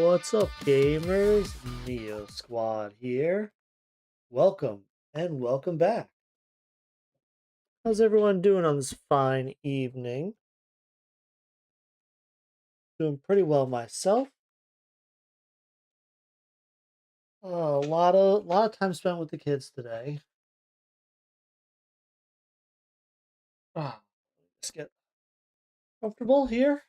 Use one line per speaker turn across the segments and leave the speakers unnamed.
What's up, gamers? Neo Squad here. Welcome and welcome back. How's everyone doing on this fine evening? Doing pretty well myself. A lot of time spent with the kids today. Let's get comfortable here.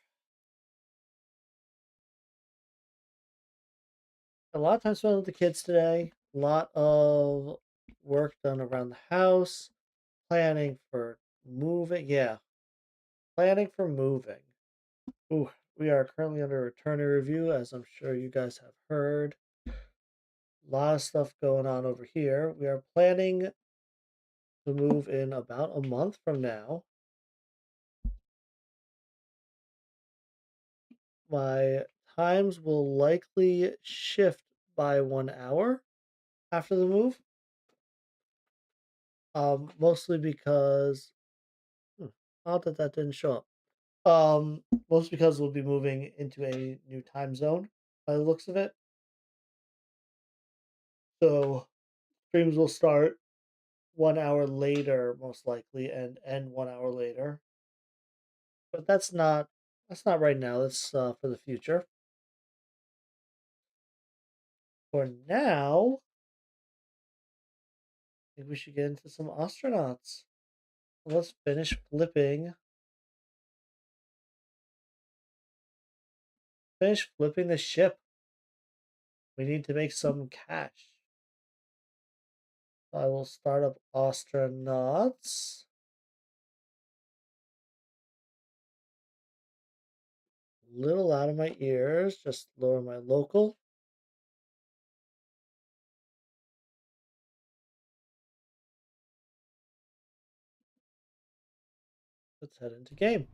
A lot of time spent with the kids today. A lot of work done around the house. Planning for moving. Yeah, planning for moving. Ooh, we are currently under attorney review, as I'm sure you guys have heard. A lot of stuff going on over here. We are planning to move in about a month from now. My times will likely shift by 1 hour after the move. Mostly because odd that didn't show up. Mostly because we'll be moving into a new time zone by the looks of it. So streams will start 1 hour later, most likely, and end 1 hour later. But that's not right now. That's for the future. For now, I think we should get into some astronauts. Let's finish flipping. Finish flipping the ship. We need to make some cash. I will start up astronauts. Little out of my ears. Just lower my local. Let's head into game.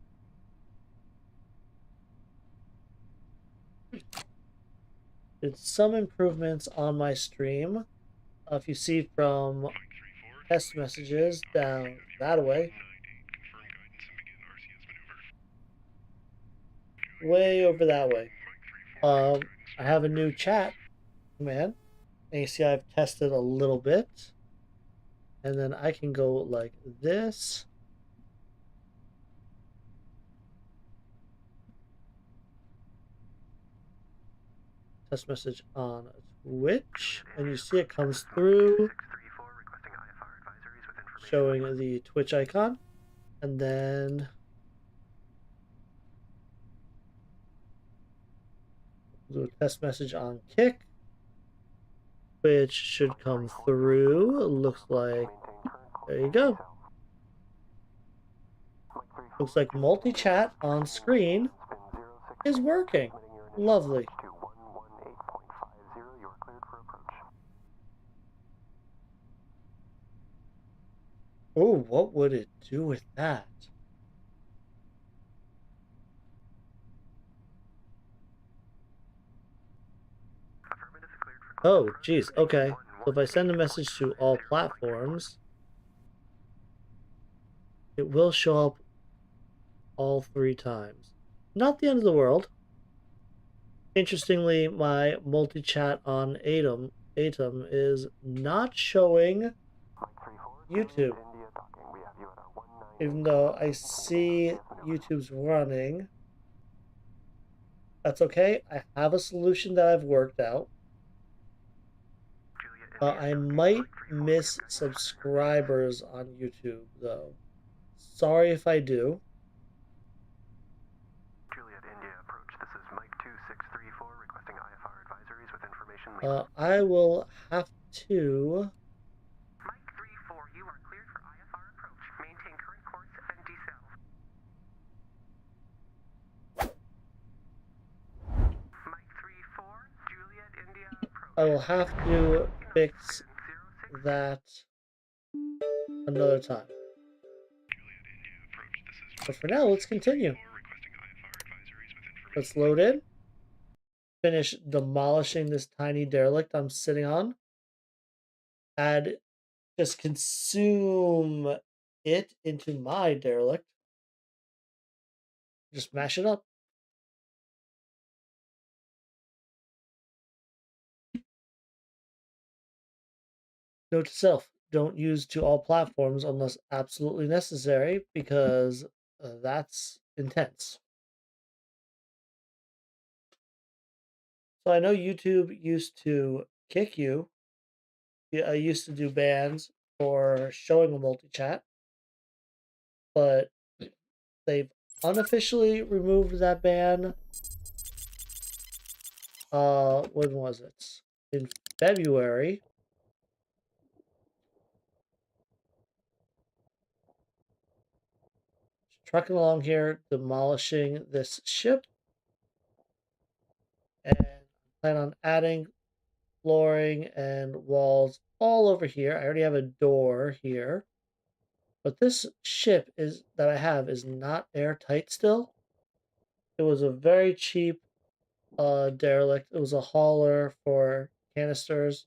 Did some improvements on my stream. If you see from test messages down that way, way over that way. I have a new chat command. And you see I've tested a little bit. And then I can go like this. Test message on Twitch. And you see it comes through showing the Twitch icon. And then do a test message on Kick, which should come through. It looks like, there you go. Looks like multi-chat on screen is working. Lovely. Oh, what would it do with that? Oh, geez. Okay. So if I send a message to all platforms, it will show up all 3 times. Not the end of the world. Interestingly, my multi-chat on Atom is not showing YouTube. Even though I see YouTube's running. That's okay. I have a solution that I've worked out. I might miss subscribers on YouTube, though. Sorry if I do. I will have to.
Mike 3-4, you are cleared for IFR approach. Maintain current course and decel. Mike 3-4, Juliet India approach.
I will have to fix that another time. But for now, let's continue. Let's load in. Finish demolishing this tiny derelict I'm sitting on. Just consume it into my derelict. Just mash it up. Note to self, don't use to all platforms unless absolutely necessary because that's intense. So I know YouTube used to kick you. Yeah, I used to do bans for showing a multi-chat, but they've unofficially removed that ban. When was it? In February. Trucking along here, demolishing this ship, and plan on adding flooring and walls all over here. I already have a door here, but this ship is that I have is not airtight still. It was a very cheap derelict. It was a hauler for canisters.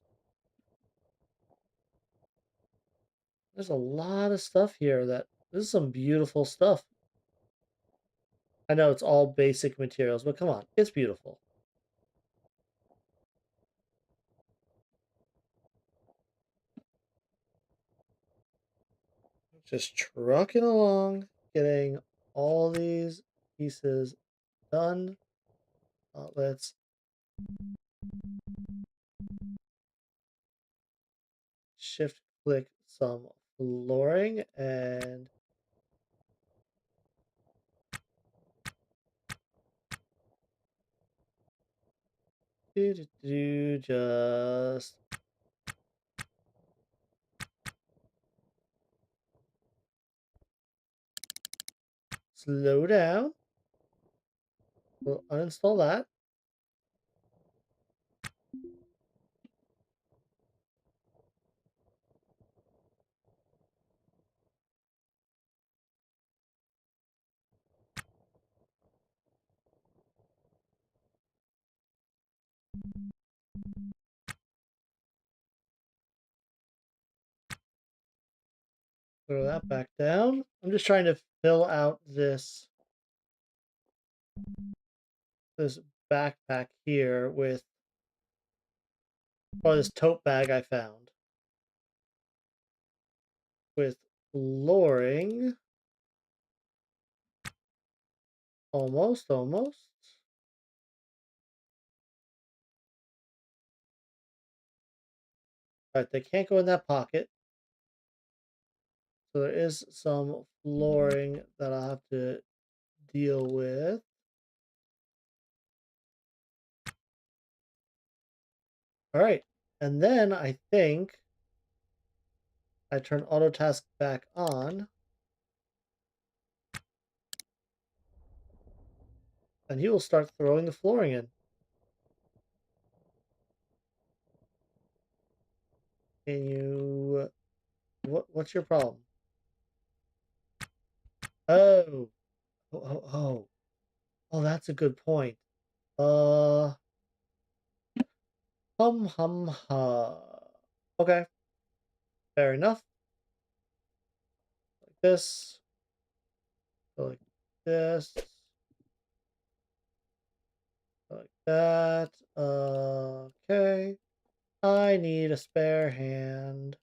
There's a lot of stuff here that this is some beautiful stuff. I know it's all basic materials, but come on, it's beautiful. Just trucking along, getting all these pieces done. Let's shift click some flooring and just slow down. We'll uninstall that. Throw that back down. I'm just trying to fill out this backpack here with or this tote bag I found with flooring. Almost, almost. All right, they can't go in that pocket. So there is some flooring that I'll have to deal with. All right. And then I think I turn auto task back on and he will start throwing the flooring in. Can you what's your problem? Oh. Oh, oh, oh. Oh, that's a good point. Uh ha. Okay, fair enough. Like this. Like this. Like that. Okay. I need a spare hand.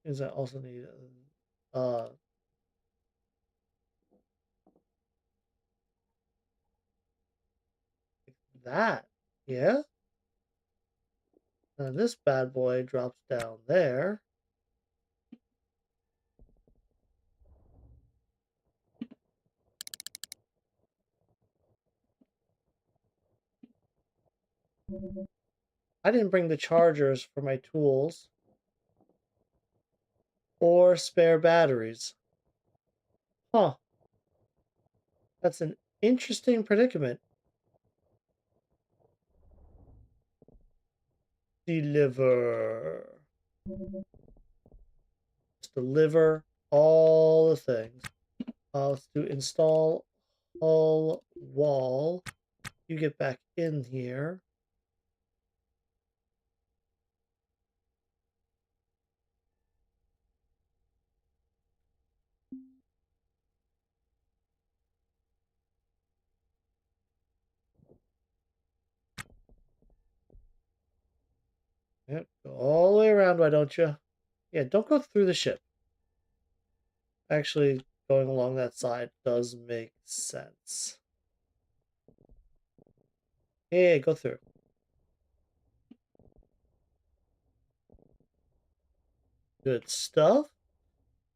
Because I also need uh that. Yeah? And this bad boy drops down there. I didn't bring the chargers for my tools or spare batteries. Huh. That's an interesting predicament. Deliver. Just deliver all the things. Let's do install hull wall. You get back in here. Yeah, go all the way around, why don't you? Yeah, don't go through the ship. Actually, going along that side does make sense. Yeah, go through. Good stuff.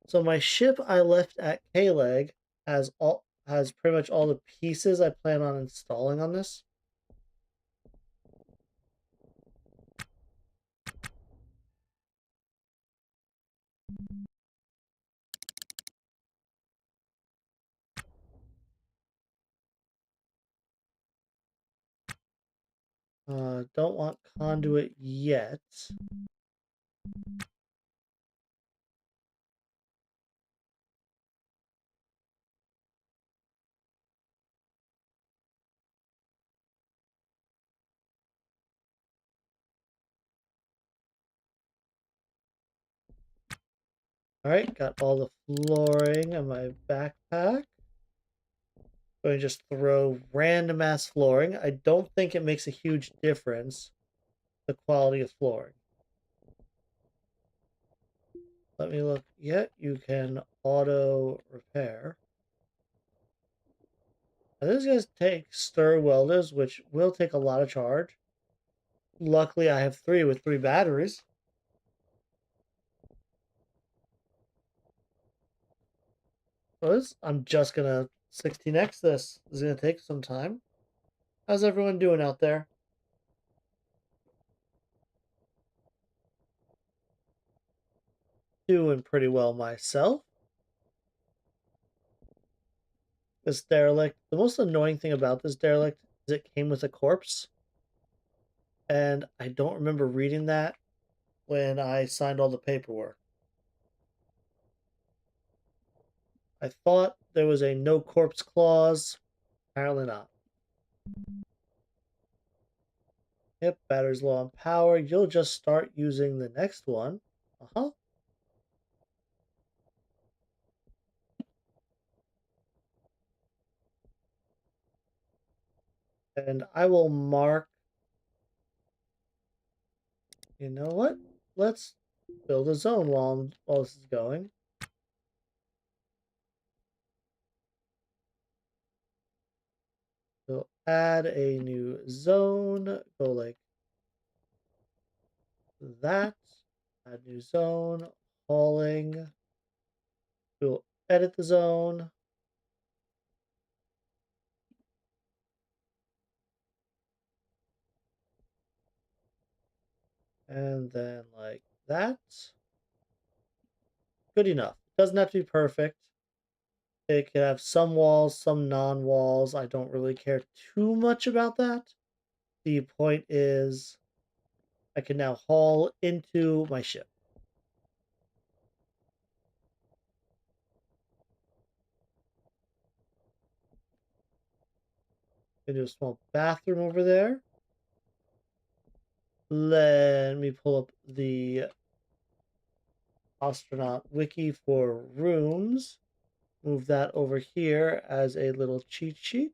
So my ship I left at K-Leg has pretty much all the pieces I plan on installing on this. Don't want conduit yet. All right, got all the flooring in my backpack. Going to just throw random ass flooring. I don't think it makes a huge difference, the quality of flooring. Let me look. Yeah, you can auto repair. Now this is going to take stir welders, which will take a lot of charge. Luckily, I have three with three batteries. I'm just going to 16x this. This is going to take some time. How's everyone doing out there? Doing pretty well myself. This derelict, the most annoying thing about this derelict is it came with a corpse. And I don't remember reading that when I signed all the paperwork. I thought there was a no corpse clause. Apparently not. Yep, battery's low on power. You'll just start using the next one. Uh-huh. And I will mark, you know what? Let's build a zone while this is going. So add a new zone. Go like that. Add new zone. Hauling. We'll edit the zone. And then like that. Good enough. Doesn't have to be perfect. It could have some walls, some non-walls. I don't really care too much about that. The point is I can now haul into my ship. Gonna do a small bathroom over there. Let me pull up the astronaut wiki for rooms. Move that over here as a little cheat sheet.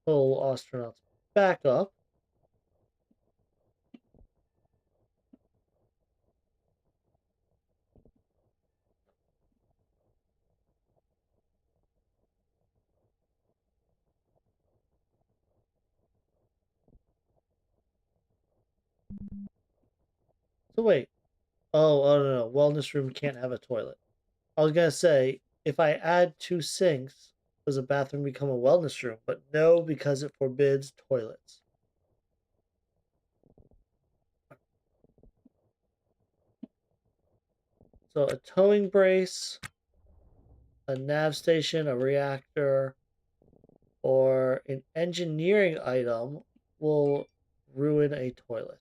Pull astronauts back up. So wait. Oh, no. Wellness room can't have a toilet. I was gonna say, if I add two sinks, does a bathroom become a wellness room? But no, because it forbids toilets. So a towing brace, a nav station, a reactor, or an engineering item will ruin a toilet.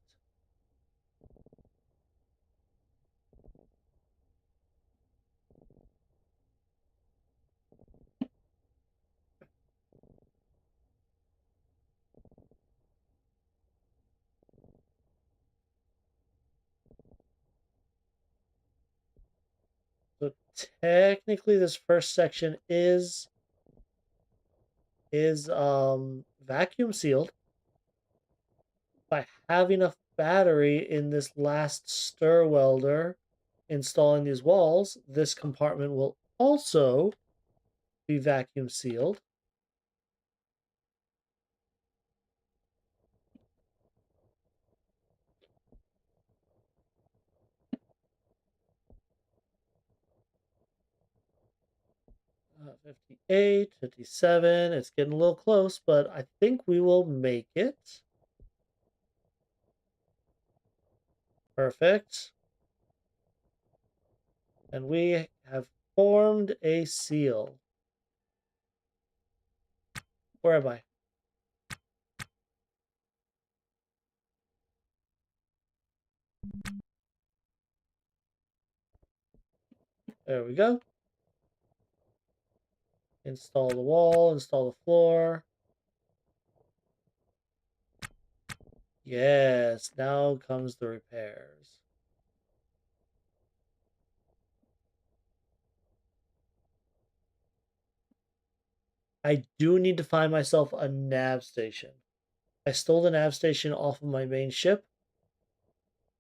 So technically this first section is vacuum sealed. If I have enough battery in this last stir welder installing these walls, this compartment will also be vacuum sealed. 58, 57. It's getting a little close, but I think we will make it. Perfect. And we have formed a seal. Where am I? There we go. Install the wall, install the floor. Yes, now comes the repairs. I do need to find myself a nav station. I stole the nav station off of my main ship.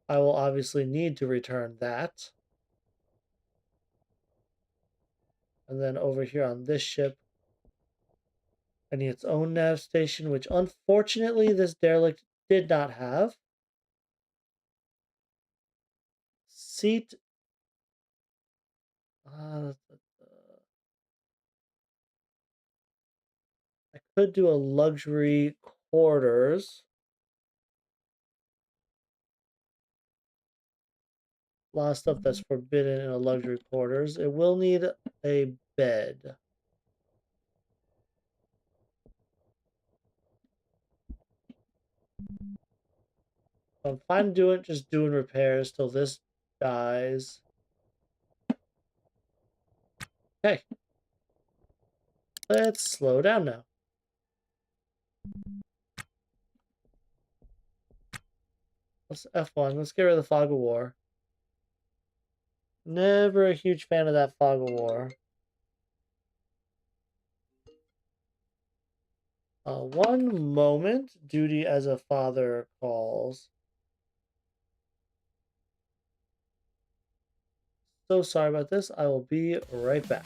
I will obviously need to return that. And then over here on this ship, I need its own nav station, which unfortunately this derelict did not have. Seat. Uh, I could do a luxury quarters. A lot of stuff that's forbidden in a luxury quarters. It will need a bed. I'm fine doing just doing repairs till this dies. Okay, let's slow down now. Let's F1. Let's get rid of the fog of war. Never a huge fan of that fog of war. One moment. Duty as a father calls. So sorry about this. I will be right back.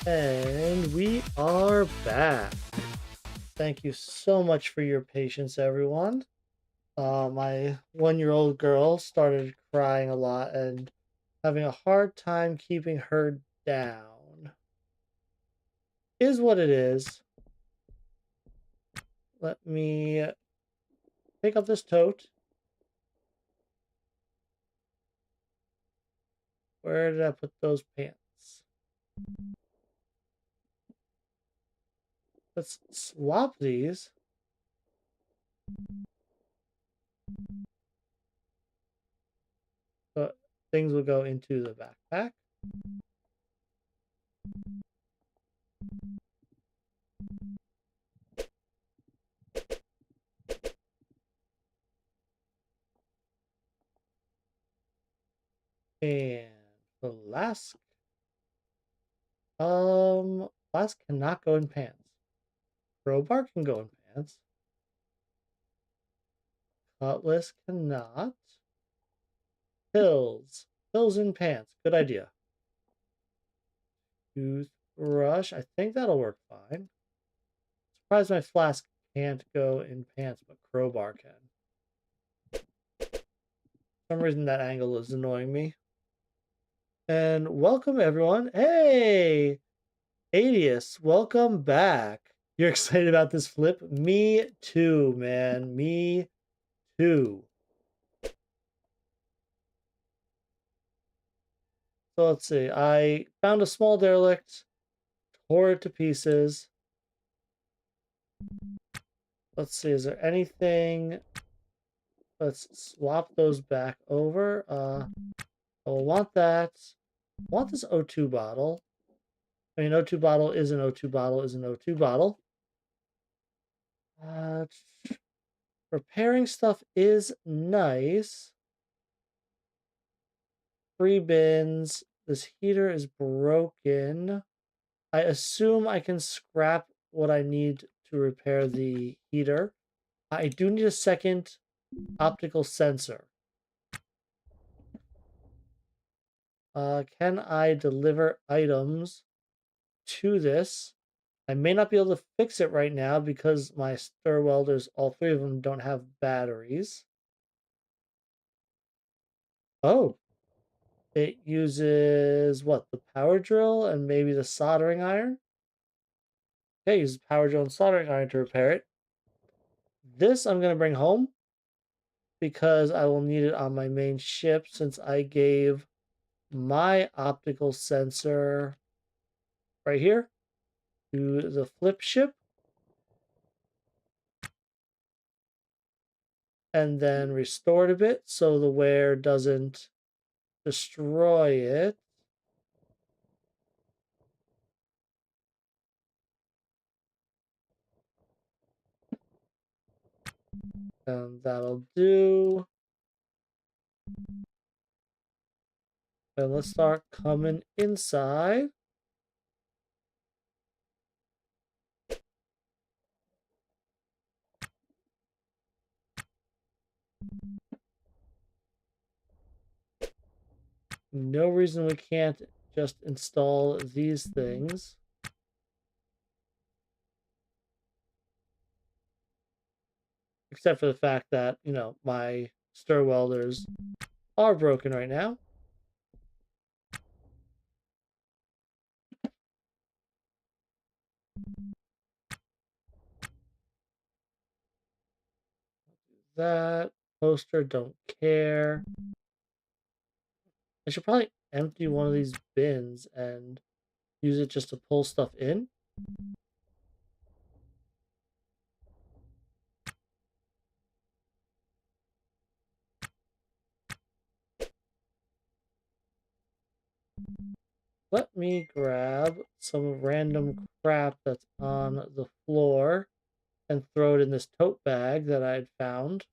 And we are back. Thank you so much for your patience, everyone. My 1-year-old girl started crying a lot and having a hard time keeping her down. Is what it is. Let me pick up this tote. Where did I put those pants? Let's swap these. things will go into the backpack. And flask. Flask cannot go in pants. Crowbar can go in pants. Cutlass cannot. Pills. Pills in pants. Good idea. Toothbrush. I think that'll work fine. Surprised my flask can't go in pants, but crowbar can. For some reason that angle is annoying me. And welcome everyone. Hey! Adius, welcome back. You're excited about this flip? Me too, man. Me too. So let's see. I found a small derelict, tore it to pieces. Let's see. Is there anything? Let's swap those back over. I'll want that. I want this O2 bottle. I mean, O2 bottle is an O2 bottle is an O2 bottle. Uh, Repairing stuff is nice. Free bins. This heater is broken. I assume I can scrap what I need to repair the heater. I do need a second optical sensor. Can I deliver items to this? I may not be able to fix it right now because my stir welders, all three of them, don't have batteries. Oh, it uses what? The power drill and maybe the soldering iron? Okay, use power drill and soldering iron to repair it. This I'm going to bring home because I will need it on my main ship since I gave my optical sensor right here to the flip ship and then restored a bit so the wear doesn't destroy it. And that'll do. And let's start coming inside. No reason we can't just install these things. Except for the fact that, you know, my stir welders are broken right now. That poster, don't care. I should probably empty one of these bins and use it just to pull stuff in. Let me grab some random crap that's on the floor and throw it in this tote bag that I had found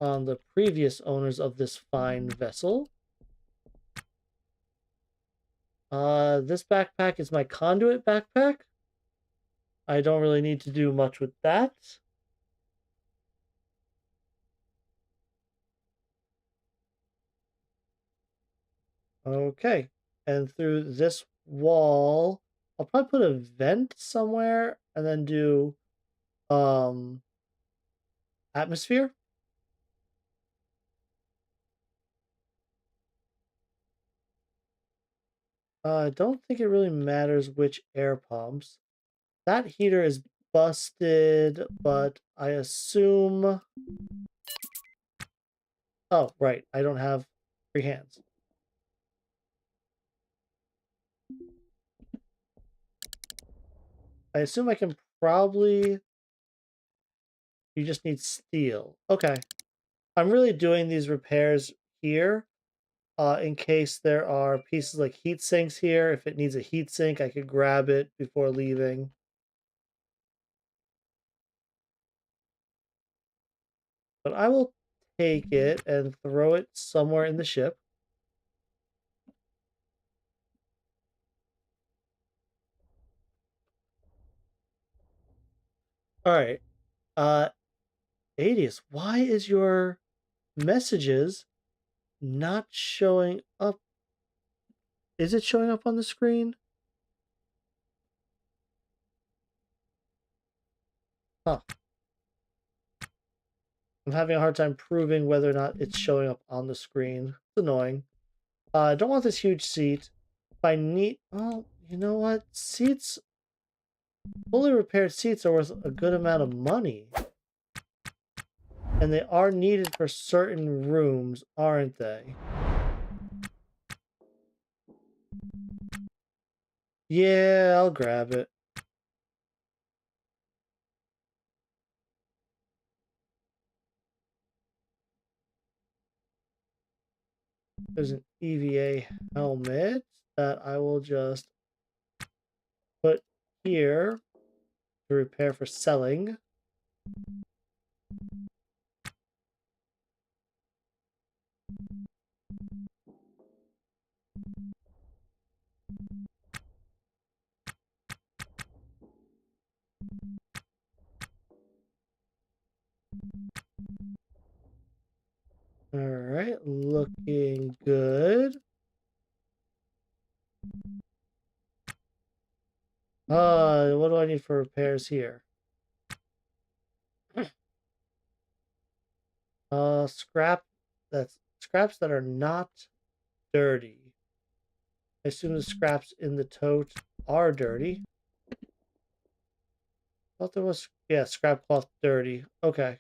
on the previous owners of this fine vessel. This backpack is my conduit backpack. I don't really need to do much with that. Okay, and through this wall, I'll probably put a vent somewhere and then do atmosphere. I don't think it really matters which air pumps. That heater is busted, but I assume... Oh, right, I don't have free hands. I assume I can probably... You just need steel. Okay. I'm really doing these repairs here in case there are pieces like heat sinks here. If it needs a heat sink, I could grab it before leaving. But I will take it and throw it somewhere in the ship. All right. Uh, Adius, why is your messages not showing up? Is it showing up on the screen? Huh. I'm having a hard time proving whether or not it's showing up on the screen. It's annoying. I don't want this huge seat. If I need... Well, you know what? Seats... Fully repaired seats are worth a good amount of money. And they are needed for certain rooms, aren't they? Yeah, I'll grab it. There's an EVA helmet that I will just put here to repair for selling. Alright, looking good. What do I need for repairs here? Scrap. That's scraps that are not dirty. I assume the scraps in the tote are dirty. Thought there was, yeah, scrap cloth dirty. Okay.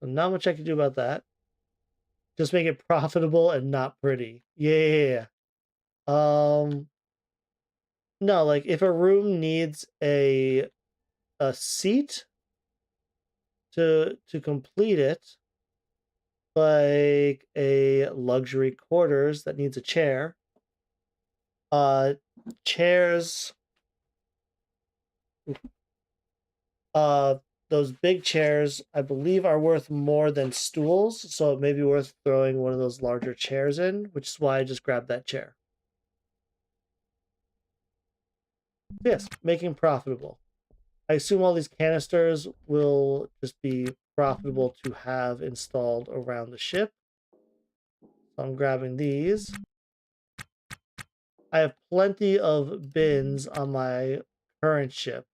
So not much I can do about that. Just make it profitable and not pretty. Yeah. No, like if a room needs a seat to complete it, like a luxury quarters that needs a chair. Uh chairs uh those big chairs I believe are worth more than stools, so it may be worth throwing one of those larger chairs in, which is why I just grabbed that chair. Yes, making profitable. I assume all these canisters will just be profitable to have installed around the ship. So I'm grabbing these. I have plenty of bins on my current ship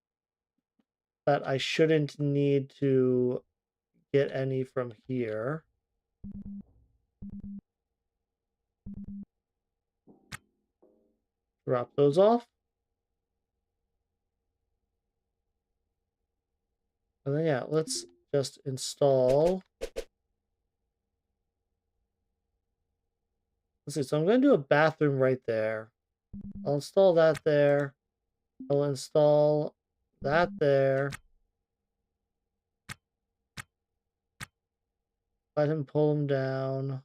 that I shouldn't need to get any from here. Drop those off. And then, yeah, let's just install. Let's see. So I'm going to do a bathroom right there. I'll install that there. I'll install that there. Let him pull him down.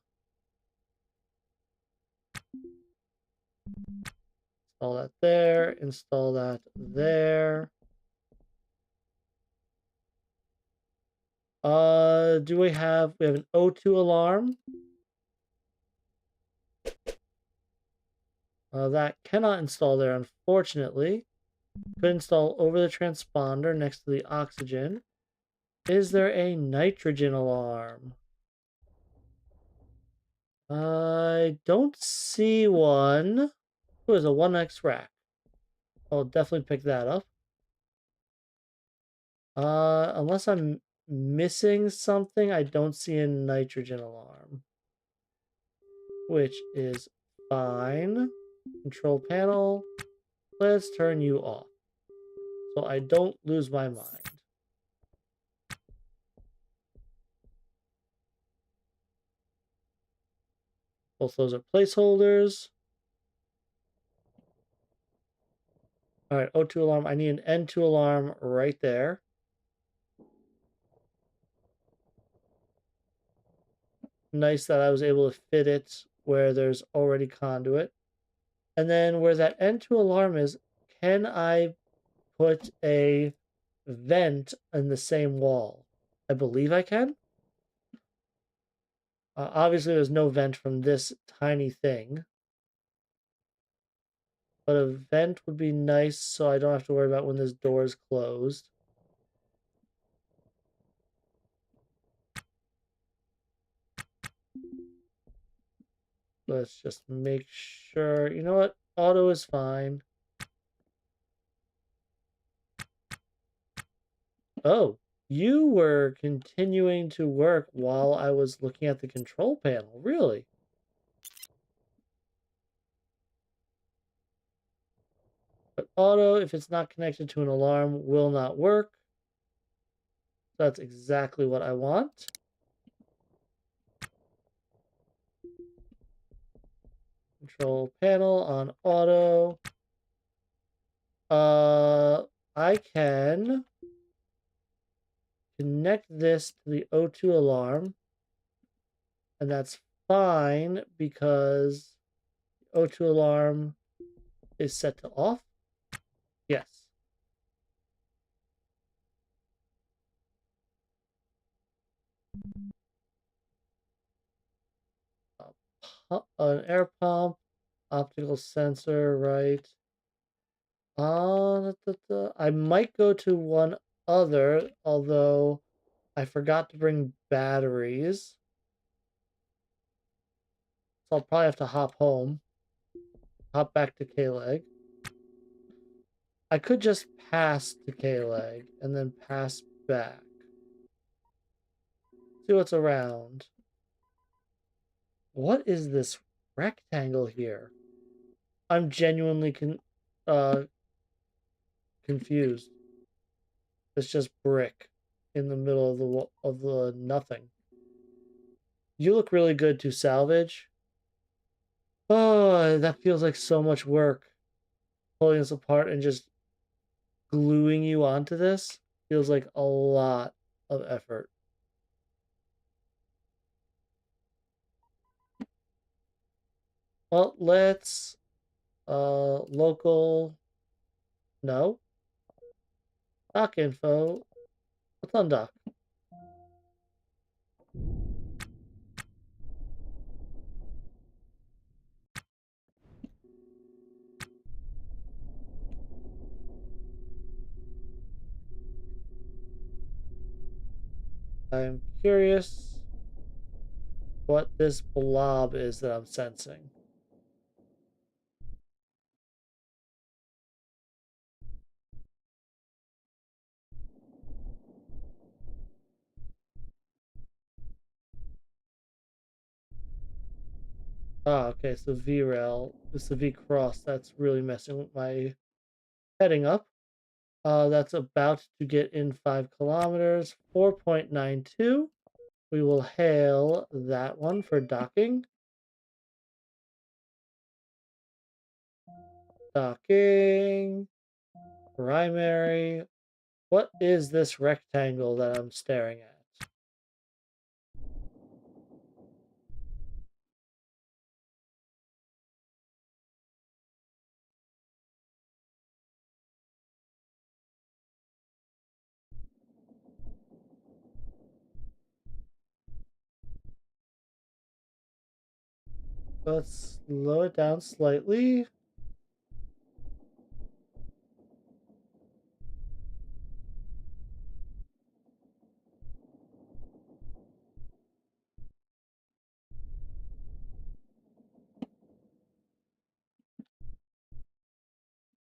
Install that there. Install that there. We have an O2 alarm. That cannot install there, unfortunately. Could install over the transponder next to the oxygen. Is there a nitrogen alarm? I don't see one. Oh, there's a 1X rack. I'll definitely pick that up. Unless I'm missing something, I don't see a nitrogen alarm. Which is fine. Control panel. Let's turn you off, so I don't lose my mind. Both those are placeholders. All right, O2 alarm. I need an N2 alarm right there. Nice that I was able to fit it where there's already conduit. And then where that N2 alarm is, can I put a vent in the same wall? I believe I can. Obviously, there's no vent from this tiny thing, but a vent would be nice so I don't have to worry about when this door is closed. Let's just make sure. You know what? Auto is fine. Oh, you were continuing to work while I was looking at the control panel. Really? But auto, if it's not connected to an alarm, will not work. That's exactly what I want. Control panel on auto. I can connect this to the O2 alarm, and that's fine because the O2 alarm is set to off. Yes. An air pump, optical sensor, right? I might go to one other, although I forgot to bring batteries. So I'll probably have to hop home, hop back to K-Leg. I could just pass to K-Leg and then pass back. See what's around. What is this rectangle here? I'm genuinely uh, confused. It's just brick in the middle of the nothing. You look really good to salvage. Oh, that feels like so much work. Pulling this apart and just gluing you onto this feels like a lot of effort. Well, let's local no. Dock info. What's on dock? I'm curious what this blob is that I'm sensing. Ah, okay, so V-rail. It's the V-cross that's really messing with my heading up. That's about to get in 5 kilometers, 4.92. We will hail that one for docking. Docking, primary. What is this rectangle that I'm staring at? Let's slow it down slightly.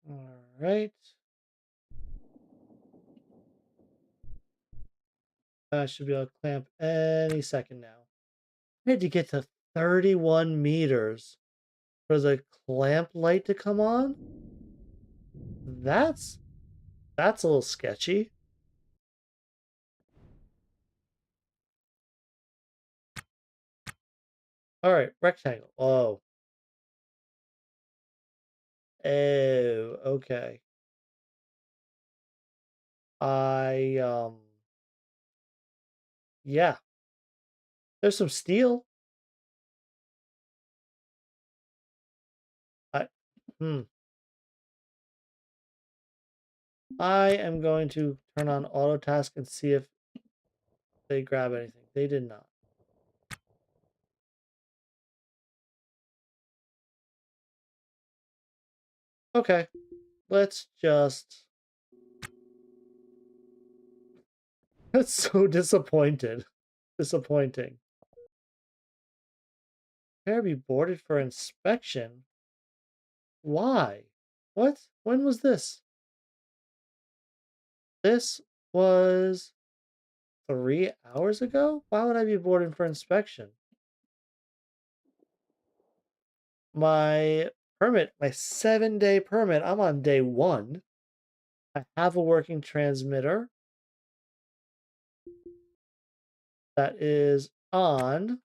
All right. I should be able to clamp any second now. I had to get to 31 meters for the clamp light to come on. That's that's a little sketchy. All right, rectangle. Oh, oh, okay. I yeah. There's some steel. Hmm. I am going to turn on auto task and see if they grab anything. They did not. Okay, let's just. That's so disappointed. Disappointing. Prepare be boarded for inspection. Why? What? When was this? This was 3 hours ago? Why would I be boarded for inspection? My permit, my 7-day permit, I'm on day one. I have a working transmitter that is on.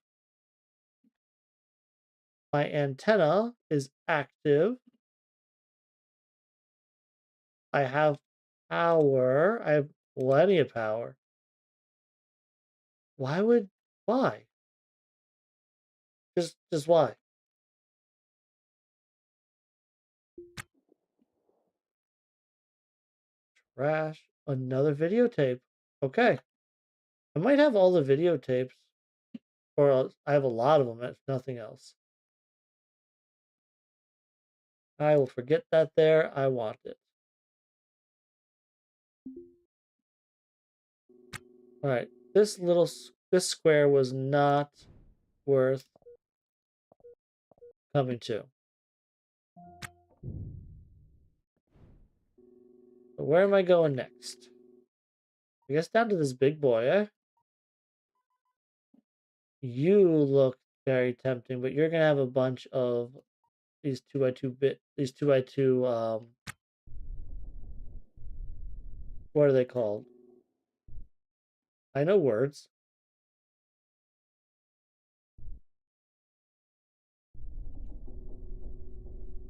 My antenna is active. I have power. I have plenty of power. Why would why? Just why? Trash. Another videotape. Okay. I might have all the videotapes, or I have a lot of them, if nothing else. I will forget that there. I want it. All right. This square was not worth coming to. So where am I going next? I guess down to this big boy, eh? You look very tempting, but you're gonna have a bunch of these 2x2 what are they called? I know words.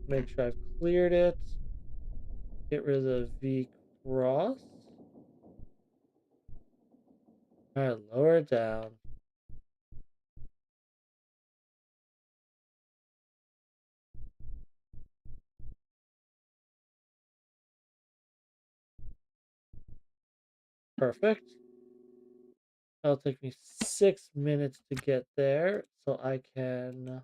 Make sure I've cleared it. Get rid of the V cross. Alright, lower it down. Perfect. That'll take me 6 minutes to get there, so I can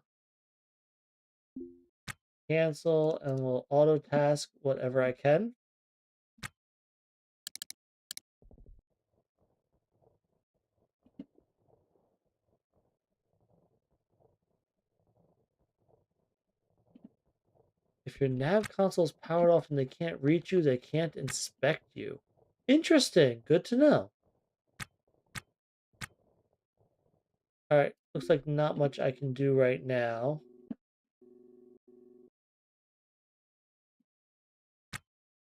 cancel and we'll auto task whatever I can. If your nav console is powered off and they can't reach you, they can't inspect you. Interesting. Good to know. Alright, looks like not much I can do right now.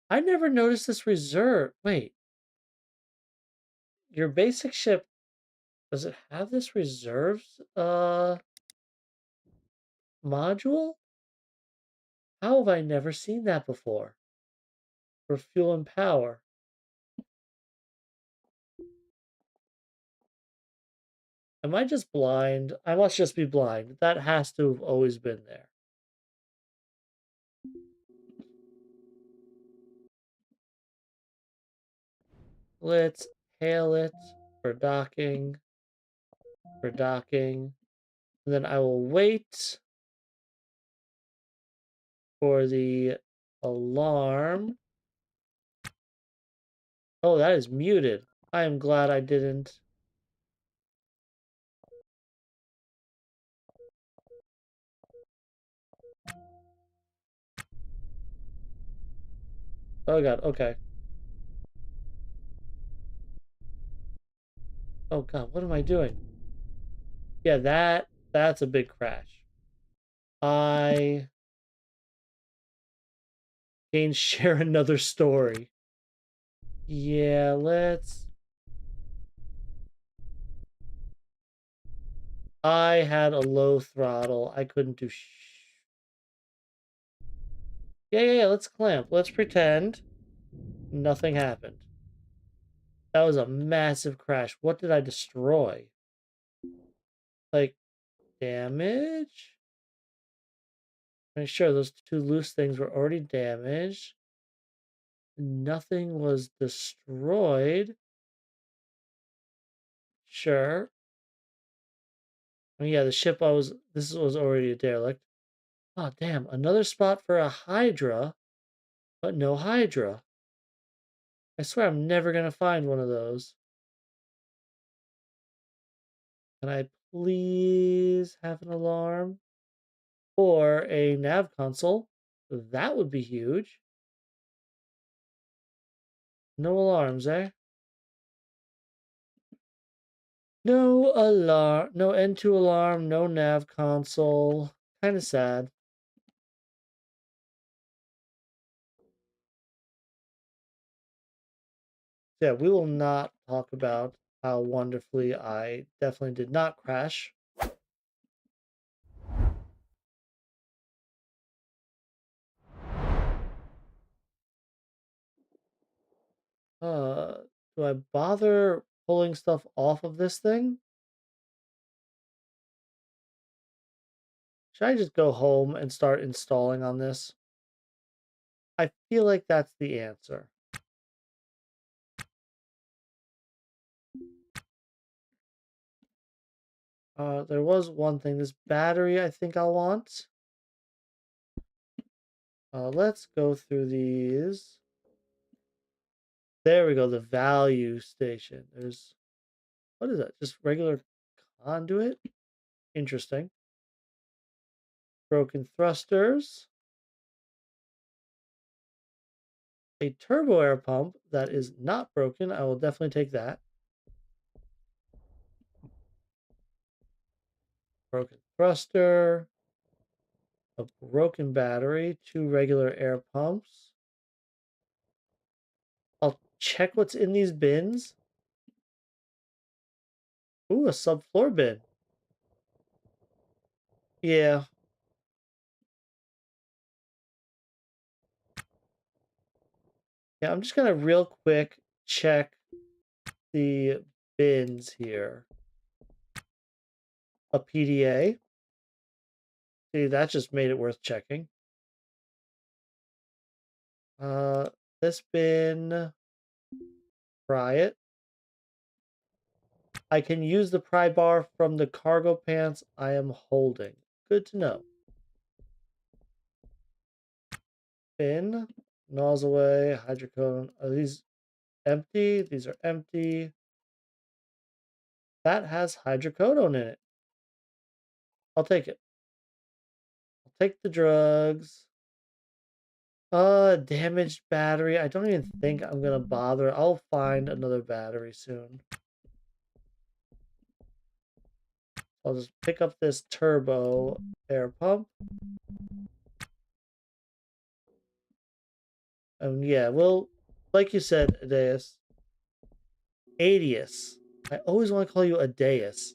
I never noticed this reserve. Wait, your basic ship, does it have this reserves module? How have I never seen that before? For fuel and power. Am I just blind? I must just be blind. That has to have always been there. Let's hail it for docking, for docking. And then I will wait for the alarm. Oh, that is muted. I am glad I didn't. Oh god, okay. Oh god, what am I doing? Yeah, that's a big crash. I can share another story. Yeah, let's. I had a low throttle. I couldn't do yeah. Let's clamp. Let's pretend nothing happened. That was a massive crash. What did I destroy? Like damage? Make sure those two loose things were already damaged. Nothing was destroyed. Sure. Oh, yeah, the ship this was already a derelict. Oh, damn. Another spot for a Hydra, but no Hydra. I swear I'm never going to find one of those. Can I please have an alarm? Or a nav console? That would be huge. No alarms, eh? No alarm, no N2 alarm, no nav console. Kind of sad. Yeah, we will not talk about how wonderfully I definitely did not crash. Uh, do I bother pulling stuff off of this thing? Should I just go home and start installing on this? I feel like that's the answer. There was one thing. This battery I think I'll want. Let's go through these. There we go, the value station. What is that? Just regular conduit? Interesting. Broken thrusters. A turbo air pump that is not broken. I will definitely take that. Broken thruster. A broken battery. Two regular air pumps. I'll check what's in these bins. Ooh, a subfloor bin. Yeah. Yeah, I'm just gonna real quick check the bins here. A PDA. See, that just made it worth checking. Uh, this bin, pry it. I can use the pry bar from the cargo pants I am holding. Good to know. Bin, nozzle away, hydrocone. Are these empty? These are empty. That has hydrocodone in it. I'll take it. I'll take the drugs. Damaged battery. I don't even think I'm gonna bother. I'll find another battery soon. I'll just pick up this turbo air pump. And yeah, well, like you said, Adeus. Adius. I always want to call you Adeus.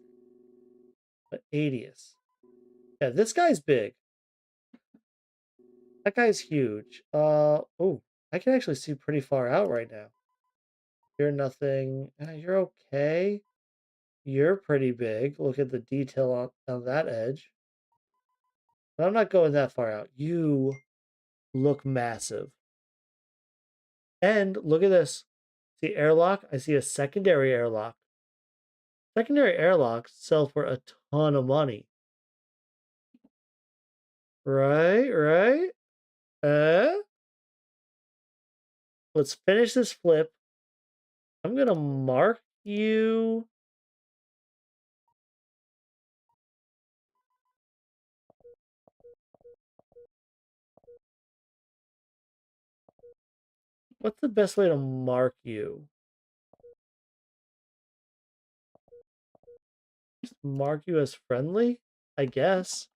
But Adius. Yeah, this guy's big. That guy's huge. Oh, I can actually see pretty far out right now. You're nothing. You're okay. You're pretty big. Look at the detail on that edge. But I'm not going that far out. You look massive. And look at this. See airlock? I see a secondary airlock. Secondary airlocks sell for a ton of money. Right, right. Uh, let's finish this flip. I'm gonna mark you. What's the best way to mark you? Just mark you as friendly? I guess.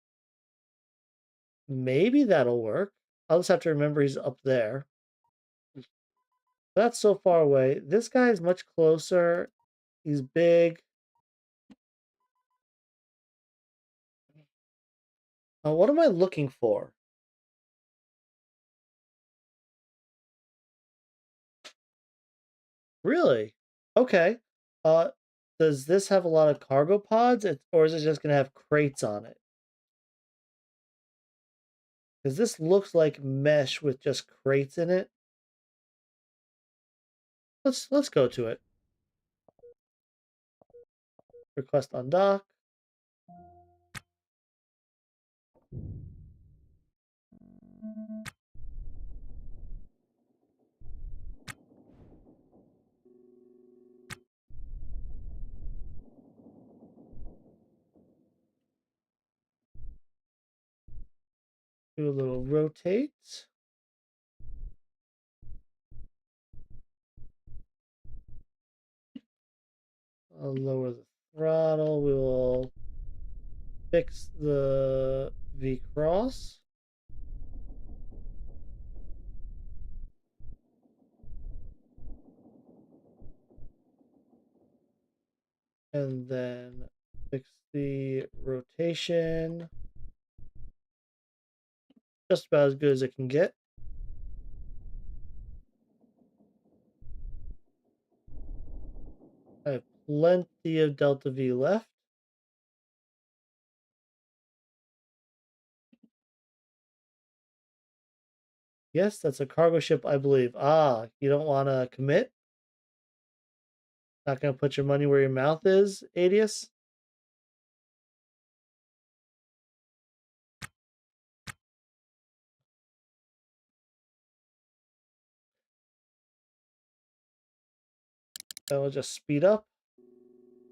Maybe that'll work. I'll just have to remember he's up there. That's so far away. This guy is much closer. He's big. What am I looking for? Really? Okay. Uh, does this have a lot of cargo pods, or is it just gonna have crates on it? Because this looks like mesh with just crates in it. Let's go to it. Request on dock. Do a little rotate. I'll lower the throttle. We will fix the V cross. And then fix the rotation. Just about as good as it can get. I have plenty of delta V left. Yes, that's a cargo ship, I believe. Ah, you don't want to commit? Not going to put your money where your mouth is, Adius? Then we'll just speed up.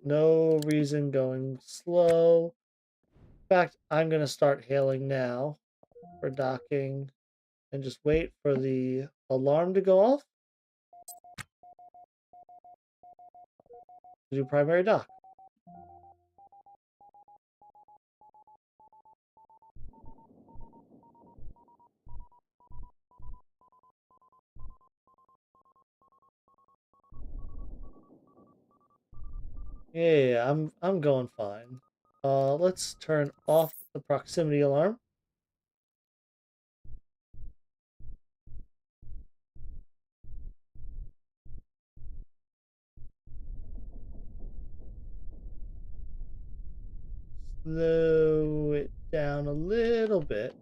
No reason going slow. In fact, I'm going to start hailing now for docking and just wait for the alarm to go off to do primary dock. Yeah, I'm going fine. Let's turn off the proximity alarm. Slow it down a little bit.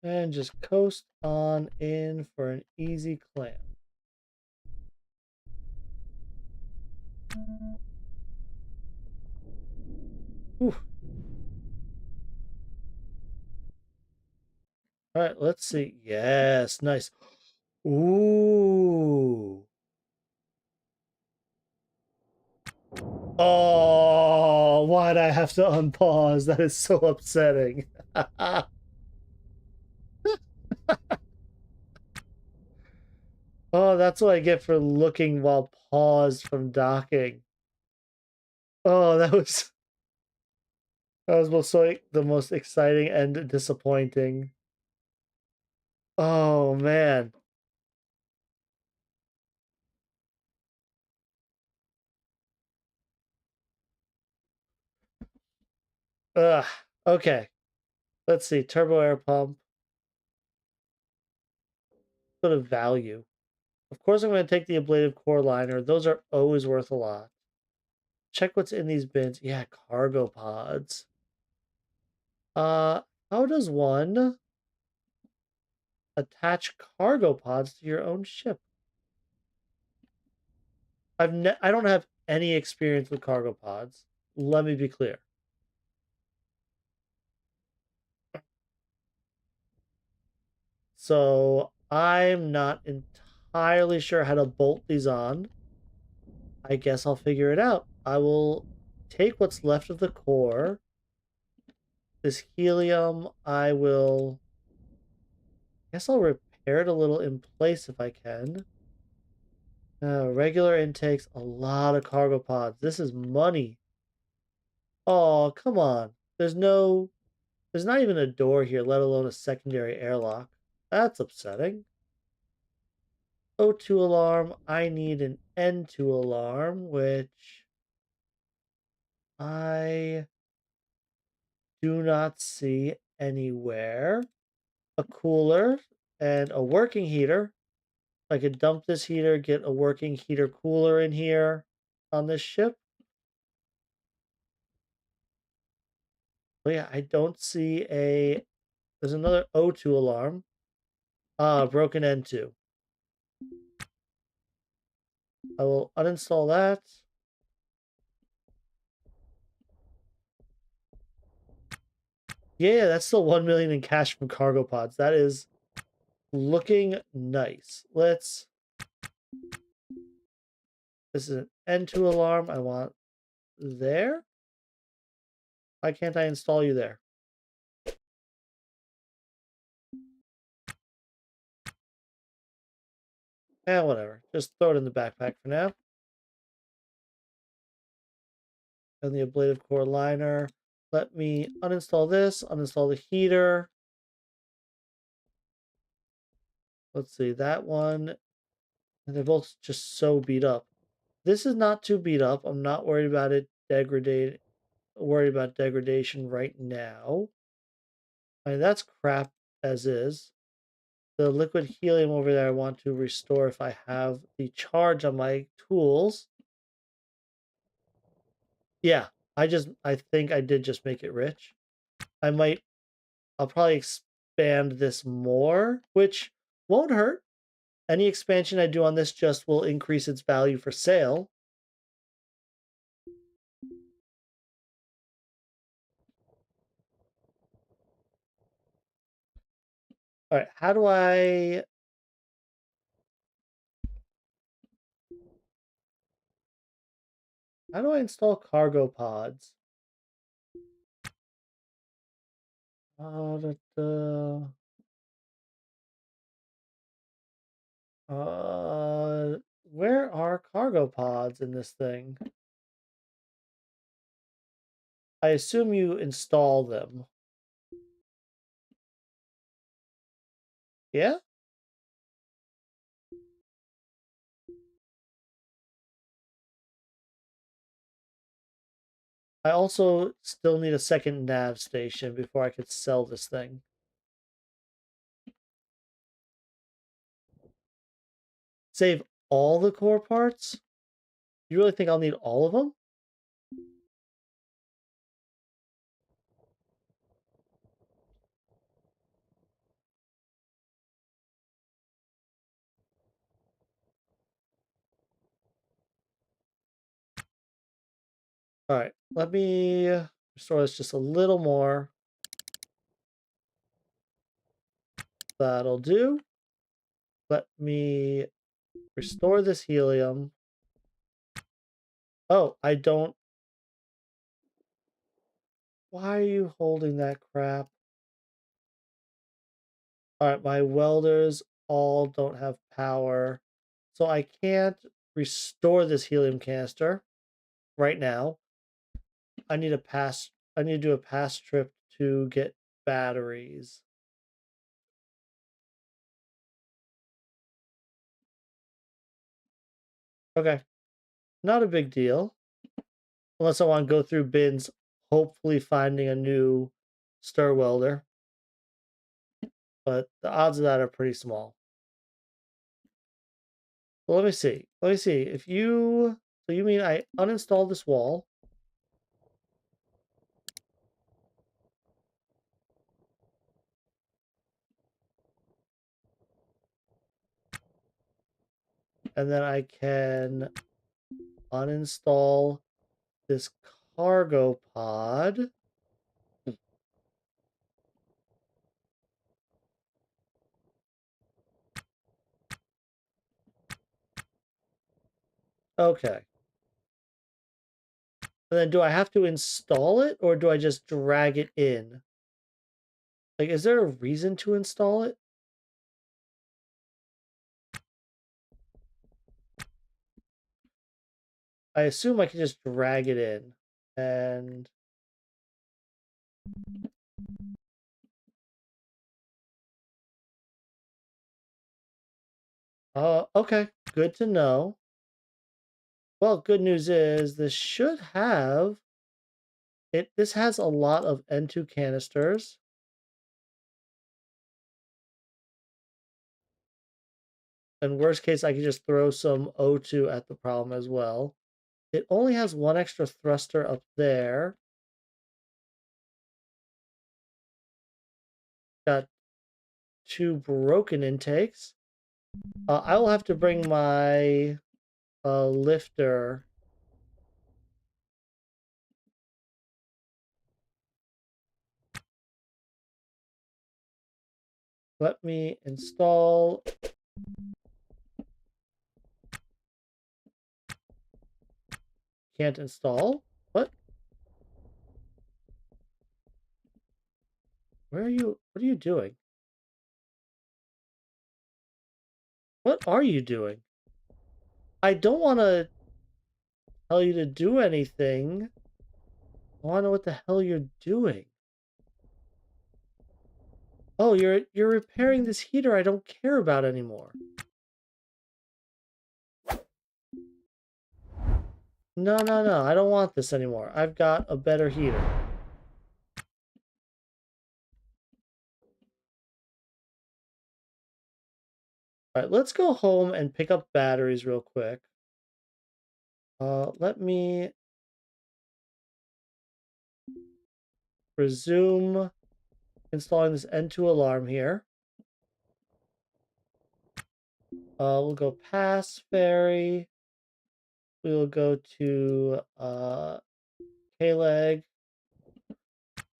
And just coast on in for an easy clamp. Whew. All right, let's see. Yes, nice. Ooh. Oh, why'd I have to unpause? That is so upsetting. Oh, that's what I get for looking while paused from docking. Oh, that was the most exciting and disappointing. Oh man. Ugh. Okay. Let's see. Turbo air pump. Sort of value. Of course, I'm going to take the ablative core liner. Those are always worth a lot. Check what's in these bins. Yeah, cargo pods. Uh, how does one attach cargo pods to your own ship? I don't have any experience with cargo pods. Let me be clear. So I'm not entirely sure how to bolt these on. I guess I'll figure it out. I will take what's left of the core. This helium, I guess I'll repair it a little in place if I can. Regular intakes, a lot of cargo pods. This is money. Oh, come on. There's not even a door here, let alone a secondary airlock. That's upsetting. O2 alarm. I need an N2 alarm, which I do not see anywhere. A cooler and a working heater. I could dump this heater, get a working heater cooler in here on this ship. But yeah, I don't see a. There's another O2 alarm. Broken N2. I will uninstall that. Yeah, that's still 1 million in cash from cargo pods. That is looking nice. Let's. This is an N2 alarm. I want there. Why can't I install you there? Whatever. Just throw it in the backpack for now. And the ablative core liner. Let me uninstall this, uninstall the heater. Let's see, that one. And they're both just so beat up. This is not too beat up. I'm not worried about it worried about degradation right now. I mean, that's crap as is. The liquid helium over there I want to restore if I have the charge on my tools. Yeah, I think I did just make it rich. I'll probably expand this more, which won't hurt. Any expansion I do on this just will increase its value for sale. All right, how do I install cargo pods? Da, da. Uh, where are cargo pods in this thing? I assume you install them. Yeah? I also still need a second nav station before I could sell this thing. Save all the core parts? You really think I'll need all of them? All right, let me restore this just a little more. That'll do. Let me restore this helium. Oh, I don't. Why are you holding that crap? All right, my welders all don't have power. So I can't restore this helium canister right now. I need to do a pass trip to get batteries. Okay. Not a big deal. Unless I want to go through bins, hopefully finding a new stir welder. But the odds of that are pretty small. So let me see. Let me see. So you mean I uninstall this wall? And then I can uninstall this cargo pod. Okay. And then do I have to install it or do I just drag it in? Like, is there a reason to install it? I assume I can just drag it in. And okay, good to know. Well, good news is this should have this has a lot of N2 canisters. In worst case, I can just throw some O2 at the problem as well. It only has one extra thruster up there. Got two broken intakes. I will have to bring my lifter. Let me install. Can't install? What? Where are you? What are you doing? What are you doing? I don't want to tell you to do anything. I want to know what the hell you're doing. Oh, you're repairing this heater I don't care about anymore. No, no, no. I don't want this anymore. I've got a better heater. All right, let's go home and pick up batteries real quick. Let me resume installing this N2 alarm here. We'll go past ferry. We will go to K-leg.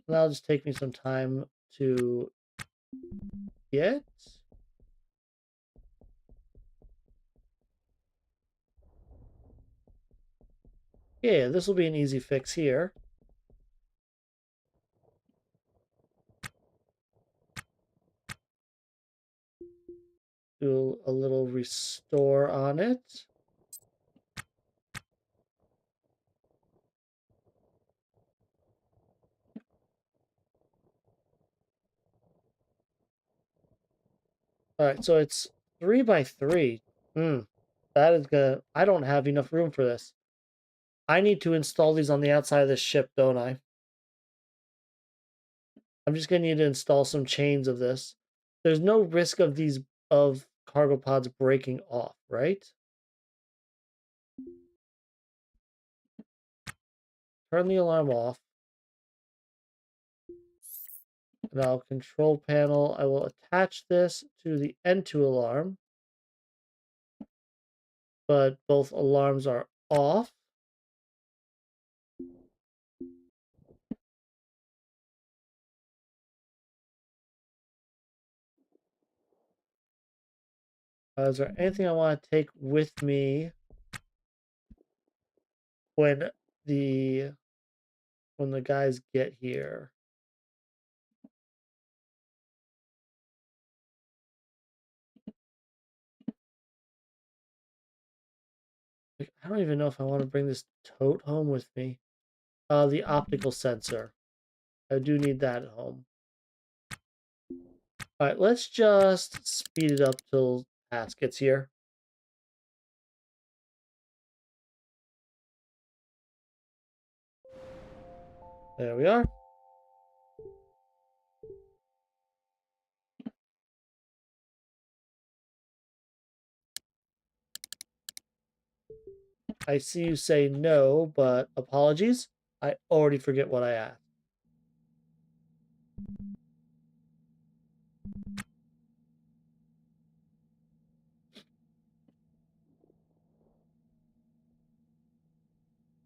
That'll just take me some time to get. Yeah, this will be an easy fix here. Do a little restore on it. All right, so it's 3x3. That is gonna. I don't have enough room for this. I need to install these on the outside of this ship, don't I? I'm just gonna need to install some chains of this. There's no risk of these cargo pods breaking off, right? Turn the alarm off. Now control panel. I will attach this to the N2 alarm, but both alarms are off. Is there anything I want to take with me when the guys get here? Like, I don't even know if I want to bring this tote home with me. The optical sensor. I do need that at home. All right, let's just speed it up till Pass gets here. There we are. I see you say no, but apologies. I already forget what I asked.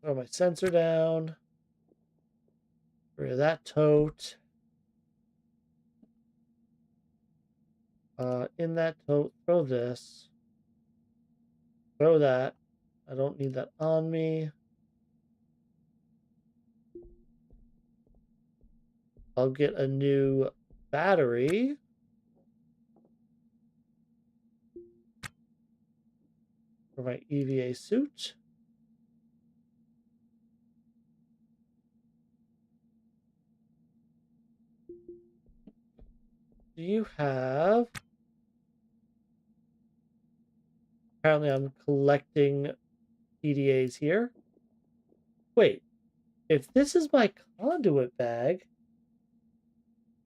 Throw my sensor down. Rid of that tote. In that tote, throw this. Throw that. I don't need that on me. I'll get a new battery. For my EVA suit. Do you have... Apparently I'm collecting PDAs here. Wait, if this is my conduit bag,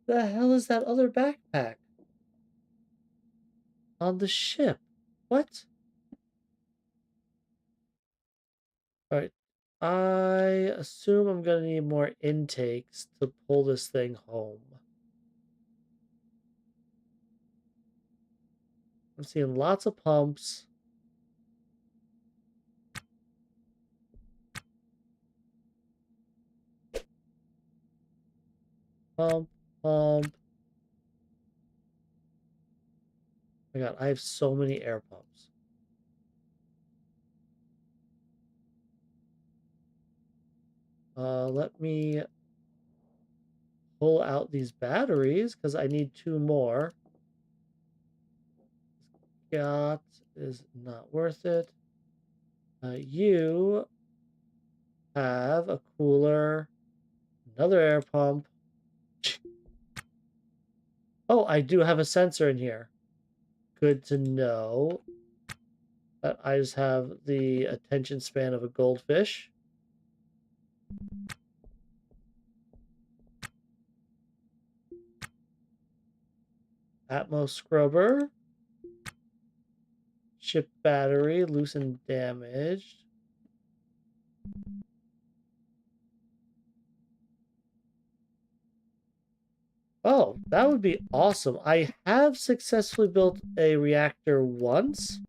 the hell is that other backpack on the ship? What? Alright. I assume I'm gonna need more intakes to pull this thing home. I'm seeing lots of pumps. Pump, pump. Oh my god, I have so many air pumps. Let me pull out these batteries because I need two more. Yacht is not worth it. You have a cooler, another air pump. Oh, I do have a sensor in here. Good to know that I just have the attention span of a goldfish. Atmos scrubber. Ship battery, loose and damaged. Oh, that would be awesome. I have successfully built a reactor once,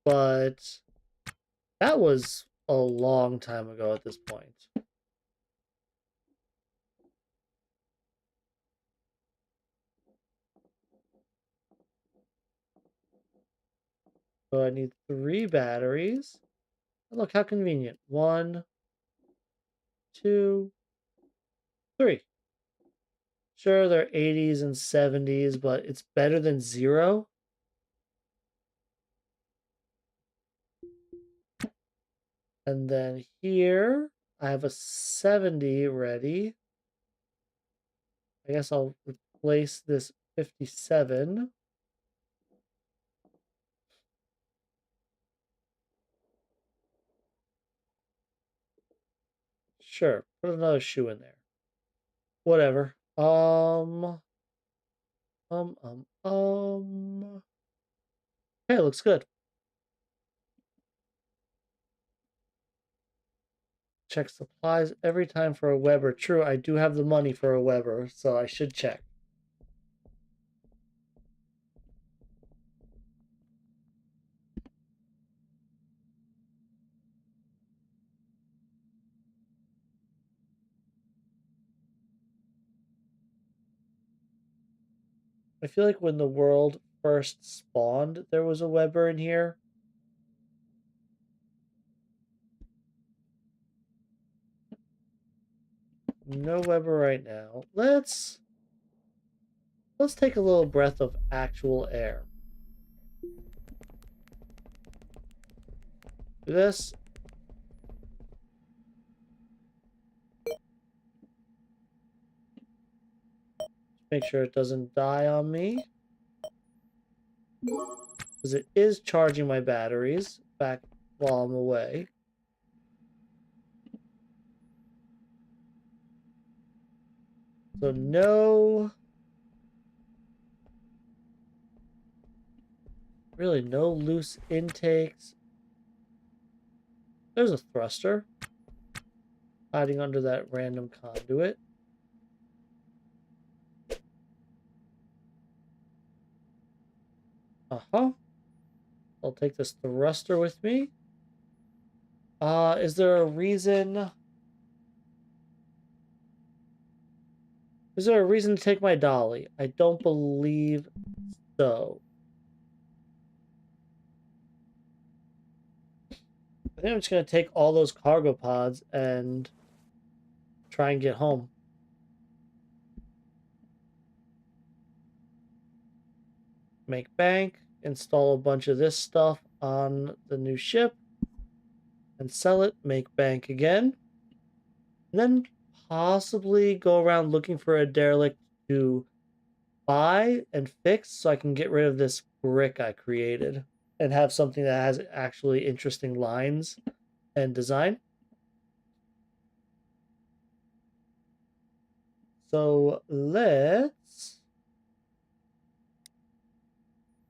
but that was a long time ago at this point. So I need 3 batteries. Look how convenient. 1, 2, 3. Sure, they're 80s and 70s, but it's better than 0. And then here, I have a 70 ready. I guess I'll replace this 57. Sure, put another shoe in there. Whatever. Um, um, um. Okay, looks good. Check supplies every time for a Weber. True, I do have the money for a Weber, so I should check. I feel like when the world first spawned, there was a Weber in here. No Weber right now. Let's take a little breath of actual air. Do this. Make sure it doesn't die on me. Because it is charging my batteries back while I'm away. So really no loose intakes. There's a thruster hiding under that random conduit. Uh-huh. I'll take this thruster with me. Is there a reason? Is there a reason to take my dolly? I don't believe so. I think I'm just gonna take all those cargo pods and try and get home. Make bank, install a bunch of this stuff on the new ship, and sell it, make bank again. And then possibly go around looking for a derelict to buy and fix so I can get rid of this brick I created and have something that has actually interesting lines and design. So let's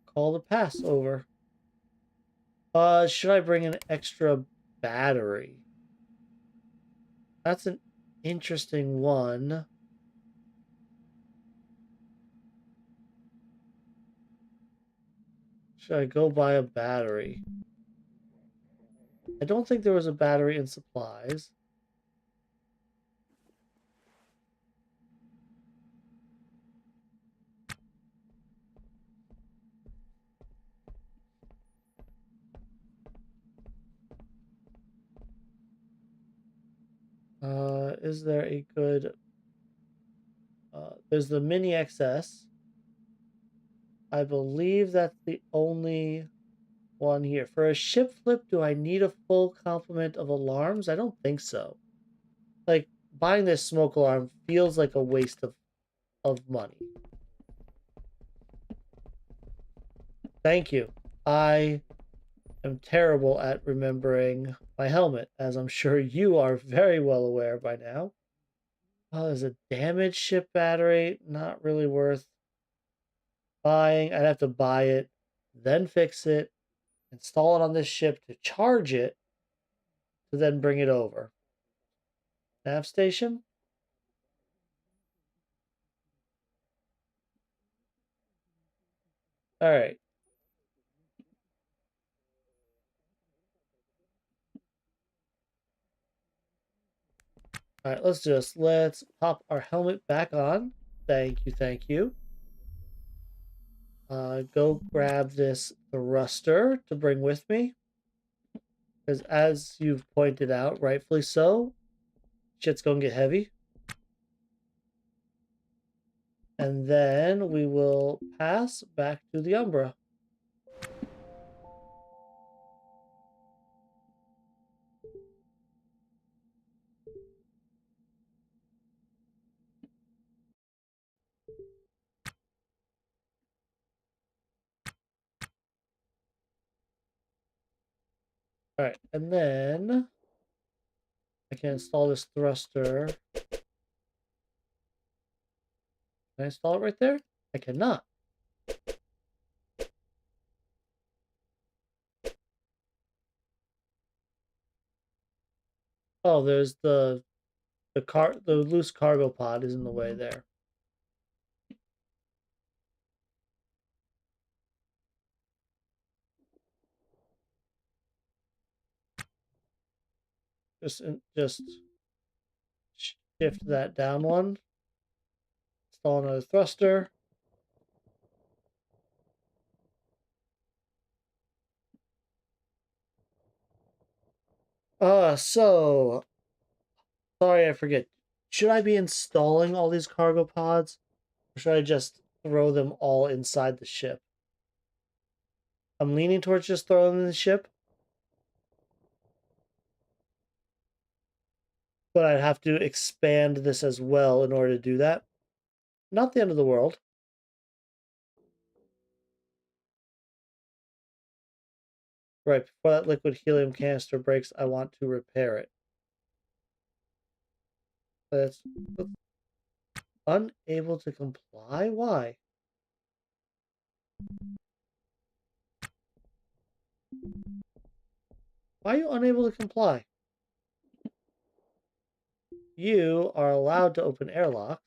call the pass over. Should I bring an extra battery? That's an interesting one. Should I go buy a battery? I don't think there was a battery in supplies. Is there a good there's the Mini XS. I believe that's the only one here. For a ship flip, do I need a full complement of alarms? I don't think so. Like buying this smoke alarm feels like a waste of money. Thank you. I am terrible at remembering my helmet, as I'm sure you are very well aware by now. Oh, there's a damaged ship battery. Not really worth buying. I'd have to buy it, then fix it, install it on this ship to charge it, to then bring it over. Nav station? Alright. Alright, let's pop our helmet back on. Thank you, thank you. Go grab this thruster to bring with me. Because as you've pointed out, rightfully so, shit's gonna get heavy. And then we will pass back to the Umbra. Alright, and then I can install this thruster. Can I install it right there? I cannot. Oh, there's the loose cargo pod is in the way there. Just shift that down one. Install another thruster. So sorry, I forget. Should I be installing all these cargo pods, or should I just throw them all inside the ship? I'm leaning towards just throwing them in the ship, but I'd have to expand this as well in order to do that. Not the end of the world. Right, before that liquid helium canister breaks, I want to repair it. That's unable to comply? Why? Why are you unable to comply? You are allowed to open airlocks.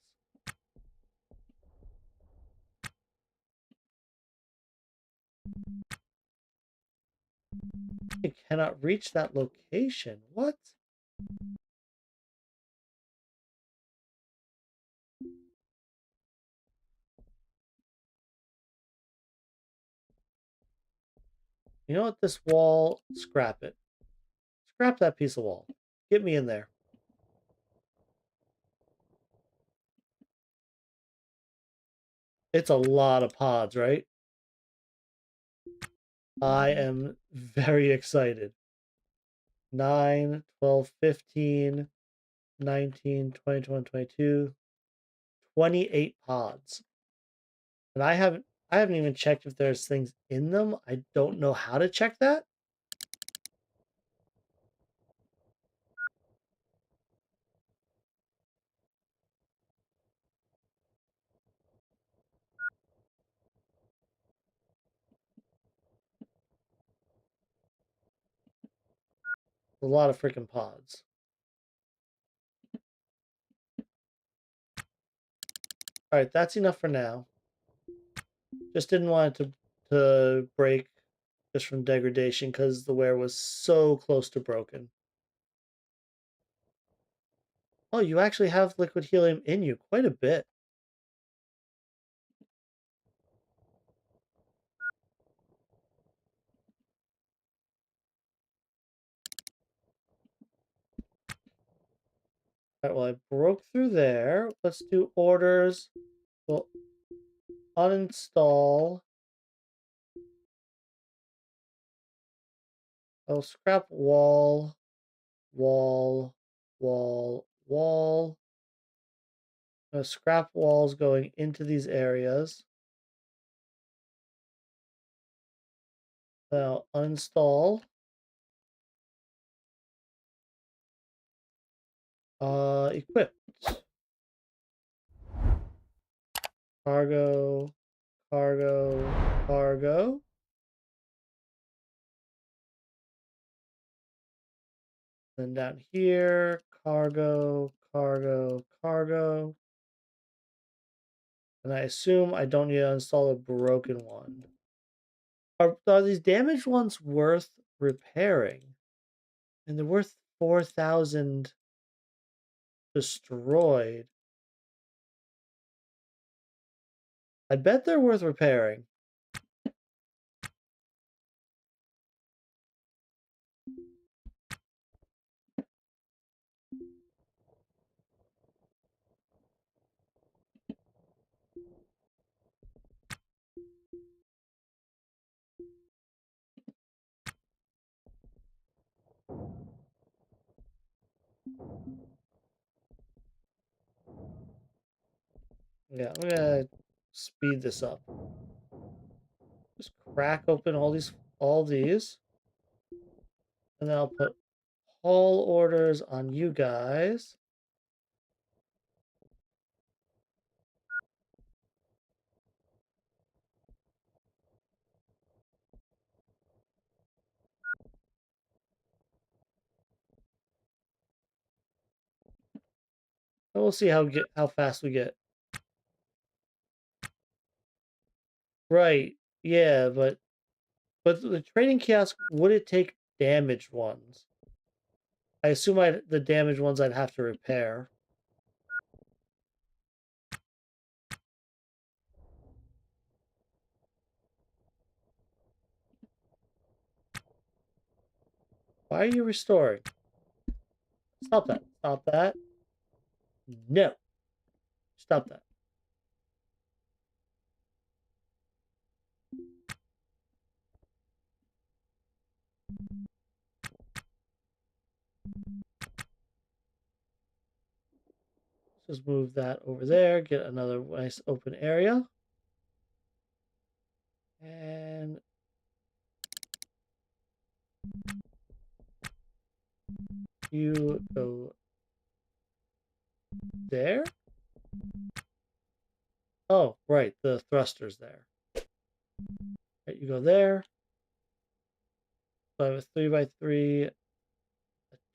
You cannot reach that location. What? You know what? This wall, scrap it. Scrap that piece of wall. Get me in there. It's a lot of pods, right? I am very excited. 9, 12, 15, 19, 20, 21, 22, 28 pods. And I haven't even checked if there's things in them. I don't know how to check that. A lot of freaking pods. Alright, that's enough for now. Just didn't want it to break just from degradation because the ware was so close to broken. Oh, you actually have liquid helium in you quite a bit. Alright, well, I broke through there. Let's do orders. We'll uninstall. Oh, scrap wall, wall, wall. Scrap walls going into these areas. Now uninstall. Equip. Cargo, cargo, cargo. Then down here, cargo, cargo, cargo. And I assume I don't need to install a broken one. Are these damaged ones worth repairing? And they're worth 4,000 destroyed. I bet they're worth repairing. Yeah, I'm gonna speed this up. Just crack open all these, and then I'll put haul orders on you guys. And we'll see how fast we get. Right. Yeah, but the trading kiosk, would it take damaged ones? I assume the damaged ones I'd have to repair. Why are you restoring? Stop that. Stop that. No. Stop that. Just move that over there. Get another nice open area. And you go there. Oh, right. The thruster's there. Right, you go there. So I have a 3x3, a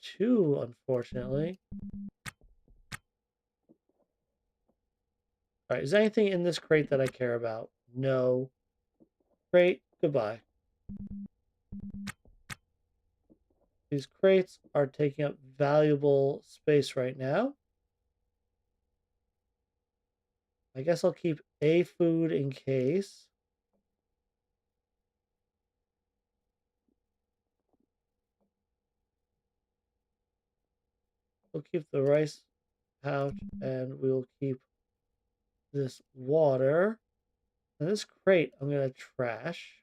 2, unfortunately. All right, is there anything in this crate that I care about? No. Crate, goodbye. These crates are taking up valuable space right now. I guess I'll keep a food in case. We'll keep the rice pouch and we'll keep this water. And this crate I'm going to trash.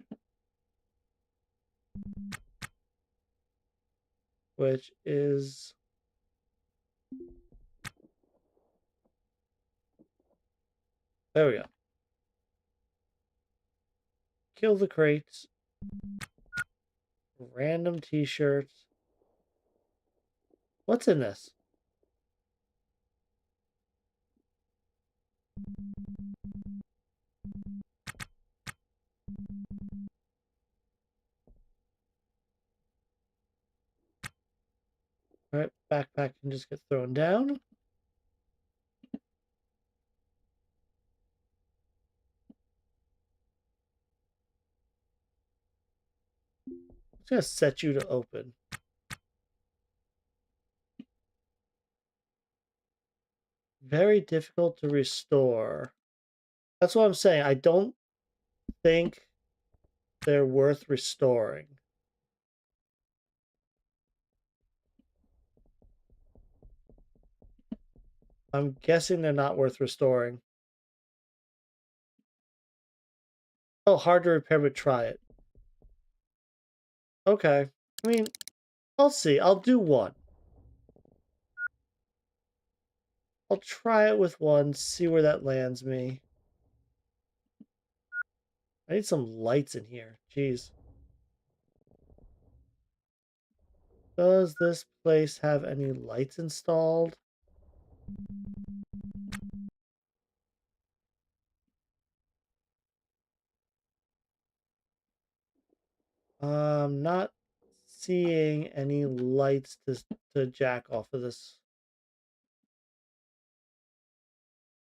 Which is... There we go. Kill the crates. Random t-shirts. What's in this? backpack can just get thrown down. It's gonna set you to open. Very difficult to restore. That's what I'm saying. I don't think they're worth restoring. I'm guessing they're not worth restoring. Oh, hard to repair, but try it. Okay. I mean, I'll see. I'll do one. I'll try it with one, see where that lands me. I need some lights in here. Jeez. Does this place have any lights installed? Not seeing any lights to jack off of this.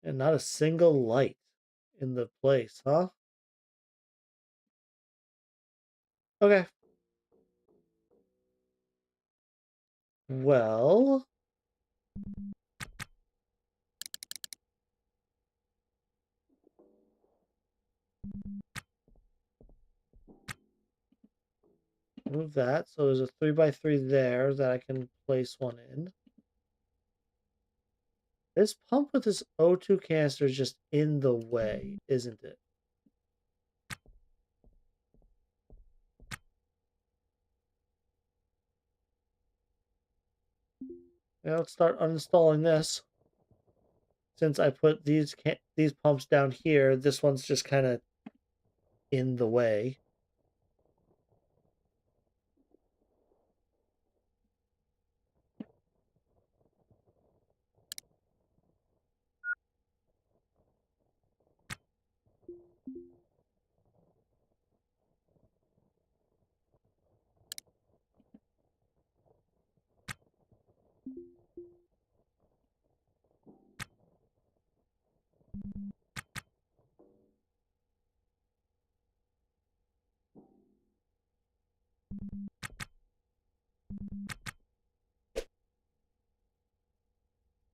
And not a single light in the place, huh? Okay. Well, move that. So there's a 3x3 there that I can place one in. This pump with this O2 canister is just in the way, isn't it? Now let's start uninstalling this. Since I put these pumps down here, this one's just kind of in the way.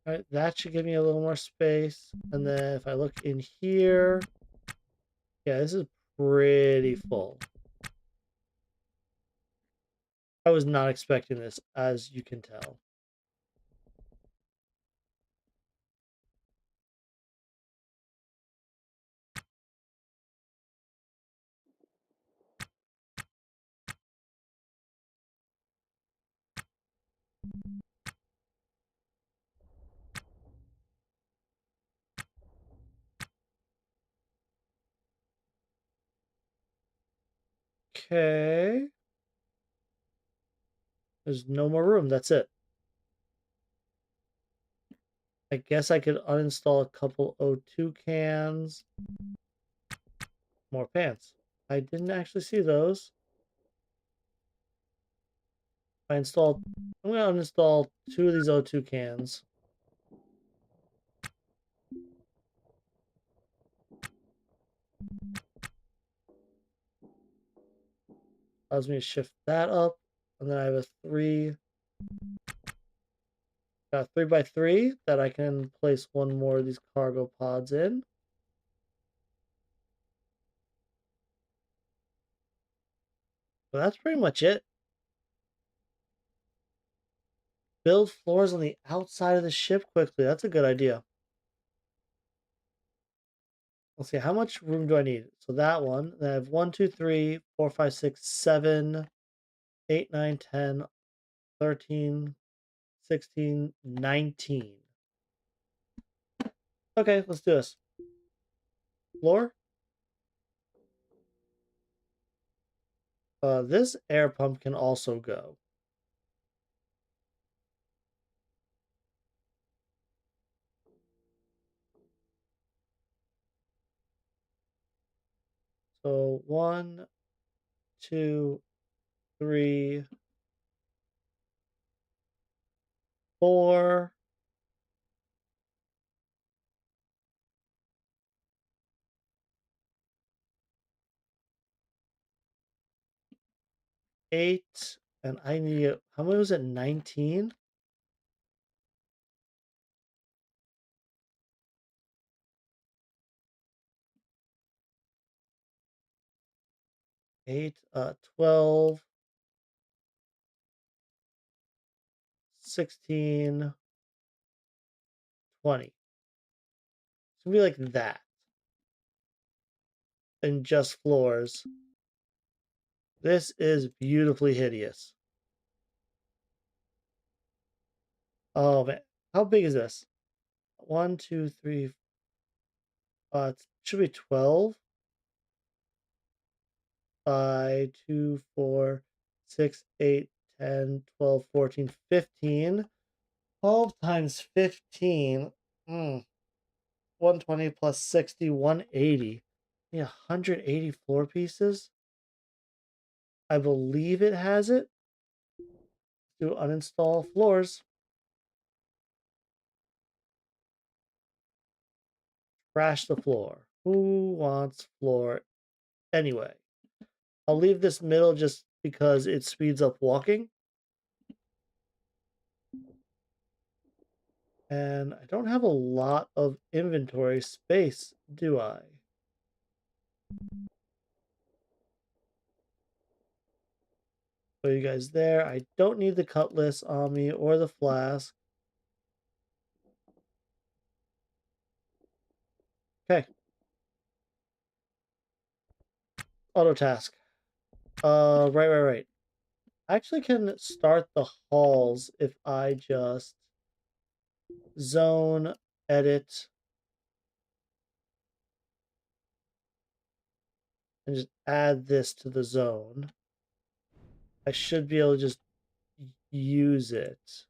All right, that should give me a little more space. And then if I look in here, yeah, this is pretty full. I was not expecting this, as you can tell. Okay. There's no more room. That's it. I guess I could uninstall a couple O2 cans. More pants. I didn't actually see those. I'm going to uninstall 2 of these O2 cans. Allows me to shift that up. And then I have a 3x3 that I can place one more of these cargo pods in. So that's pretty much it. Build floors on the outside of the ship quickly. That's a good idea. Let's see, how much room do I need? So that one, then I have 1, 2, 3, 4, 5, 6, 7, 8, 9, 10, 13, 16, 19. Okay, let's do this. Floor. This air pump can also go. So 1, 2, 3, 4, 8, and I need, how many was it? 19? 8, 12, 16, 20. It's gonna be like that. And just floors. This is beautifully hideous. Oh man. How big is this? One, two, three, it should be 12. 5, 2, 4, 6, 8, 10, 12, 14, 15. 12 times 15. 120 plus 60, 180. Yeah, 180 floor pieces. I believe it has it. To uninstall floors. Crash the floor. Who wants floor anyway? I'll leave this middle just because it speeds up walking. And I don't have a lot of inventory space, do I? So you guys there. I don't need the cutlass on me or the flask. Okay. Auto task. Right. I actually can start the halls if I just zone, edit, and just add this to the zone. I should be able to just use it.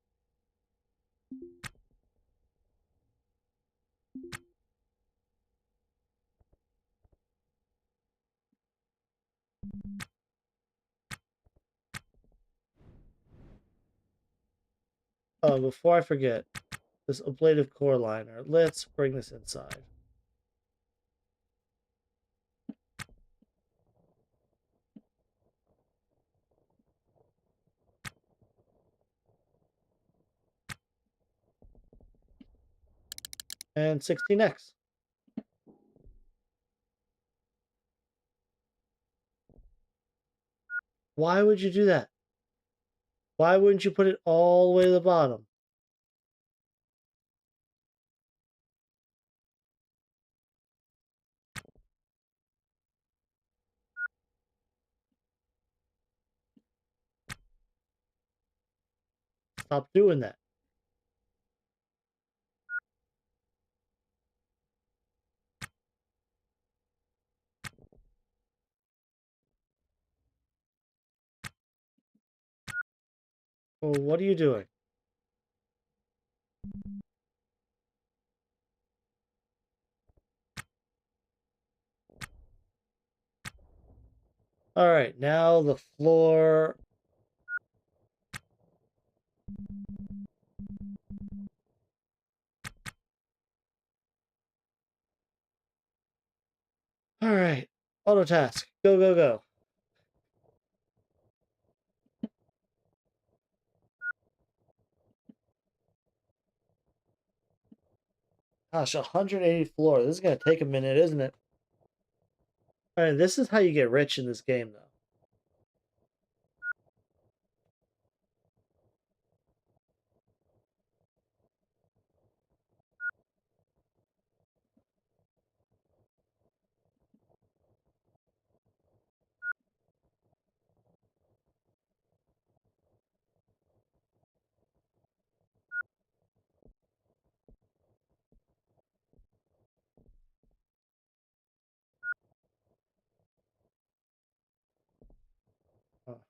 Oh, before I forget, this ablative core liner. Let's bring this inside. And 16x. Why would you do that? Why wouldn't you put it all the way to the bottom? Stop doing that. Well, what are you doing? All right, now the floor. All right, auto task. Go, go, go. Gosh, 180 floor. This is going to take a minute, isn't it? All right, this is how you get rich in this game, though.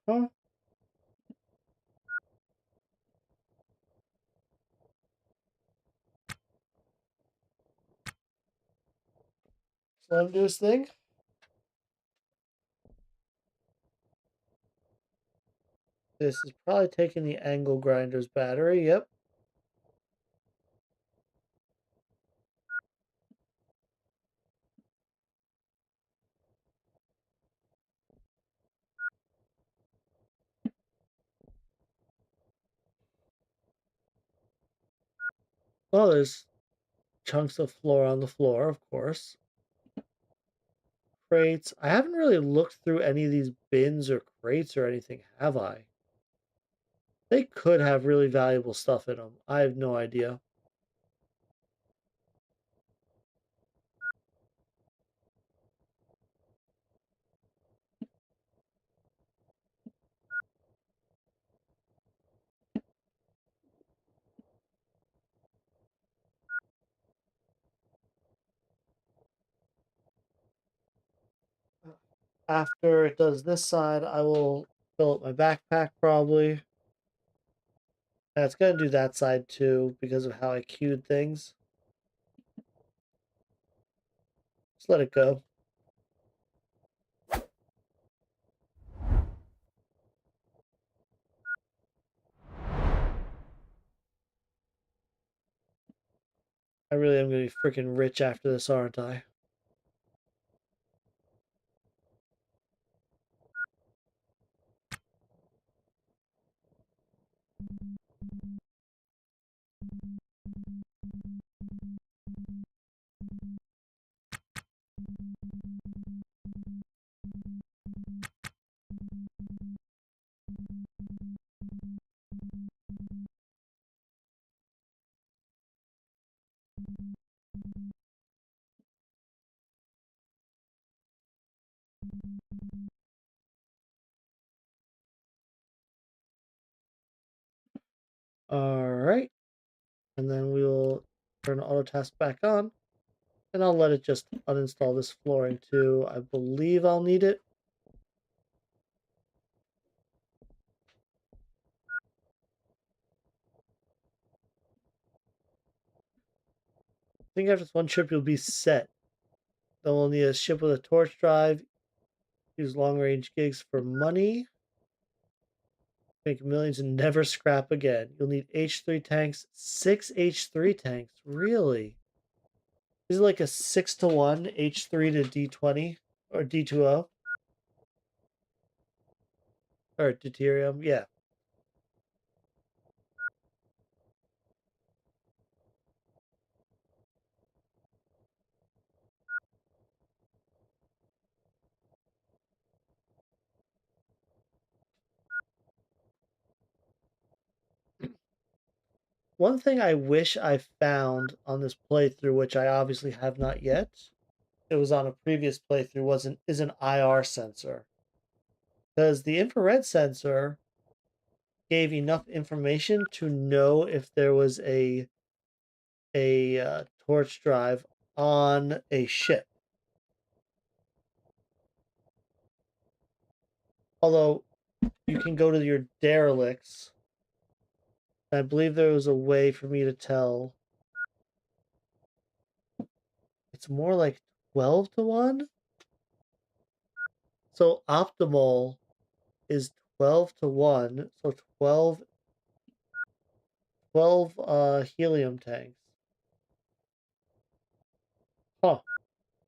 Uh-huh. So let him do his thing. This is probably taking the angle grinder's battery. Yep. Oh, there's chunks of floor on the floor, of course. Crates. I haven't really looked through any of these bins or crates or anything, have I? They could have really valuable stuff in them. I have no idea. After it does this side, I will fill up my backpack probably. And it's going to do that side too because of how I queued things. Just let it go. I really am going to be freaking rich after this, aren't I? All right. And then we will turn auto task back on. And I'll let it just uninstall this flooring too. I believe I'll need it. I think after this one trip, you'll be set. Then we'll need a ship with a torch drive. Use long range gigs for money. Make millions and never scrap again. You'll need H3 tanks. 6 H3 tanks. Really? Is it like a 6-to-1 H3 to D20 or D20 or deuterium? Yeah. One thing I wish I found on this playthrough, which I obviously have not yet, it was on a previous playthrough, is an IR sensor. Because the infrared sensor gave enough information to know if there was a torch drive on a ship. Although you can go to your derelicts. I believe there was a way for me to tell. It's more like 12-to-1. So optimal is 12-to-1. So 12 helium tanks. Huh.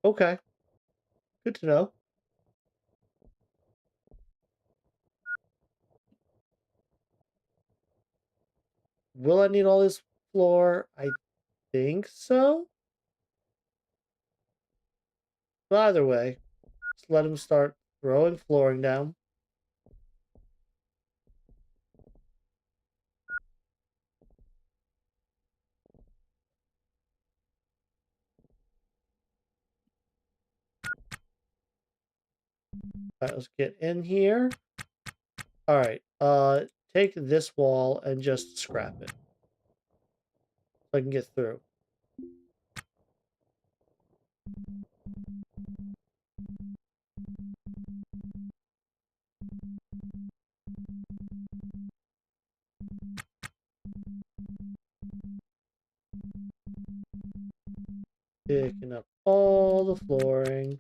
Okay. Good to know. Will I need all this floor? I think so. But either way, let's let him start throwing flooring down. All right, let's get in here. All right, take this wall and just scrap it so I can get through. Picking up all the flooring.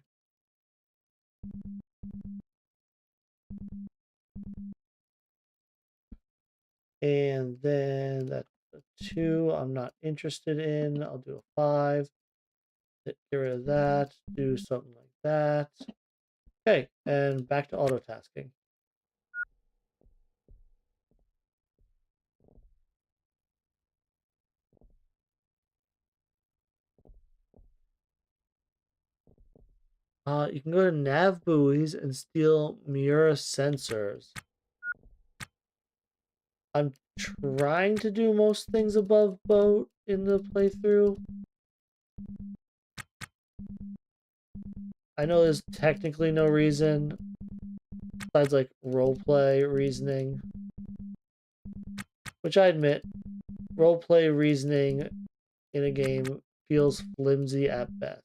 And then that's a 2 I'm not interested in. I'll do a 5. Get rid of that. Do something like that. Okay, and back to auto tasking. You can go to nav buoys and steal Miura sensors. I'm trying to do most things above boat in the playthrough. I know there's technically no reason besides like roleplay reasoning, which I admit, roleplay reasoning in a game feels flimsy at best.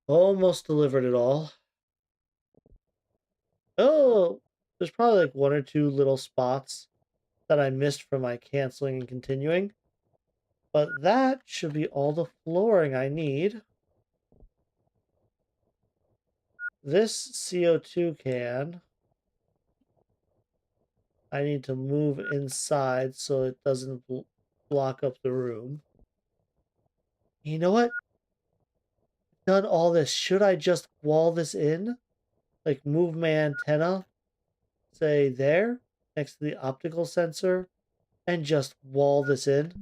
Almost delivered it all. Oh, there's probably like one or two little spots that I missed from my canceling and continuing. But that should be all the flooring I need. This CO2 can, I need to move inside so it doesn't block up the room. You know what? Done all this. Should I just wall this in? Like move my antenna, say there, next to the optical sensor, and just wall this in?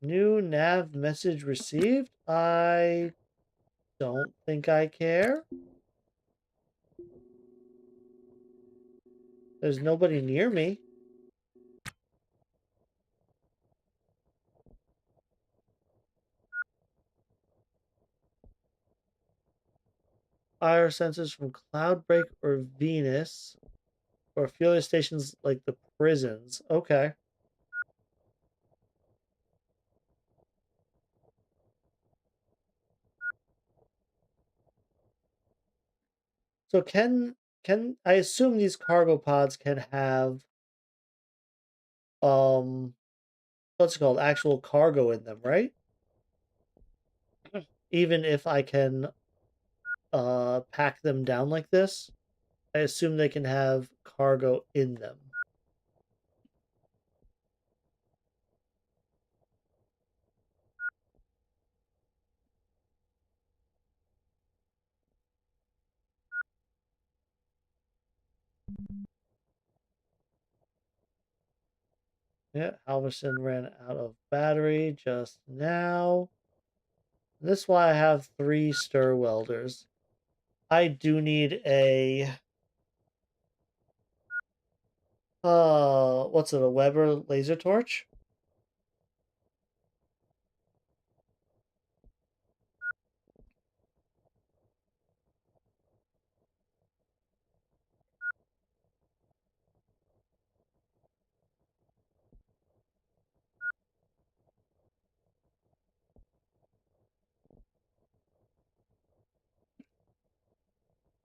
New nav message received? I don't think I care. There's nobody near me. Fire sensors from Cloudbreak or Venus, or fueling stations like the prisons. Okay. So can I assume these cargo pods can have um what's it called, actual cargo in them, right? Even if I can pack them down like this, I assume they can have cargo in them. Yeah, Halverson ran out of battery just now. This is why I have 3 stir welders. I do need a what's it, a Weber laser torch?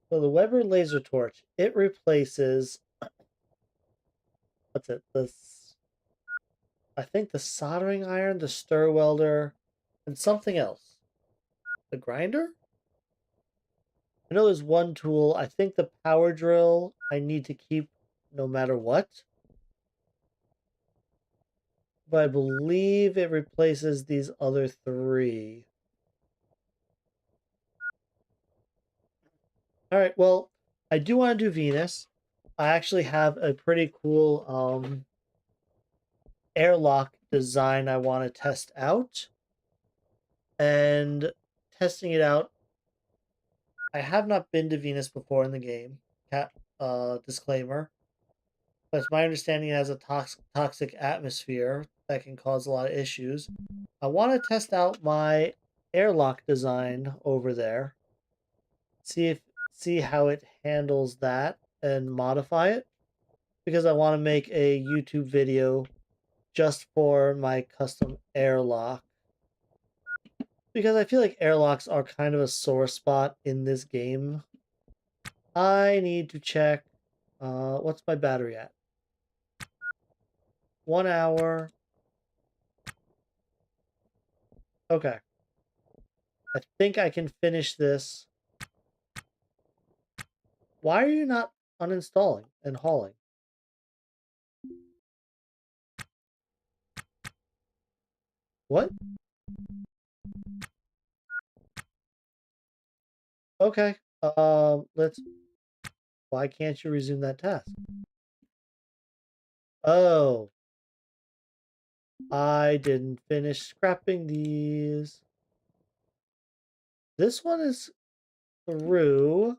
So the Weber laser torch, it replaces what's it? This, I think the soldering iron, the stir welder, and something else. The grinder? I know there's one tool. I think the power drill I need to keep no matter what. But I believe it replaces these other 3. Alright, well, I do want to do Venus. I actually have a pretty cool airlock design I want to test out. And testing it out, I have not been to Venus before in the game. Disclaimer. But it's my understanding it has a toxic atmosphere that can cause a lot of issues. I want to test out my airlock design over there. See how it handles that and modify it. Because I want to make a YouTube video just for my custom airlock. Because I feel like airlocks are kind of a sore spot in this game. I need to check, what's my battery at? 1 hour. Okay. I think I can finish this. Why are you not uninstalling and hauling? What? Okay. Let's. Why can't you resume that task? Oh, I didn't finish scrapping these. This one is through.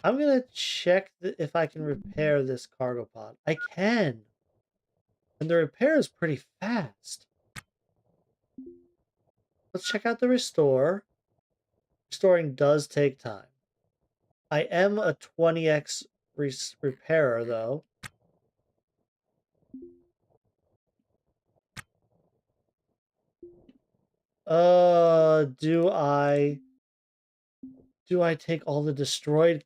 I'm gonna check if I can repair this cargo pod. I can, and the repair is pretty fast. Let's check out the restore. Restoring does take time. I am a 20x repairer though. Do I take all the destroyed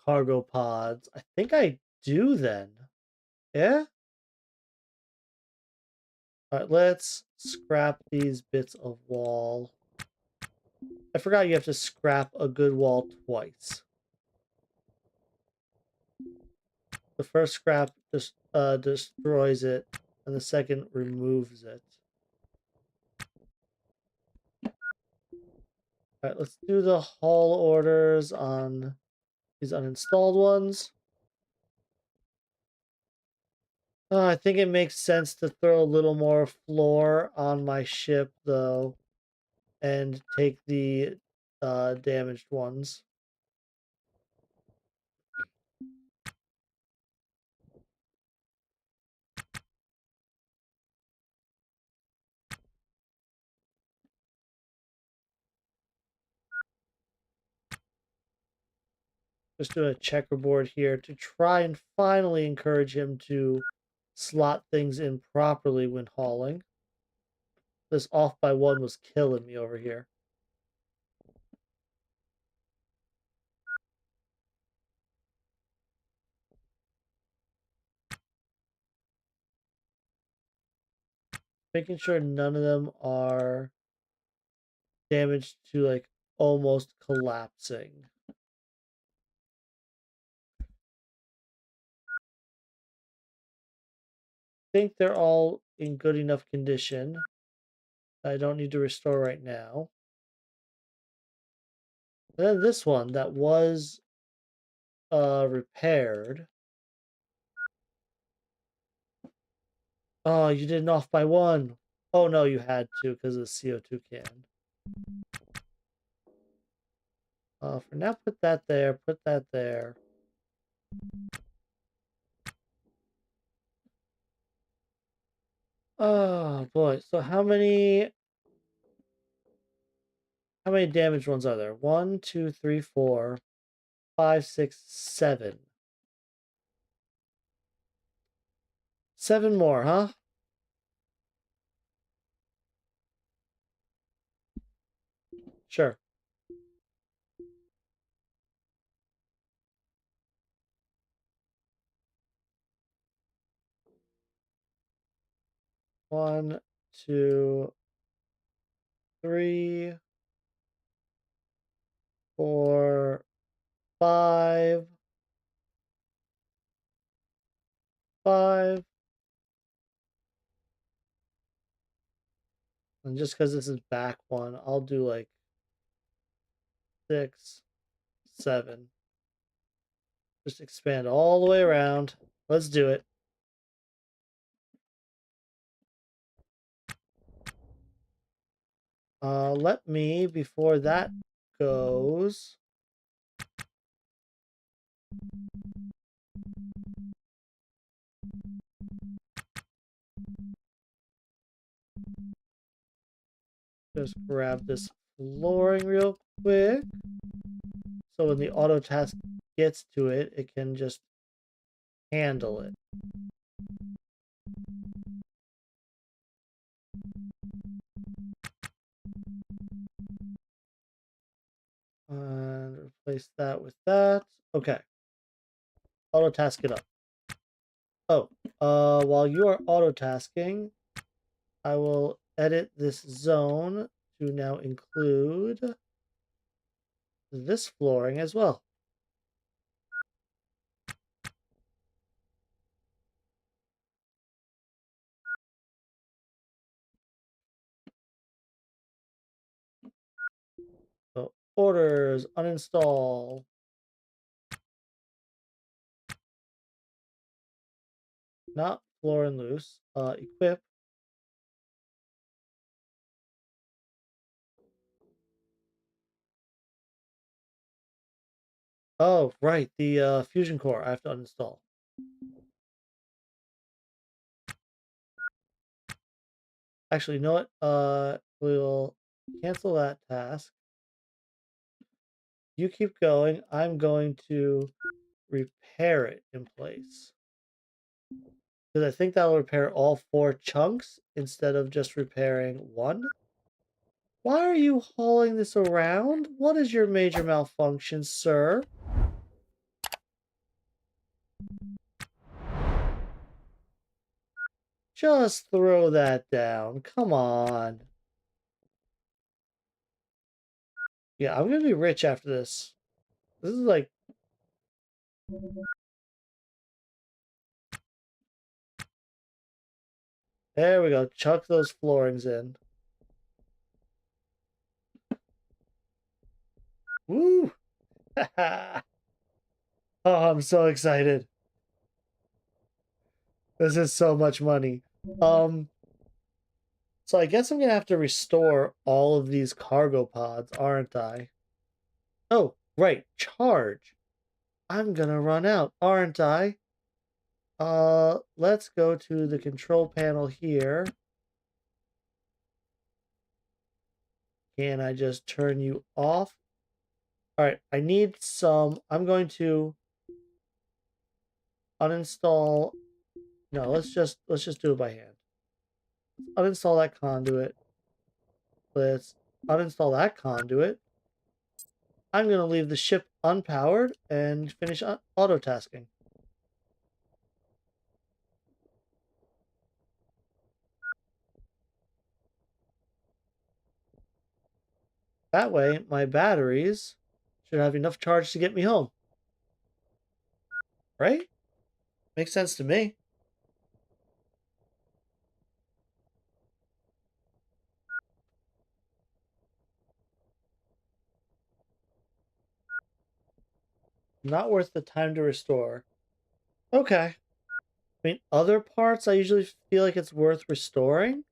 cargo pods? I think I do then. Yeah? Alright, let's scrap these bits of wall. I forgot you have to scrap a good wall twice. The first scrap just destroys it, and the second removes it. Alright, let's do the haul orders on these uninstalled ones. I think it makes sense to throw a little more floor on my ship, though, and take the damaged ones. Just do a checkerboard here to try and finally encourage him to slot things in properly when hauling. This off by one was killing me over here. Making sure none of them are damaged to like almost collapsing. I think they're all in good enough condition. I don't need to restore right now. And then this one that was repaired. Oh, you did an off by one. Oh no, you had to because of the CO2 can. For now, put that there. Put that there. Oh boy. So how many damaged ones are there? 1, 2, 3, 4, 5, 6, 7. 7 more, huh? Sure. 1, 2, 3, 4, 5, 5. And just because this is back one, I'll do like 6, 7. Just expand all the way around. Let's do it. Let me, before that goes, just grab this flooring real quick. So when the auto task gets to it, it can just handle it. And replace that with that. Okay. Auto task it up. Oh, while you are auto tasking, I will edit this zone to now include this flooring as well. Orders, uninstall. Not floor and loose. Equip. Oh, right, the fusion core I have to uninstall. Actually, you know what? We'll cancel that task. You keep going. I'm going to repair it in place. Because I think that'll repair all 4 chunks instead of just repairing one. Why are you hauling this around? What is your major malfunction, sir? Just throw that down. Come on. Yeah, I'm gonna be rich after this. This is like... There we go. Chuck those floorings in. Woo! Oh, I'm so excited. This is so much money. Um, so I guess I'm gonna have to restore all of these cargo pods, aren't I? Oh, right, charge. I'm gonna run out, aren't I? Let's go to the control panel here. Can I just turn you off? All right, I need some. I'm going to uninstall. No, let's just do it by hand. Uninstall that conduit. Let's uninstall that conduit. I'm going to leave the ship unpowered and finish auto tasking. That way, my batteries should have enough charge to get me home. Right? Makes sense to me. Not worth the time to restore. Okay. I mean, other parts I usually feel like it's worth restoring.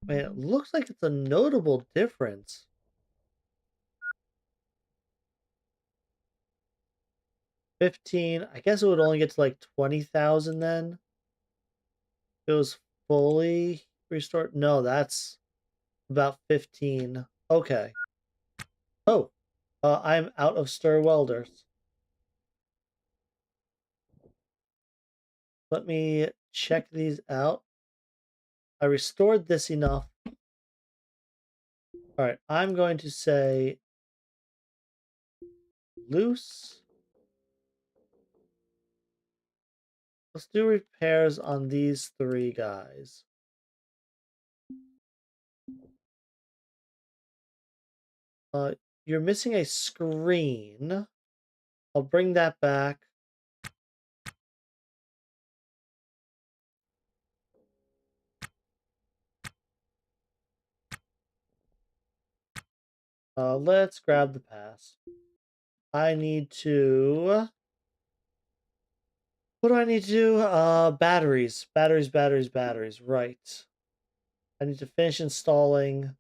I mean, it looks like it's a notable difference. 15. I guess it would only get to like 20,000 then. If it was fully restored. No, that's about 15. Okay. Oh, I'm out of stir welders. Let me check these out. I restored this enough. All right, I'm going to say loose. Let's do repairs on these 3 guys. Uh, you're missing a screen. I'll bring that back. Let's grab the pass. I need to... What do I need to do? Batteries. Batteries, batteries, batteries. Right. I need to finish installing...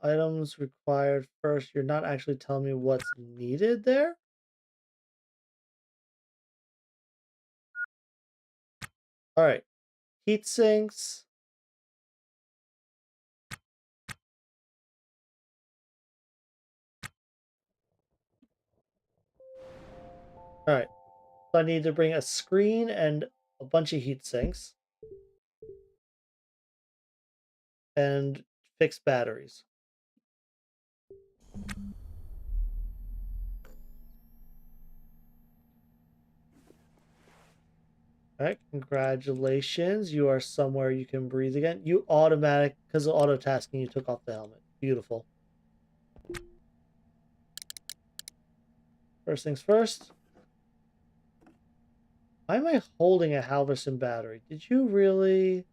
items required first. You're not actually telling me what's needed there? Alright. Heat sinks. Alright. So I need to bring a screen and a bunch of heat sinks. And fix batteries. Alright, congratulations. You are somewhere you can breathe again. You automatic, because of auto tasking, you took off the helmet. Beautiful. First things first. Why am I holding a Halverson battery? Did you really...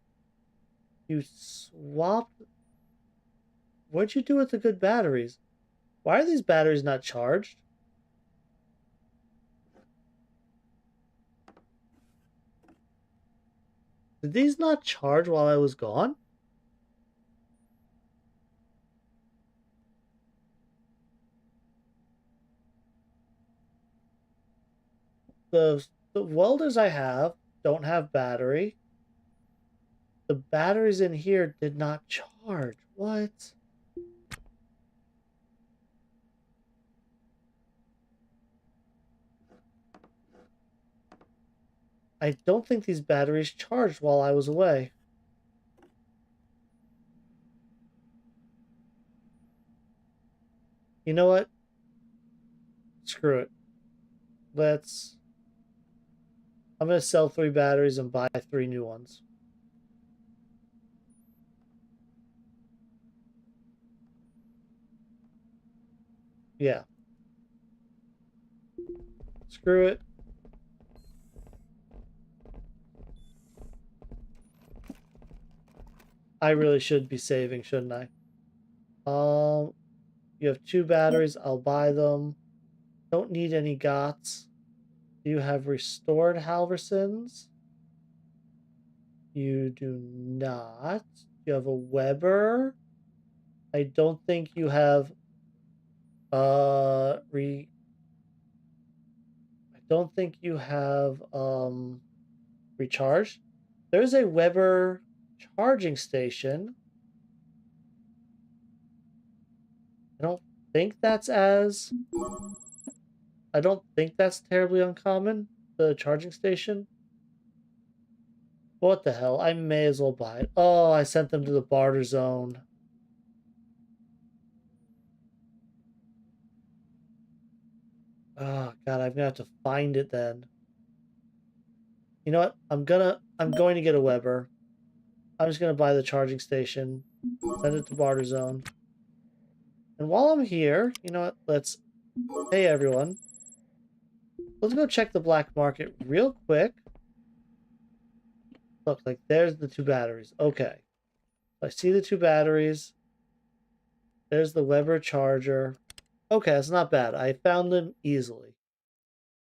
You swapped... What'd you do with the good batteries? Why are these batteries not charged? Did these not charge while I was gone? The welders I have don't have battery. The batteries in here did not charge. What? I don't think these batteries charged while I was away. You know what? Screw it. Let's... I'm going to sell 3 batteries and buy 3 new ones. Yeah. Screw it. I really should be saving, shouldn't I? You have 2 batteries. I'll buy them. Don't need any GOTS. Do you have restored Halversons? You do not. You have a Weber. I don't think you have I don't think you have recharged. There's a Weber charging station. I don't think that's as I don't think that's terribly uncommon, the charging station. What the hell? I may as well buy it. Oh, I sent them to the barter zone. Oh god, I'm gonna have to find it then. You know what? I'm going to get a Weber. I'm just gonna buy the charging station, send it to barter zone. And while I'm here, you know what? Hey everyone. Let's go check the black market real quick. Look, like there's the 2 batteries. Okay. I see the 2 batteries. There's the Weber charger. Okay, that's not bad. I found them easily.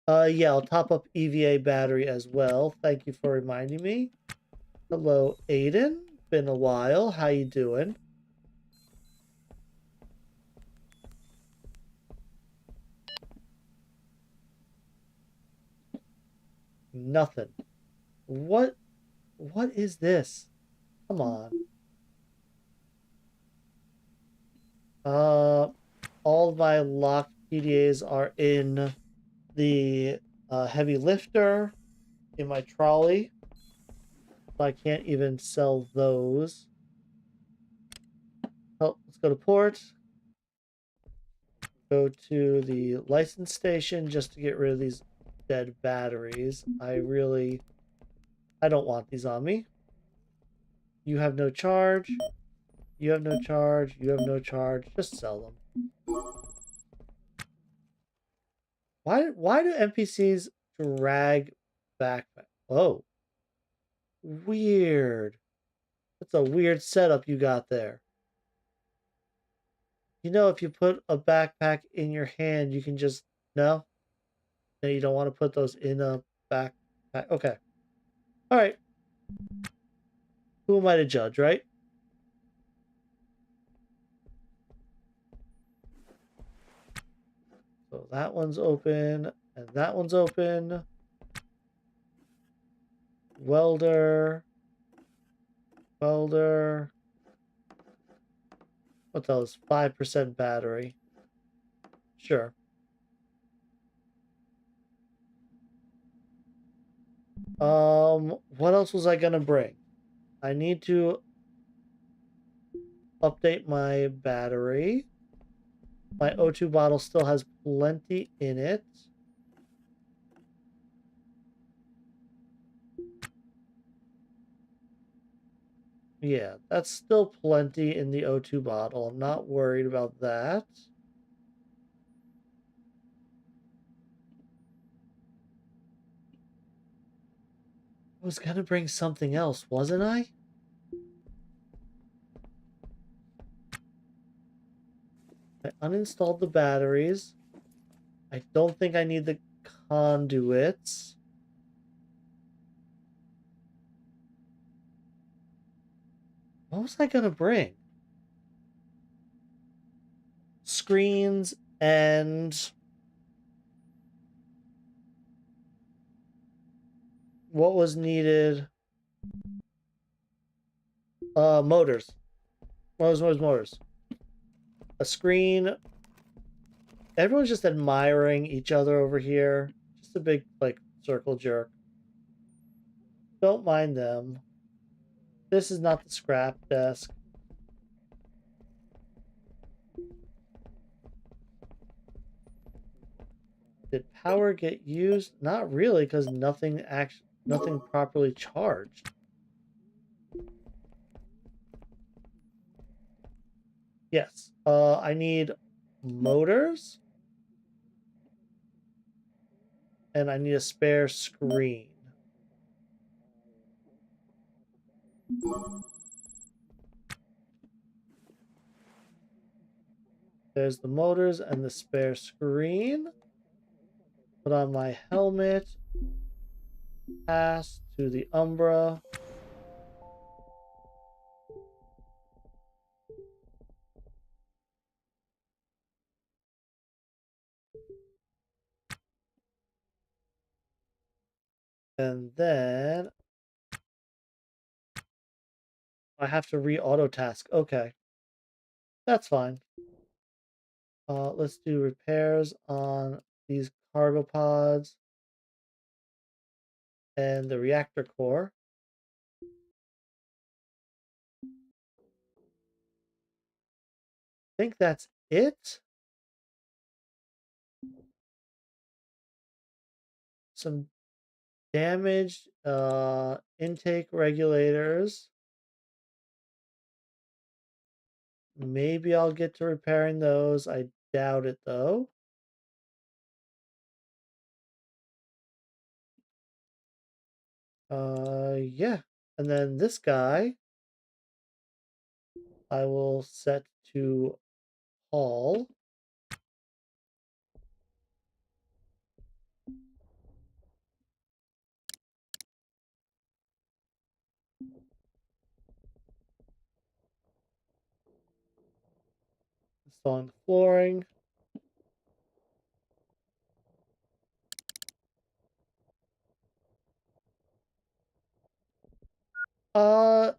Yeah, I'll top up EVA battery as well. Thank you for reminding me. Hello, Aiden. Been a while. How you doing? Nothing. What? What is this? Come on. Uh, all of my locked PDAs are in the heavy lifter in my trolley. So I can't even sell those. Oh, let's go to port. Go to the license station just to get rid of these dead batteries. I don't want these on me. You have no charge. You have no charge. You have no charge. Just sell them. Why do NPCs drag backpack? Oh, weird. That's a weird setup you got there. You know, if you put a backpack in your hand, you can just no. No, you don't want to put those in a backpack. Okay. All right. Who am I to judge, right? So that one's open, and that one's open. Welder. Welder. What else? 5% battery. Sure. What else was I gonna bring? I need to update my battery. My O2 bottle still has plenty in it. Yeah, that's still plenty in the O2 bottle. I'm not worried about that. I was gonna bring something else, wasn't I? I uninstalled the batteries. I don't think I need the conduits. What was I gonna bring? Screens and what was needed? Motors. Motors. A screen. Everyone's just admiring each other over here. Just a big, like, circle jerk. Don't mind them. This is not the scrap desk. Did power get used? Not really, because nothing properly charged. Yes. I need motors and I need a spare screen. There's the motors and the spare screen. Put on my helmet. Pass to the Umbra. And then I have to re-auto task. Okay. That's fine. Let's do repairs on these cargo pods and the reactor core. I think that's it. Some damaged intake regulators. Maybe I'll get to repairing those. I doubt it though. Yeah. And then this guy I will set to haul. Installing the flooring. I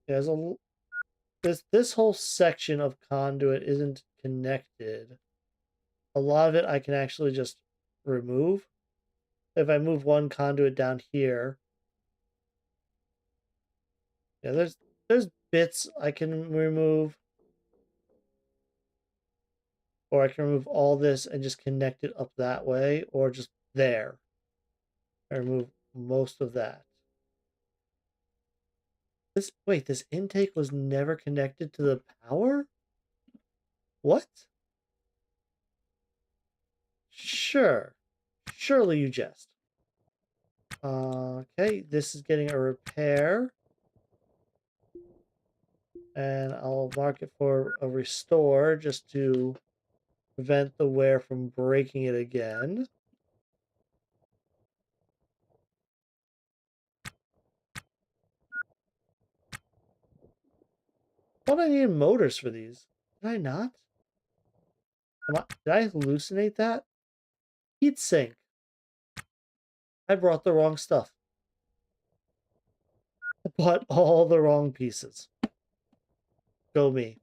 there's a this whole section of conduit isn't connected. A lot of it I can actually just remove. If I move one conduit down here, yeah, there's bits I can remove, or I can remove all this and just connect it up that way, or just there. I remove most of that. This intake was never connected to the power? What? Sure. Surely you jest. Okay, this is getting a repair. And I'll mark it for a restore just to prevent the wear from breaking it again. I thought I needed motors for these. Did I not? Did I hallucinate that? Heat sink. I brought the wrong stuff. I bought all the wrong pieces. Go me.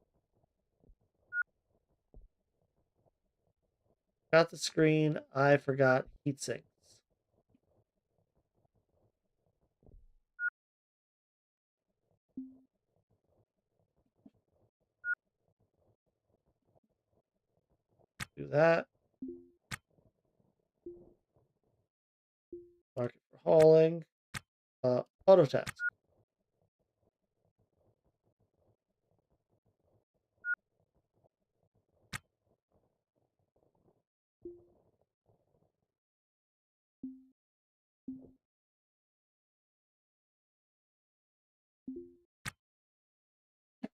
Got the screen. I forgot heat sinks. Do that. Mark it for hauling. Auto task.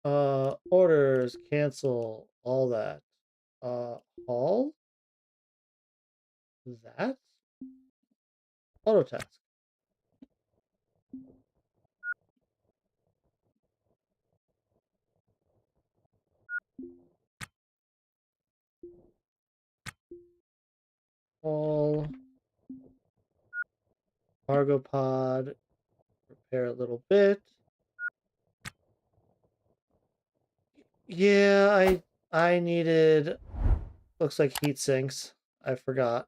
Orders, cancel, all that. Uh, haul? That? Auto task. Haul. Cargo pod. Repair a little bit. Yeah, I needed, looks like heat sinks. I forgot.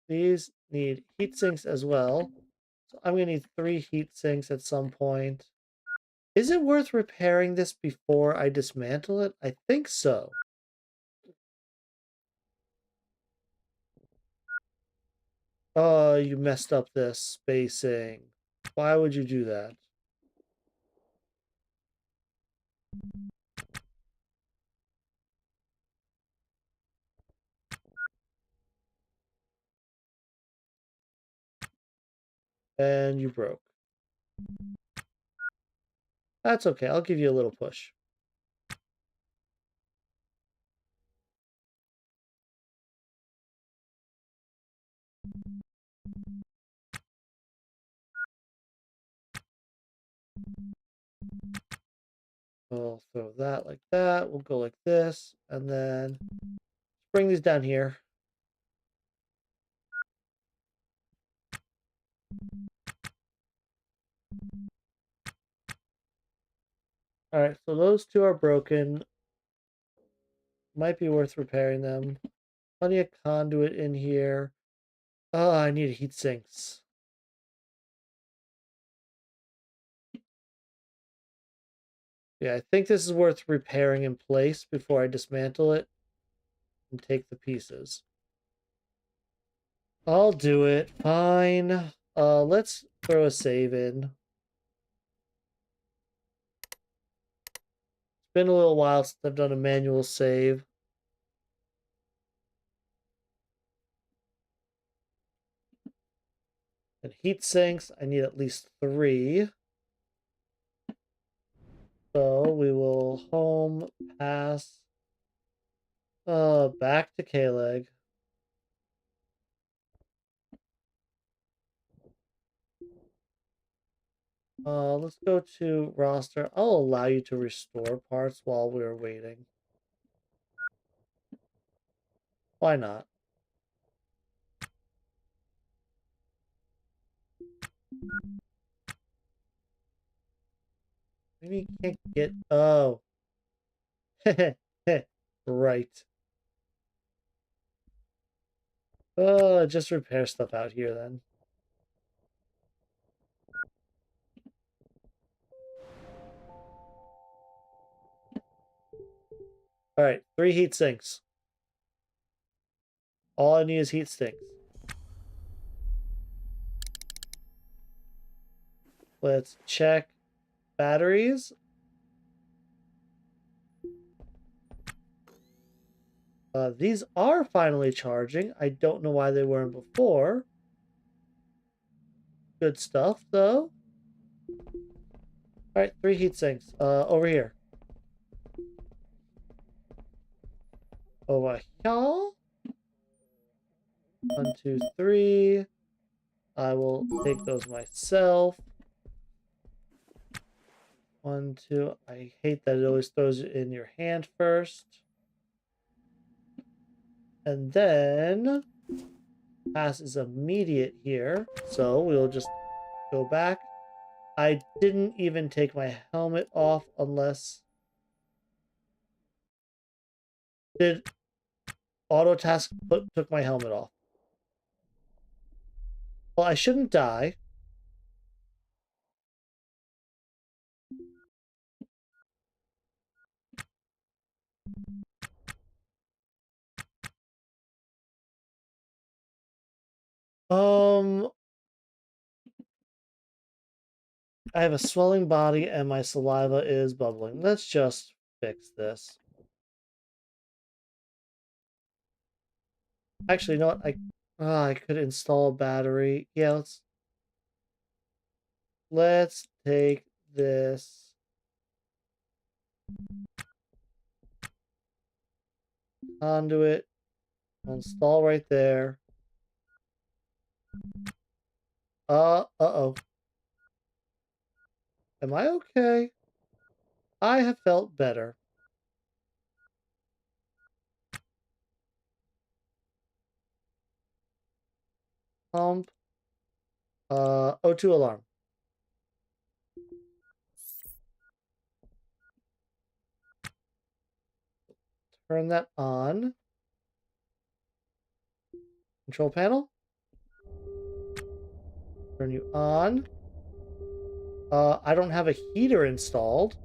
These need heat sinks as well. So I'm gonna need 3 heat sinks at some point. Is it worth repairing this before I dismantle it? I think so. Oh, you messed up this spacing. Why would you do that? And you broke. That's okay. I'll give you a little push. We'll throw that like that. We'll go like this. And then bring these down here. All right, so those two are broken. Might be worth repairing them. Plenty of conduit in here. Oh, I need heat sinks. Yeah, I think this is worth repairing in place before I dismantle it and take the pieces. I'll do it. Fine. Let's throw a save in. It's been a little while since I've done a manual save. And heat sinks, I need at least 3. So we will home pass back to K-Leg. Let's go to roster. I'll allow you to restore parts while we're waiting. Why not? Maybe you can't get. Oh. Right. Just repair stuff out here then. Alright, 3 heat sinks. All I need is heat sinks. Let's check batteries. These are finally charging. I don't know why they weren't before. Good stuff, though. Alright, 3 heat sinks. Over here. Over here. 1, 2, 3. I will take those myself. 1, 2. I hate that it always throws it in your hand first. And then pass is immediate here. So we'll just go back. I didn't even take my helmet off unless... Did auto task took my helmet off? Well, I shouldn't die. Um, I have a swelling body and my saliva is bubbling. Let's just fix this. Actually, you know what? I could install a battery. Yeah, let's take this conduit, install right there. Uh-oh. Am I okay? I have felt better. Pump. O2 alarm. Turn that on. Control panel. Turn you on. I don't have a heater installed.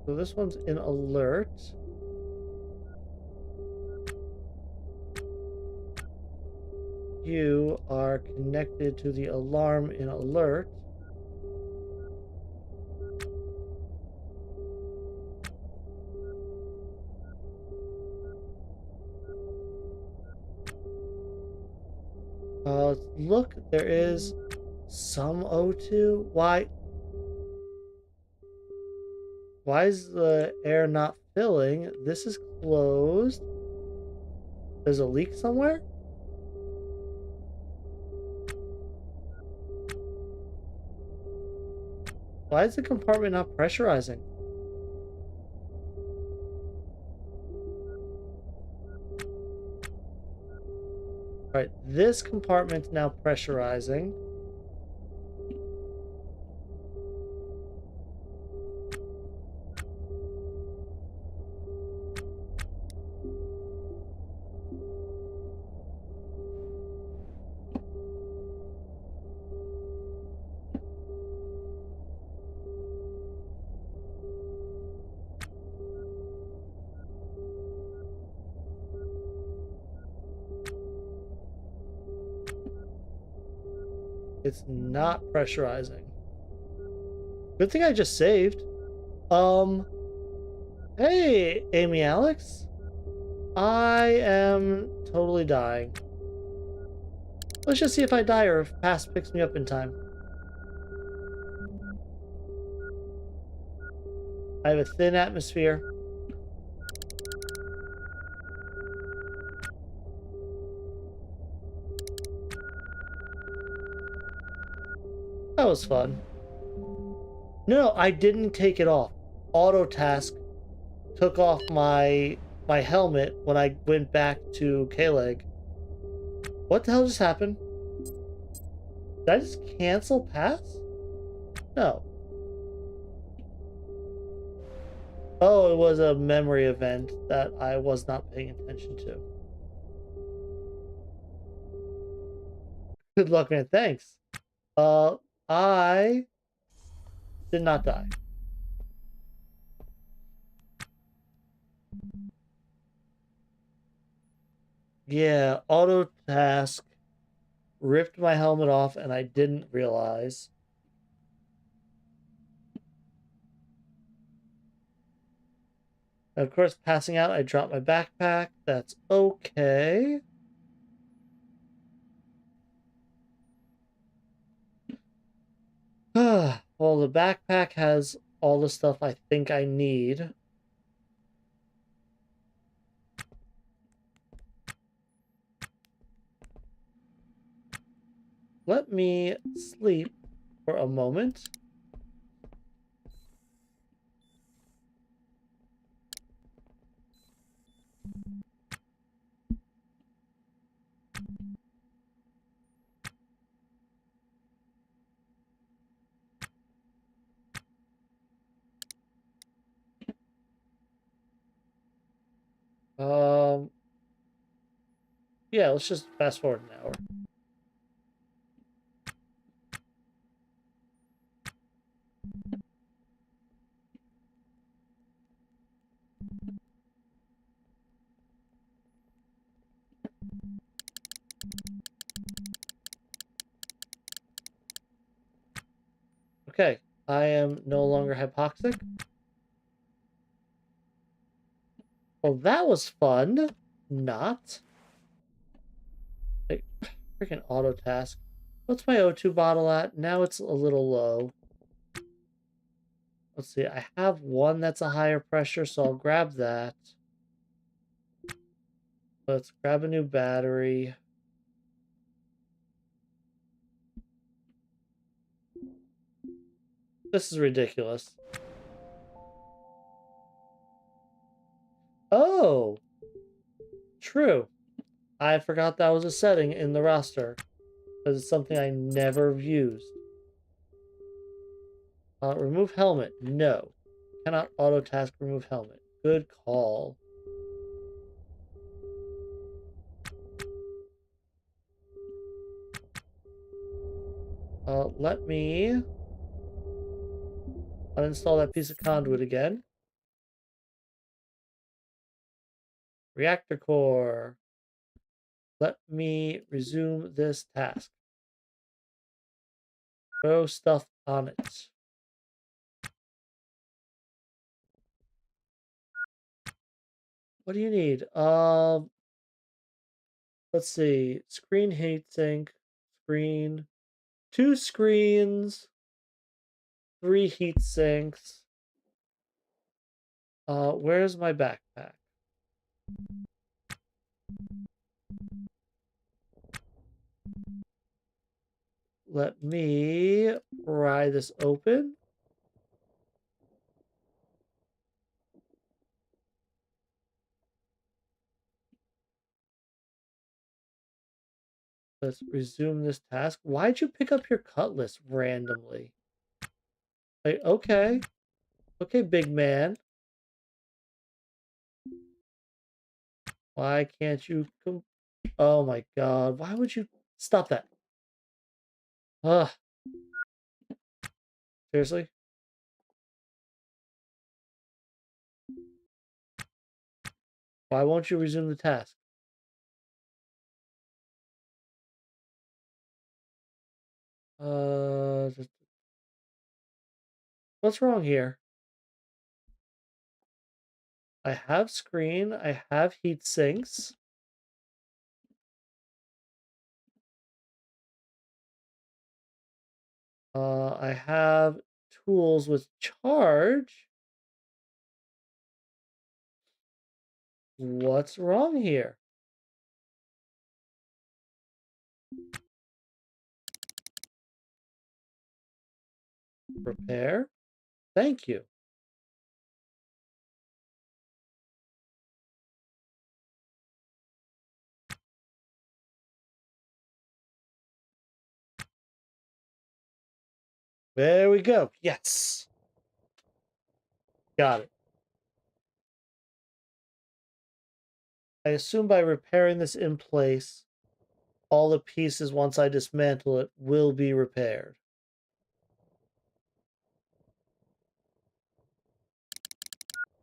So this one's in alert. You are connected to the alarm in alert. Look, there is some O2. Why is the air not filling? This is closed. There's a leak somewhere? Why is the compartment not pressurizing? Right, this compartment's now pressurizing. It's not pressurizing. Good thing I just saved. Um, hey, Amy Alex. I am totally dying. Let's just see if I die or if Pass picks me up in time. I have a thin atmosphere. That was fun. No, I didn't take it off. Auto task took off my helmet when I went back to K-Leg. What the hell just happened? Did I just cancel Pass? No. Oh, it was a memory event that I was not paying attention to. Good luck, man. Thanks. Uh, I did not die. Yeah, auto task ripped my helmet off and I didn't realize. Of course, passing out, I dropped my backpack. That's okay. Well, the backpack has all the stuff I think I need. Let me sleep for a moment. Um, yeah, let's just fast forward an hour. Okay, I am no longer hypoxic. Well, that was fun. Not. Like, freaking auto task. What's my O2 bottle at? Now it's a little low. Let's see, I have one that's a higher pressure, so I'll grab that. Let's grab a new battery. This is ridiculous. Oh, true. I forgot that was a setting in the roster, because it's something I never used. Remove helmet. No. Cannot auto task remove helmet. Good call. Let me uninstall that piece of conduit again. Reactor core. Let me resume this task. Throw stuff on it. What do you need? Let's see. Screen heatsink. Screen. 2 screens. 3 heat sinks. Where's my backpack? Let me pry this open. Let's resume this task. Why'd you pick up your cutlass randomly? Like, okay. Okay, big man. Why can't you come? Oh my god. Why would you stop that? Ugh. Seriously? Why won't you resume the task? Uh, what's wrong here? I have screen. I have heat sinks. I have tools with charge. What's wrong here? Repair. Thank you. There we go. Yes. Got it. I assume by repairing this in place, all the pieces, once I dismantle it, will be repaired.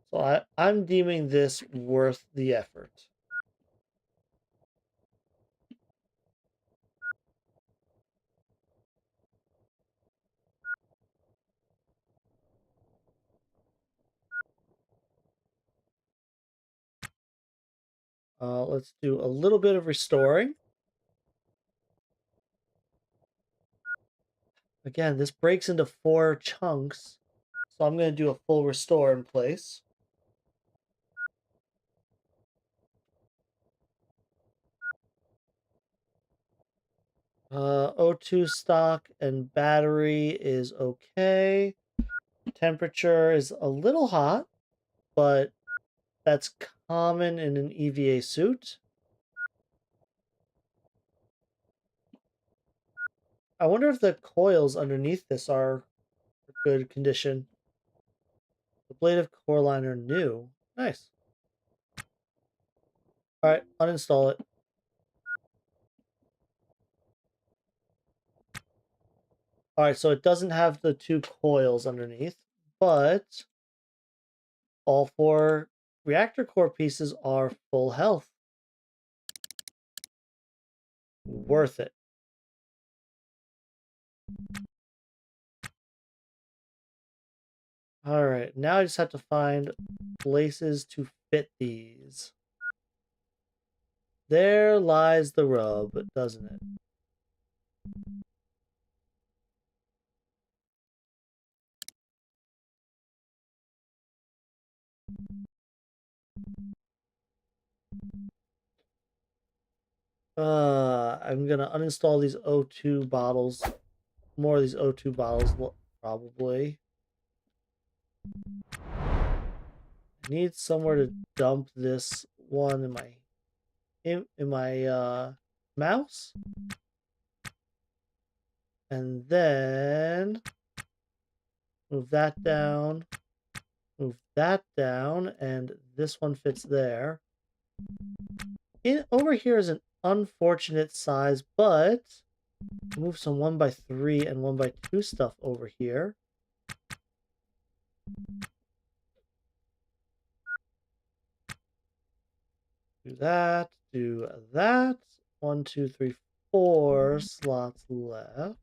So I'm deeming this worth the effort. Let's do a little bit of restoring. Again, this breaks into 4 chunks, so I'm going to do a full restore in place. O2 stock and battery is okay. Temperature is a little hot, but that's common in an EVA suit. I wonder if the coils underneath this are good condition. The blade of core liner new. Nice. Alright, uninstall it. Alright, so it doesn't have the 2 coils underneath, but all 4 reactor core pieces are full health. Worth it. Alright, now I just have to find places to fit these. There lies the rub, doesn't it? I'm gonna uninstall these O2 bottles. More of these O2 bottles, probably. I need somewhere to dump this one in my mouse. And then move that down, move that down, and this one fits there. Over here is an unfortunate size, but move some 1x3 and 1x2 stuff over here. Do that, do that. 1, 2, 3, 4 slots left.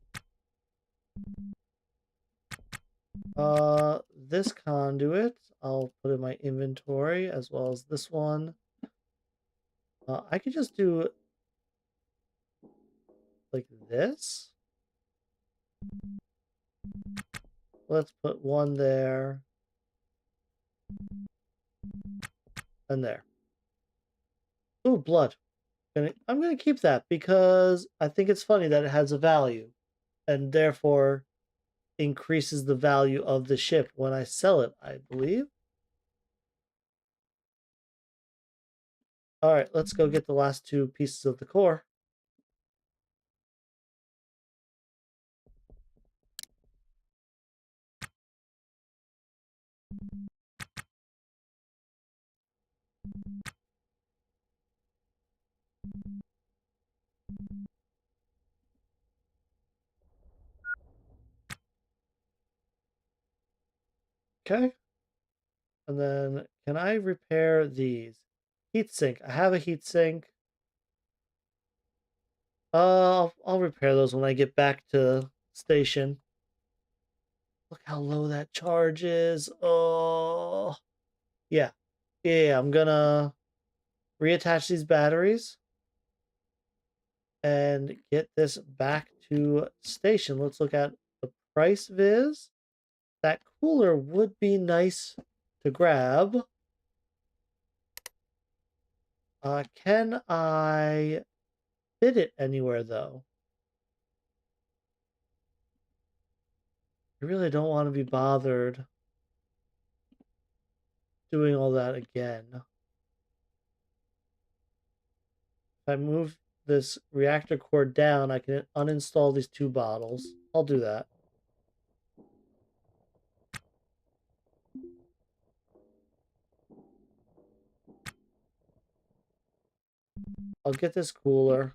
This conduit, I'll put in my inventory as well as this one. I could just do like this. Let's put one there and there. Ooh, blood. I'm gonna keep that because I think it's funny that it has a value and therefore increases the value of the ship when I sell it, I believe. All right, let's go get the last two pieces of the core. Okay. And then can I repair these? Heatsink. I have a heatsink. I'll repair those when I get back to station. Look how low that charge is. Oh, yeah. Yeah, I'm gonna reattach these batteries and get this back to station. Let's look at the price viz. That cooler would be nice to grab. Can I fit it anywhere though? I really don't want to be bothered doing all that again. If I move this reactor core down, I can uninstall these two bottles. I'll do that. I'll get this cooler.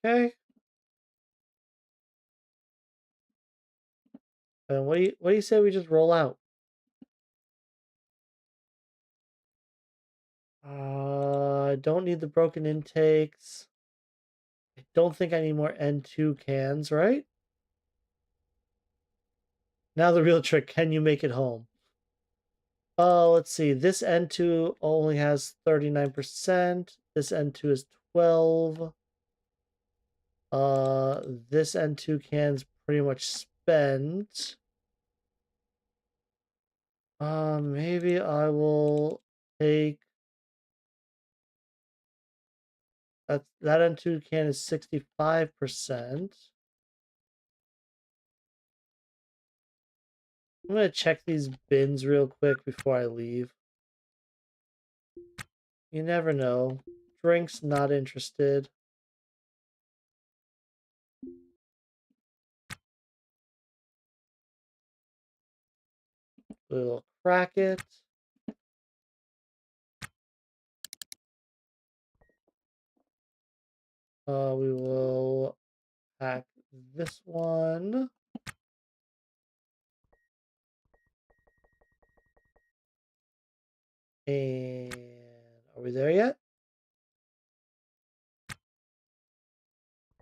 Okay. And what do you say we just roll out? I don't need the broken intakes. I don't think I need more N2 cans, right? Now the real trick, can you make it home? Oh, let's see. This N2 only has 39%. This N2 is 12. This N2 can's pretty much spent. Maybe I will take that N2 can is 65%. I'm gonna check these bins real quick before I leave. You never know. Drinks, not interested. We'll crack it. We will pack this one. And are we there yet?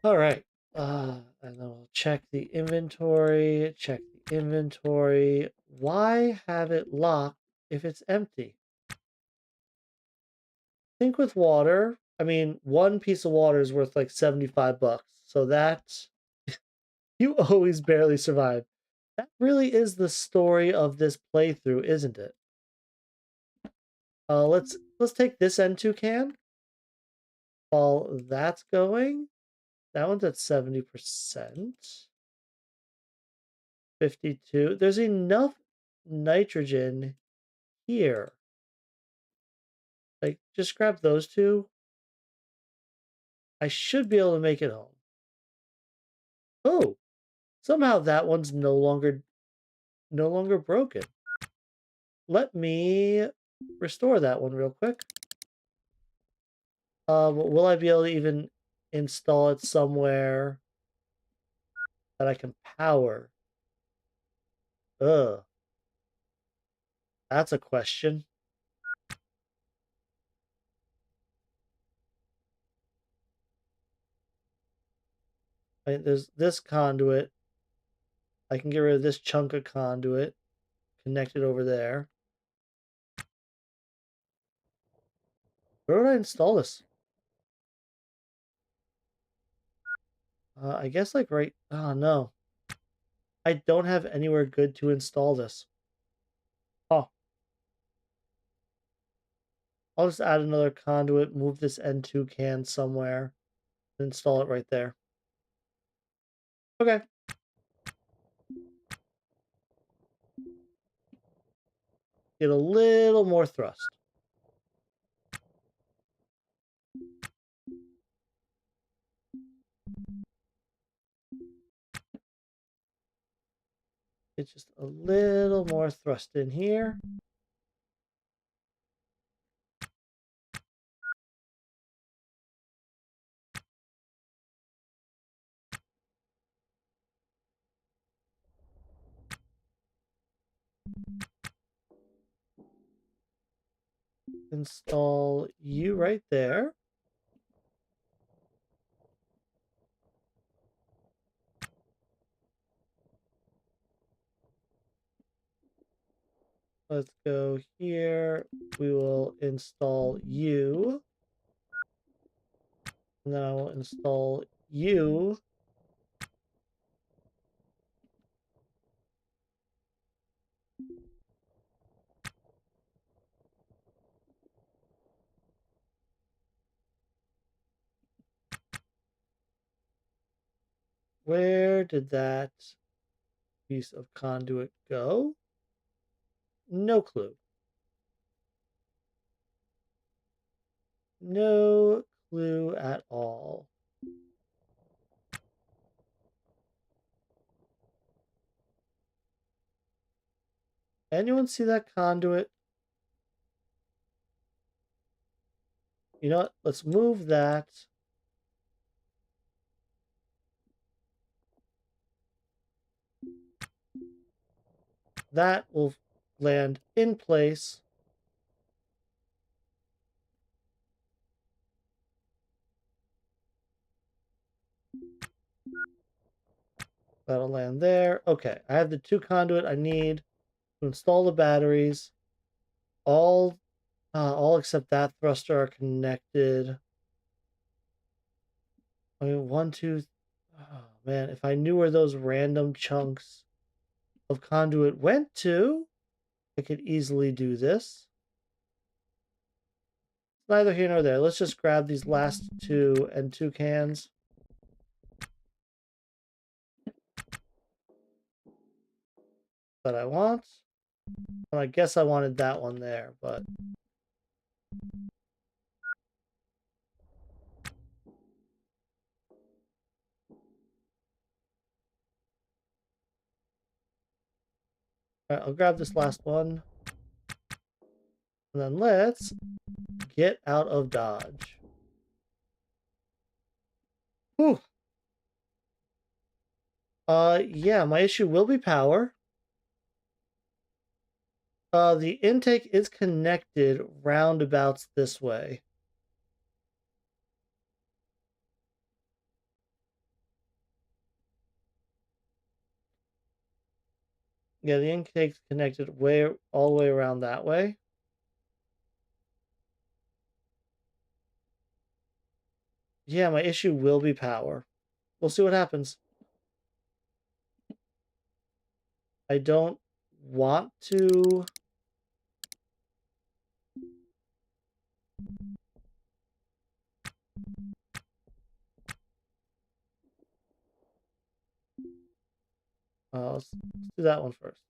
All right. And then we'll check the inventory. Check the inventory. Why have it locked if it's empty? Think with water. I mean, one piece of water is worth like 75 bucks. So that you always barely survive. That really is the story of this playthrough, isn't it? Let's take this N2 can while that's going. That one's at 70%. 52. There's enough nitrogen here. Like, just grab those two. I should be able to make it home. Oh, somehow that one's no longer broken. Let me restore that one real quick. Will I be able to even install it somewhere that I can power? Ugh, that's a question. There's this conduit. I can get rid of this chunk of conduit. Connect it over there. Where would I install this? I guess like right... Oh, no. I don't have anywhere good to install this. Oh, I'll just add another conduit, move this N2 can somewhere, and install it right there. Okay. Get a little more thrust. Get just a little more thrust in here. Install you right there. Let's go here. We will install you. And then I will install you. Where did that piece of conduit go? No clue. No clue at all. Anyone see that conduit? You know what? Let's move that. That will land in place. That'll land there. Okay, I have the two conduit I need to install the batteries. All except that thruster are connected. I mean, one, two. Oh man, if I knew where those random chunks of conduit went to, I could easily do this. Neither here nor there. Let's just grab these last two and two cans that I want. Well, I guess I wanted that one there, but all right, I'll grab this last one. And then let's get out of Dodge. Whew. Yeah, my issue will be power. The intake is connected roundabouts this way. Yeah, the intake's connected way all the way around that way. Yeah, my issue will be power. We'll see what happens. I don't want to. Let's do that one first.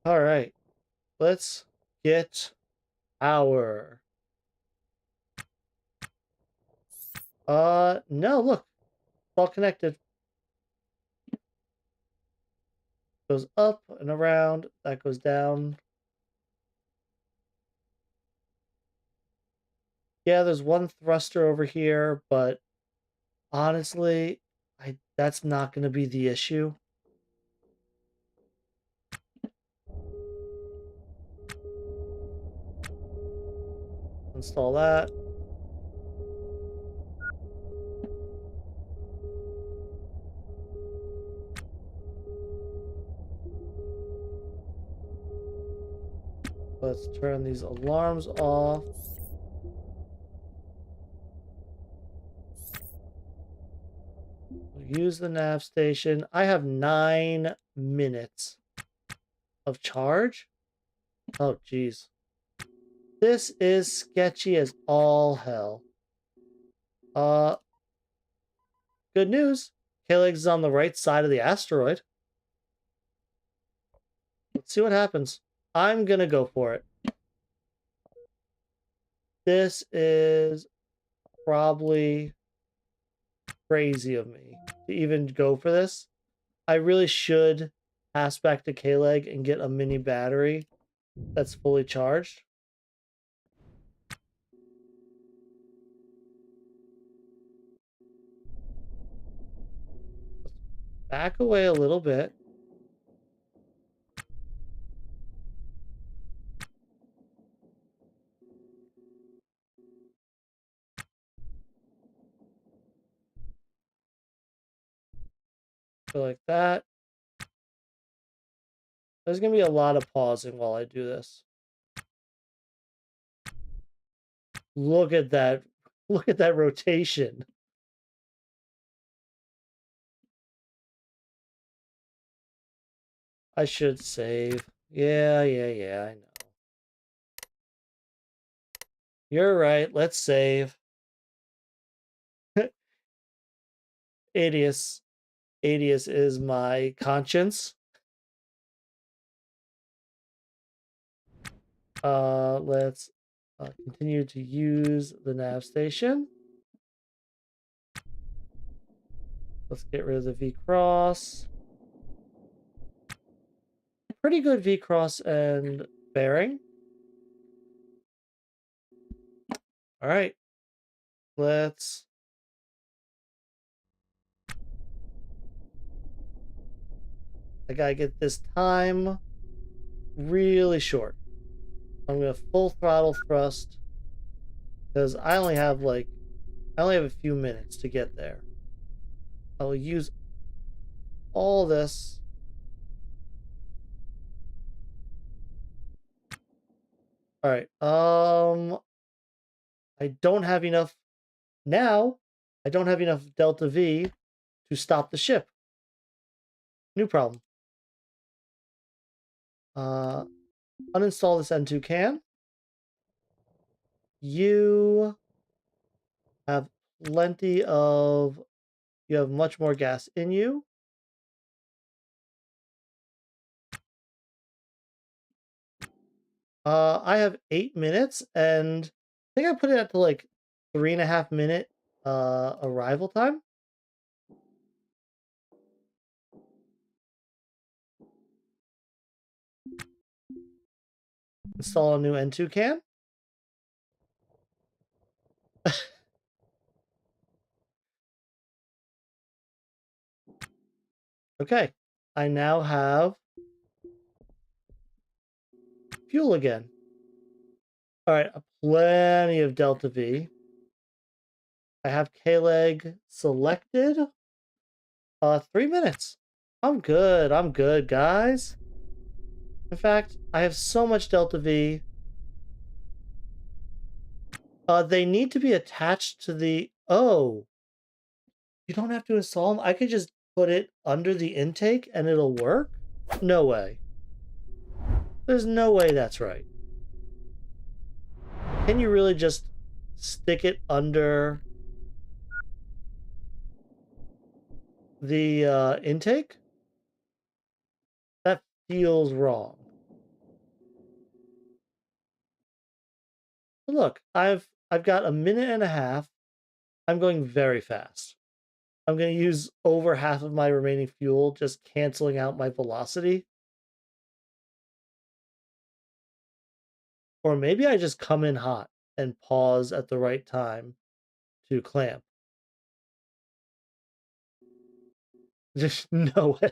All right, let's get power. No, look, it's all connected. Goes up and around. That goes down. Yeah, there's one thruster over here, but honestly, that's not going to be the issue. Install that. Let's turn these alarms off. Use the nav station. I have 9 minutes of charge. Oh, geez. This is sketchy as all hell. Uh, Good news. K-Legs is on the right side of the asteroid. Let's see what happens. I'm gonna go for it. This is probably crazy of me to even go for this. I really should pass back to K-Leg and get a mini battery that's fully charged. Let's back away a little bit. Go like that. There's gonna be a lot of pausing while I do this. Look at that. Look at that rotation. I should save. Yeah, I know. You're right. Let's save. Adius. Adius is my conscience. Let's continue to use the nav station. Let's get rid of the V-cross. Pretty good V-cross and bearing. All right. Let's... I gotta get this time really short. I'm gonna full throttle thrust because I only have a few minutes to get there. I'll use all this. All right. I don't have enough now. I don't have enough Delta V to stop the ship. New problem. Uh, Uninstall this N2 can. You have plenty of. You have much more gas in you. I have 8 minutes, and I think I put it at to like 3.5 minute arrival time. Install a new N2 can. Okay, I now have fuel again. All right, plenty of Delta V. I have K-leg selected. 3 minutes. I'm good, guys. In fact, I have so much Delta V. They need to be attached to the... Oh, you don't have to install them? I could just put it under the intake and it'll work? No way. There's no way that's right. Can you really just stick it under the intake? That feels wrong. But look, I've got a minute and a half. I'm going very fast. I'm going to use over half of my remaining fuel, just canceling out my velocity. Or maybe I just come in hot and pause at the right time to clamp. Just no way.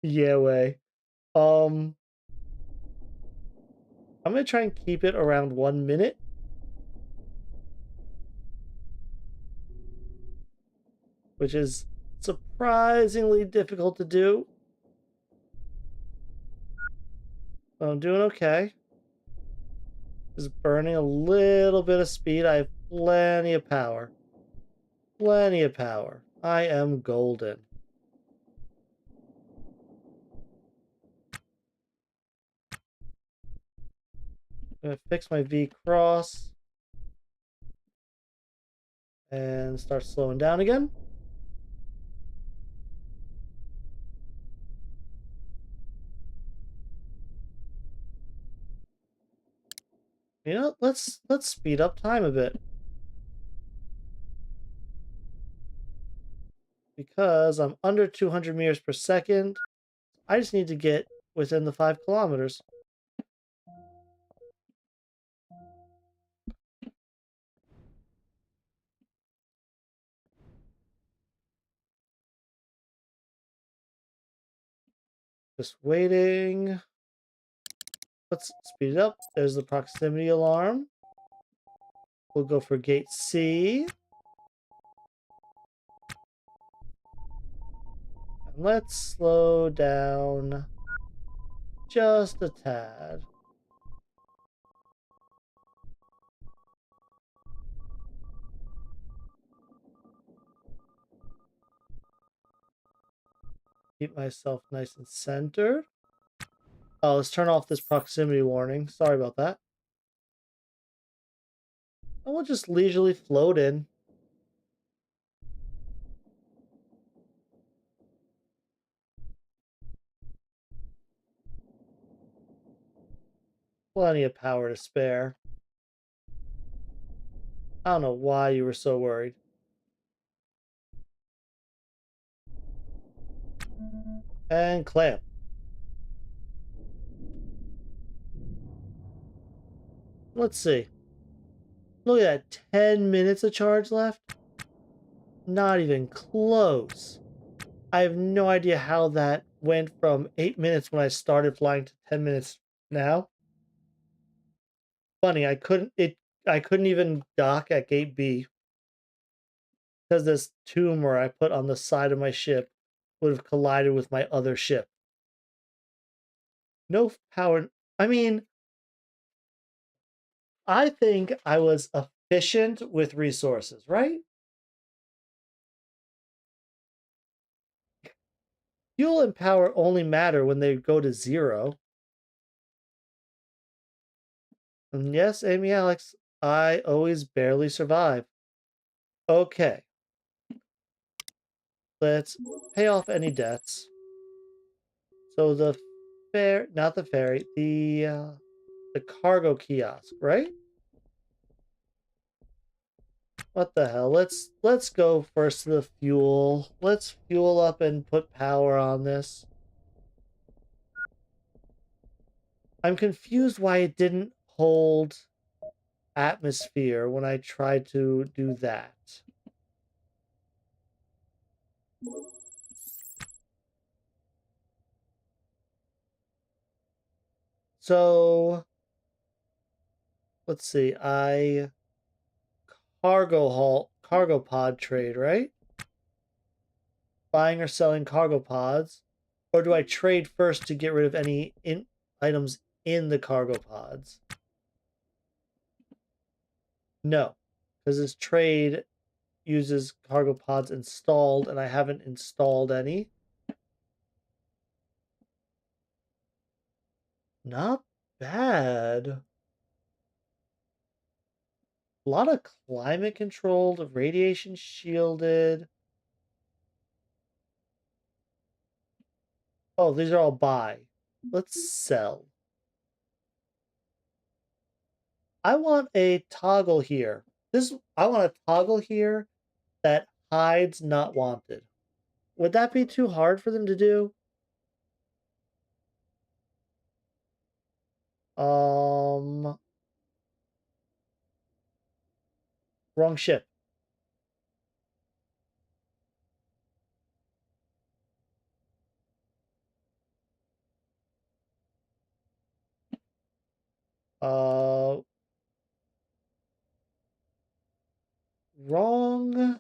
Yeah, way. I'm gonna try and keep it around 1 minute, which is surprisingly difficult to do. I'm doing okay. Just burning a little bit of speed. I have plenty of power. Plenty of power. I am golden. I'm gonna fix my V cross and start slowing down again. You know, let's speed up time a bit. Because I'm under 200 meters per second, I just need to get within the 5 kilometers. Just waiting. Let's speed it up. There's the proximity alarm. We'll go for gate C. And let's slow down just a tad. Keep myself nice and centered. Oh, let's turn off this proximity warning. Sorry about that. And we'll just leisurely float in. Plenty of power to spare. I don't know why you were so worried. And clamp. Let's see. Look at that. 10 minutes of charge left? Not even close. I have no idea how that went from 8 minutes when I started flying to 10 minutes now. Funny, I couldn't even dock at gate B because this tumor I put on the side of my ship would have collided with my other ship. No power. I mean, I think I was efficient with resources, right? Fuel and power only matter when they go to zero. And yes, Amy Alex, I always barely survive. Okay, let's pay off any debts. So the not the ferry, the cargo kiosk, right? What the hell? Let's go first to the fuel. Let's fuel up and put power on this. I'm confused why it didn't hold atmosphere when I tried to do that. So let's see. I cargo pod trade, right? Buying or selling cargo pods, or do I trade first to get rid of any items in the cargo pods? No, because this trade uses cargo pods installed, and I haven't installed any. Not bad. A lot of climate controlled, radiation shielded. Oh, these are all buy. Let's sell. I want a toggle here. I want a toggle here that hides not wanted. Would that be too hard for them to do? Um, wrong ship. Uh, wrong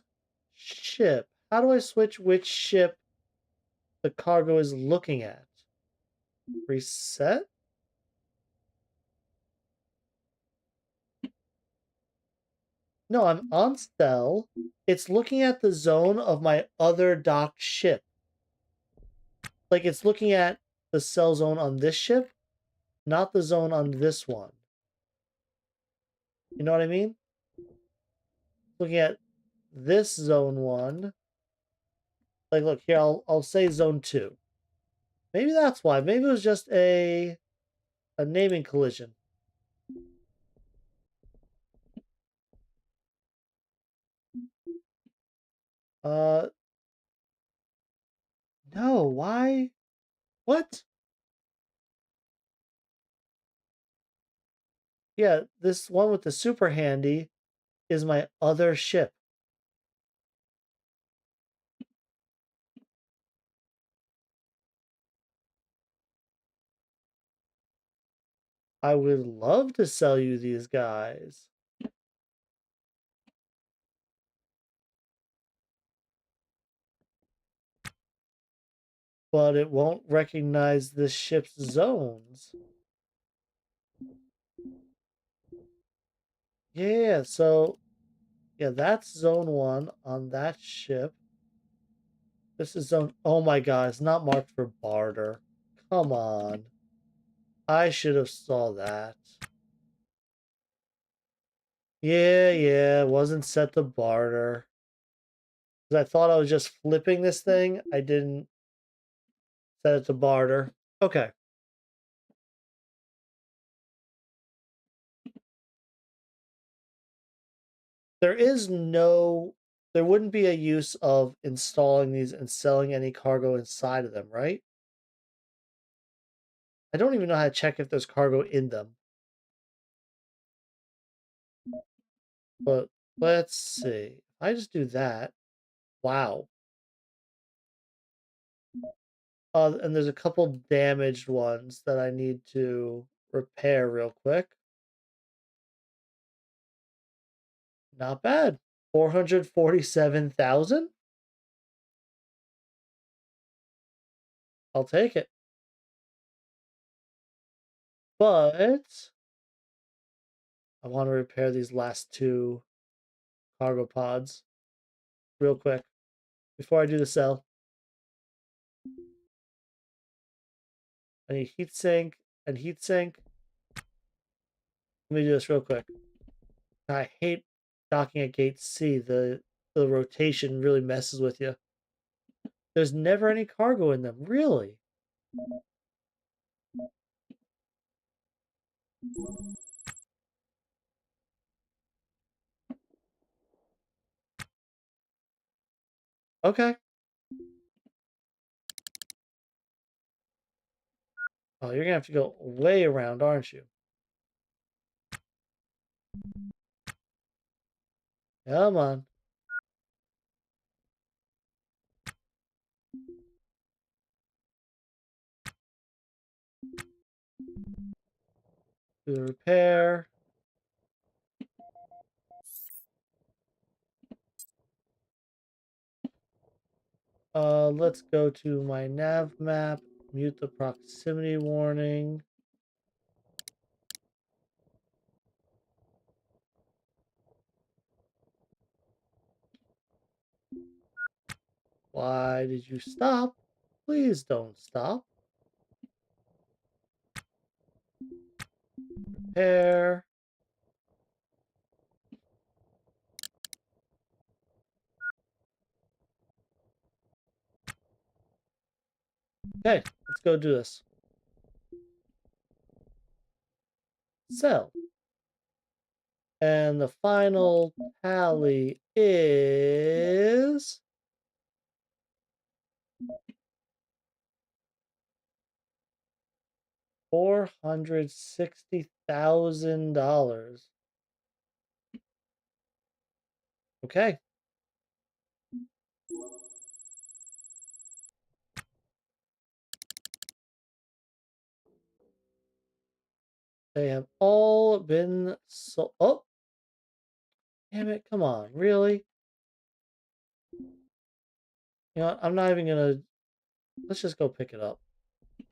ship. How do I switch which ship the cargo is looking at? Reset? No, I'm on cell. It's looking at the zone of my other docked ship. Like it's looking at the cell zone on this ship, not the zone on this one. You know what I mean? Looking at this zone one. Like, look here. I'll say zone two. Maybe that's why. Maybe it was just a naming collision. Uh, no. Why? What? Yeah, this one with the super handy is my other ship. I would love to sell you these guys, but it won't recognize this ship's zones. Yeah, so yeah, that's zone one on that ship. This is zone. Oh my god, it's not marked for barter. Come on. I should have saw that. Yeah, it wasn't set to barter. Because I thought I was just flipping this thing. I didn't set it to barter. Okay. There is no, there wouldn't be a use of installing these and selling any cargo inside of them, right? I don't even know how to check if there's cargo in them. But let's see. If I just do that. Wow. And there's a couple damaged ones that I need to repair real quick. Not bad. 447,000? I'll take it. But I want to repair these last two cargo pods real quick before I do the sell. I need heatsink and heatsink. Let me do this real quick. I hate docking at gate C. The rotation really messes with you. There's never any cargo in them, really. Okay. Oh, you're gonna have to go way around, aren't you? Come on. Do the repair. Let's go to my nav map, mute the proximity warning. Why did you stop? Please don't stop. Repair. Okay, let's go do this. Sell. And the final tally is $460,000. Okay. They have all been sold. Oh, damn it. Come on. Really? You know what? I'm not even going to. Let's just go pick it up. I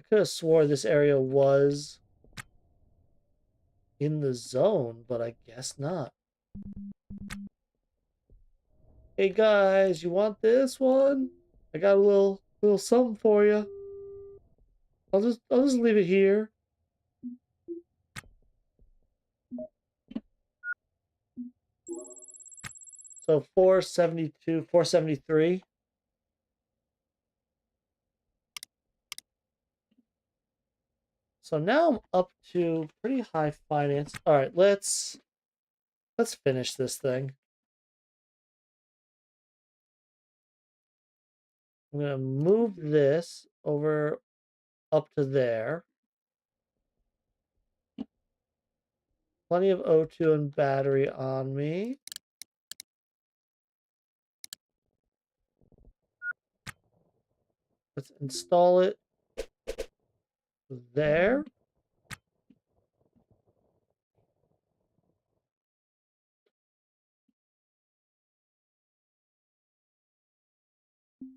could have swore this area was in the zone, but I guess not. Hey guys, you want this one? I got a little something for you. I'll just leave it here. So 472, 473. So now I'm up to pretty high finance. All right, let's finish this thing. I'm gonna move this over up to there. Plenty of O2 and battery on me. Let's install it there.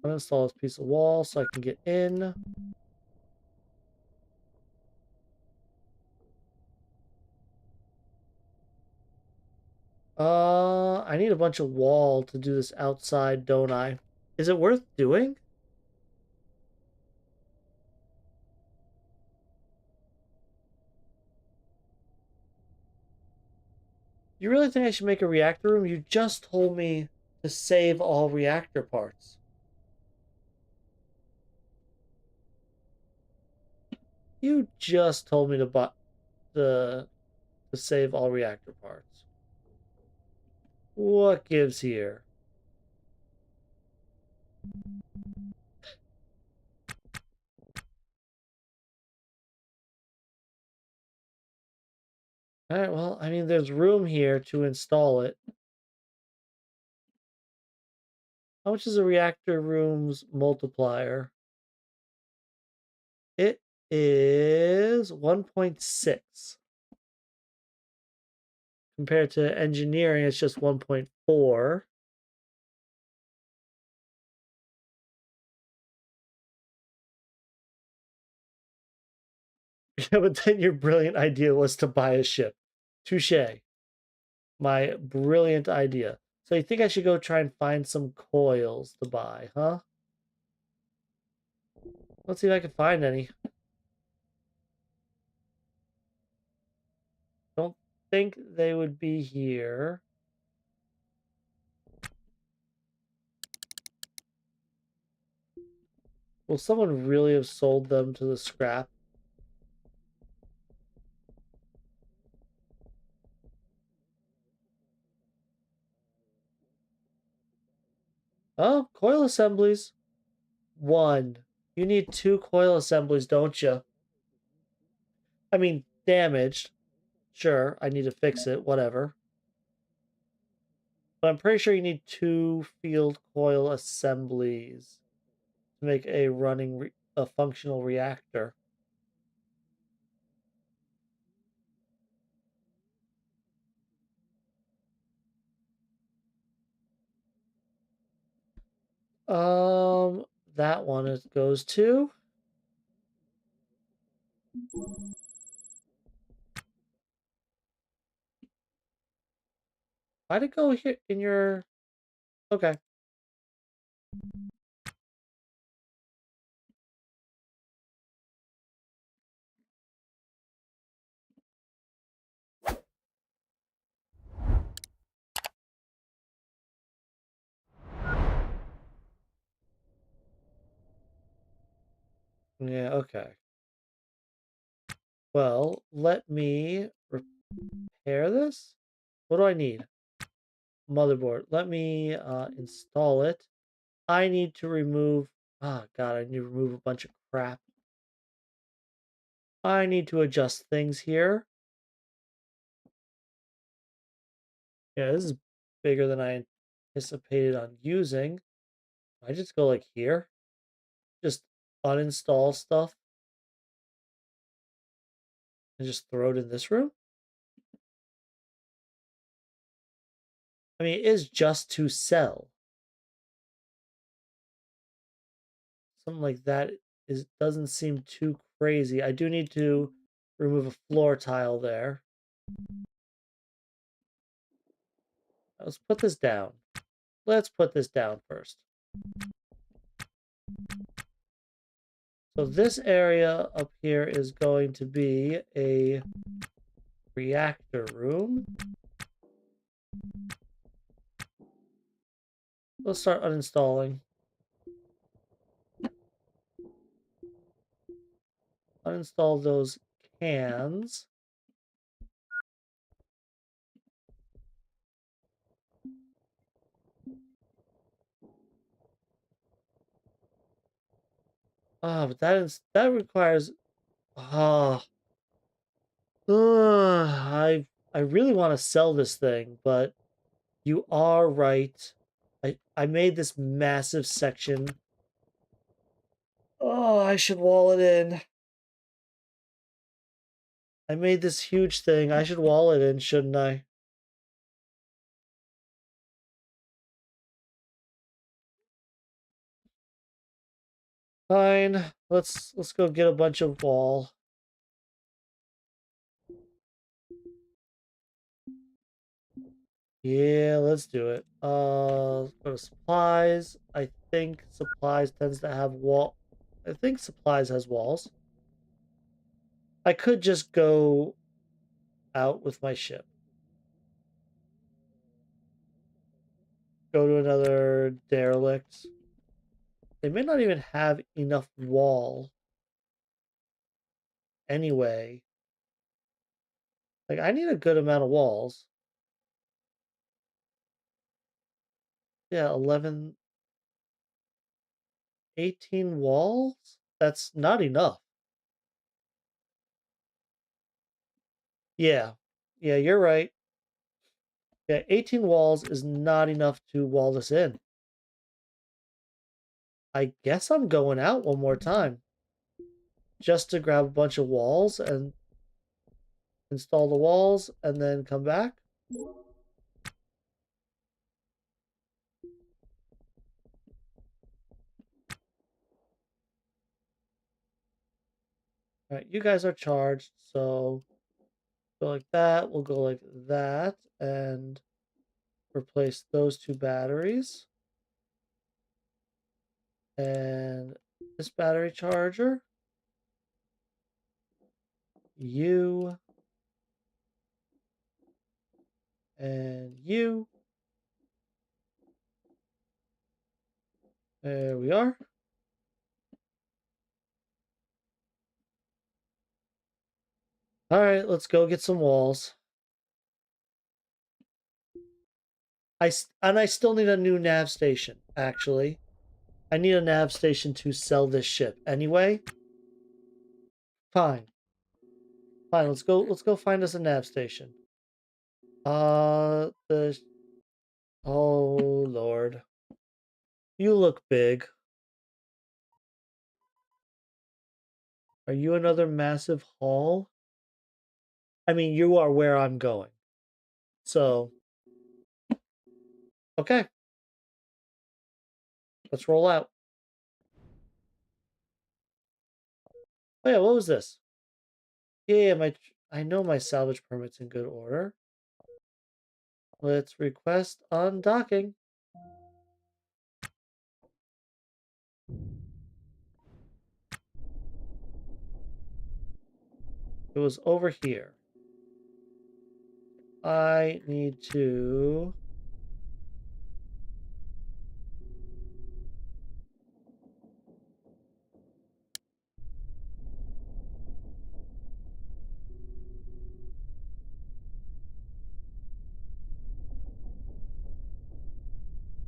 Uninstall this piece of wall so I can get in. I need a bunch of wall to do this outside, don't I? Is it worth doing? You really think I should make a reactor room? You just told me to save all reactor parts. You just told me to buy to save all reactor parts. What gives here? All right, well, I mean, there's room here to install it. How much is a reactor room's multiplier? It is 1.6. Compared to engineering, it's just 1.4. Yeah, but then your brilliant idea was to buy a ship. Touche. My brilliant idea. So you think I should go try and find some coils to buy, huh? Let's see if I can find any. Don't think they would be here. Will someone really have sold them to the scrap? Oh, coil assemblies. One. You need two coil assemblies, don't you? I mean, damaged. Sure, I need to fix it, whatever. But I'm pretty sure you need two field coil assemblies to make a functional reactor. That one it goes to. Why'd it go here in your... Okay. Yeah, okay. Well, let me repair this. What do I need? Motherboard. Let me install it. I need to remove... Ah, God, I need to remove a bunch of crap. I need to adjust things here. Yeah, this is bigger than I anticipated on using. I just go like here. Just uninstall stuff and just throw it in this room. I mean, it is just to sell. Something like that doesn't seem too crazy. I do need to remove a floor tile there. Let's put this down. Let's put this down first. So this area up here is going to be a reactor room. Let's start uninstalling. Uninstall those cans. Ah, but that requires... Ah, I really want to sell this thing, but you are right. I made this massive section. Oh, I should wall it in. I made this huge thing. I should wall it in, shouldn't I? Fine. Let's go get a bunch of wall. Yeah, let's do it. Go to supplies. I think supplies tends to have wall. I think supplies has walls. I could just go out with my ship. Go to another derelict. They may not even have enough wall anyway. Like, I need a good amount of walls. Yeah, 11, 18 walls? That's not enough. Yeah. Yeah, you're right. Yeah, 18 walls is not enough to wall this in. I guess I'm going out one more time just to grab a bunch of walls and install the walls and then come back. All right, you guys are charged, so go like that. We'll go like that and replace those two batteries. And this battery charger. You and you. There we are. All right, let's go get some walls. I still need a new nav station, actually. I need a nav station to sell this ship anyway. Fine. Fine, let's go find us a nav station. The Oh Lord. You look big. Are you another massive haul? I mean, you are where I'm going. So, okay. Let's roll out. Oh yeah, what was this? Yeah, I know my salvage permit's in good order. Let's request undocking. It was over here. I need to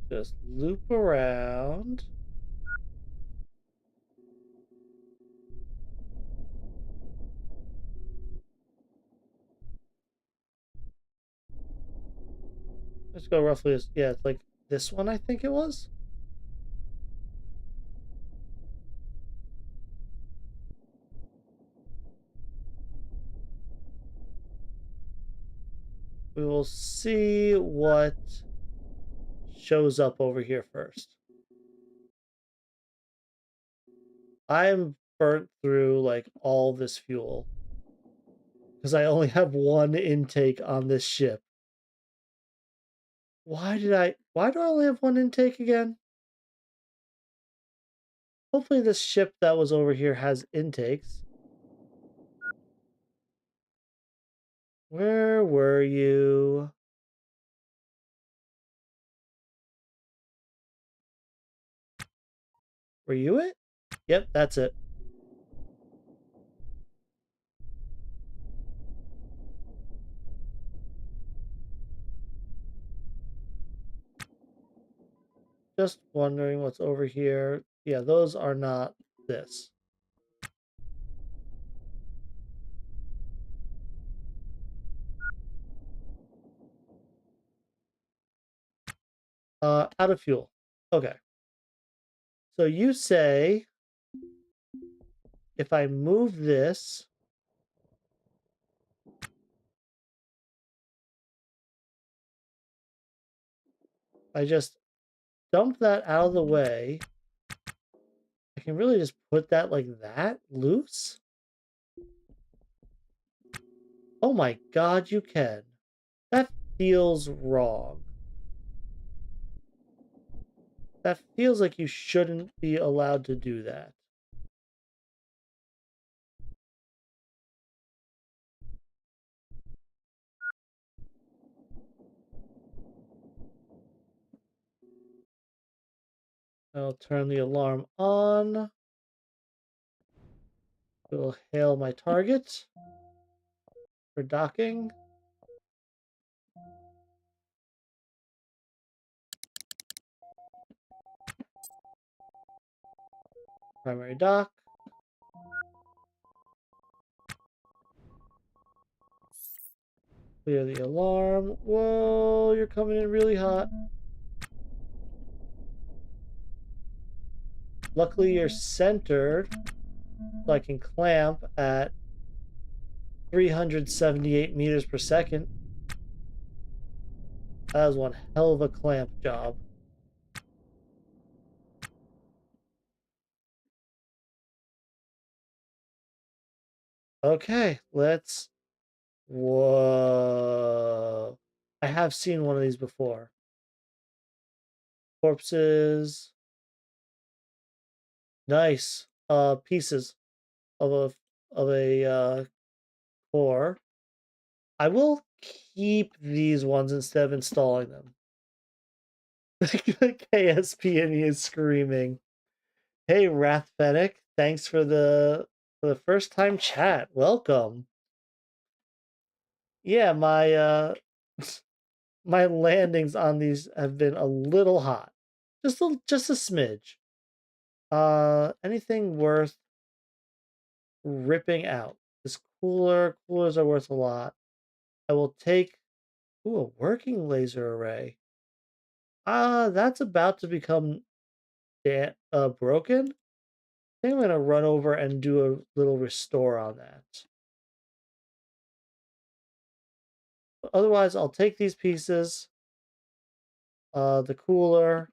just loop around. Let's go roughly as, yeah, it's like this one, I think it was. We will see what shows up over here first. I'm burnt through like all this fuel because I only have one intake on this ship. Why do I only have one intake again? Hopefully this ship that was over here has intakes. Where were you? Were you it? Yep, that's it. Just wondering what's over here. Yeah, those are not this. Out of fuel. Okay. So you say if I move this, I just dump that out of the way. I can really just put that like that loose. Oh my god, you can. That feels wrong. That feels like you shouldn't be allowed to do that. I'll turn the alarm on. We'll hail my target for docking. Primary dock. Clear the alarm. Whoa, you're coming in really hot. Luckily, you're centered, so I can clamp at 378 meters per second. That was one hell of a clamp job. Okay, let's... Whoa. I have seen one of these before. Corpses. Nice. Pieces of a core. I will keep these ones instead of installing them. KSP is screaming. Hey Wrath Fennec, thanks for the first time chat. Welcome. Yeah, my my landings on these have been a little hot. Just a smidge. Anything worth ripping out? This coolers are worth a lot. I will take a working laser array. That's about to become broken. I think I'm gonna run over and do a little restore on that. Otherwise, I'll take these pieces, the cooler,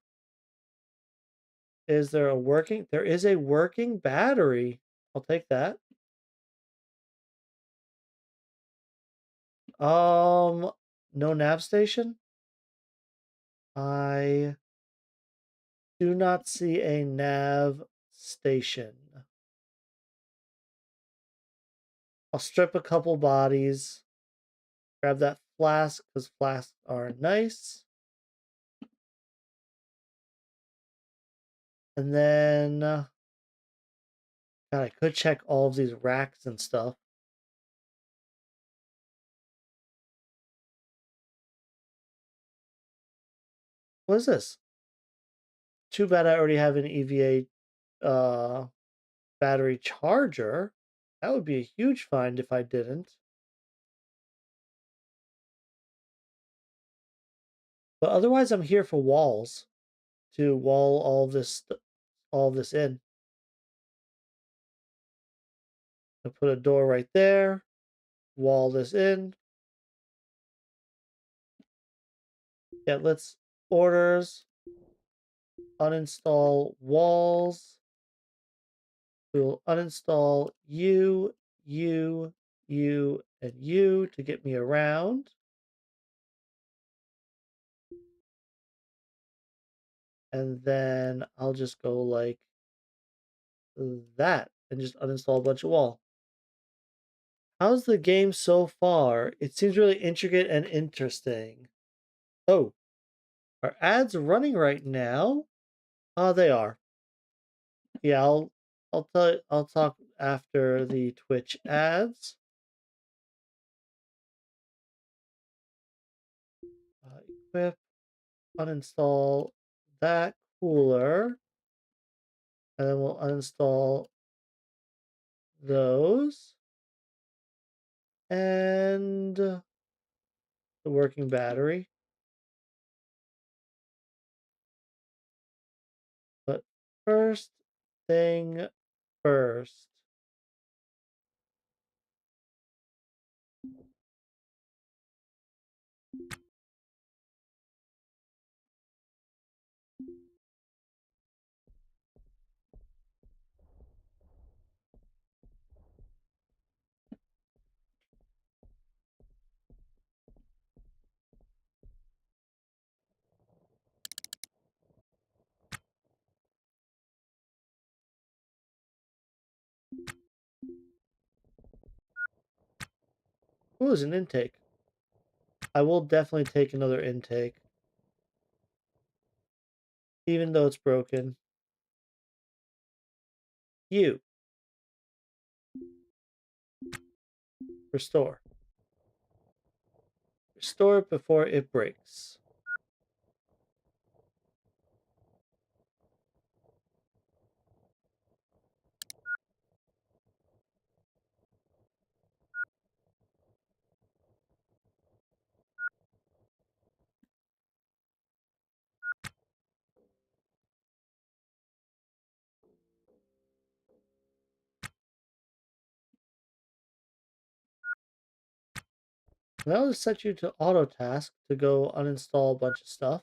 Is there a working? There is a working battery. I'll take that. No nav station. I do not see a nav station. I'll strip a couple bodies. Grab that flask because flasks are nice. And then, God, I could check all of these racks and stuff. What is this? Too bad I already have an EVA battery charger. That would be a huge find if I didn't. But otherwise, I'm here for walls to wall all of this in. I put a door right there. Wall this in. Yeah, let's orders uninstall walls. We'll uninstall you, and you to get me around. And then I'll just go like that and just uninstall a bunch of wall. How's the game so far? It seems really intricate and interesting. Oh, are ads running right now? Oh, they are. Yeah, I'll talk after the Twitch ads. Equip, uninstall that cooler, and then we'll uninstall those and the working battery. But first thing first. Ooh, is an intake. I will definitely take another intake, even though it's broken. You restore. Restore it before it breaks. Now I'll set you to auto task to go uninstall a bunch of stuff.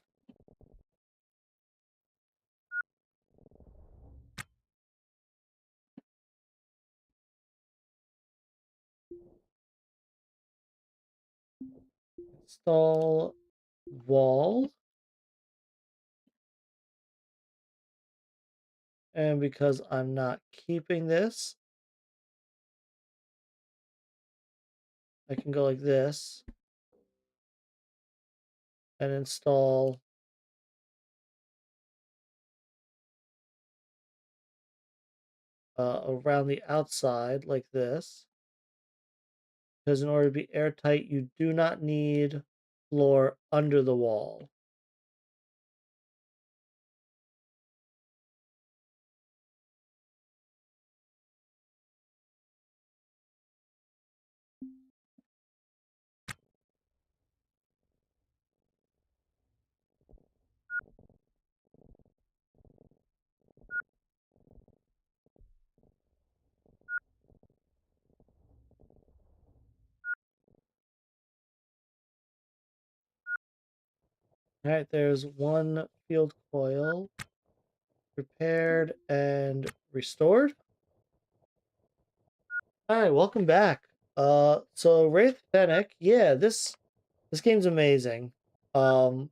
Install wall. And because I'm not keeping this, I can go like this and install around the outside like this. Because in order to be airtight, you do not need floor under the wall. All right, there's one field coil. repaired and restored. All right, welcome back. So Wraith Fennec, yeah, this game's amazing. Um,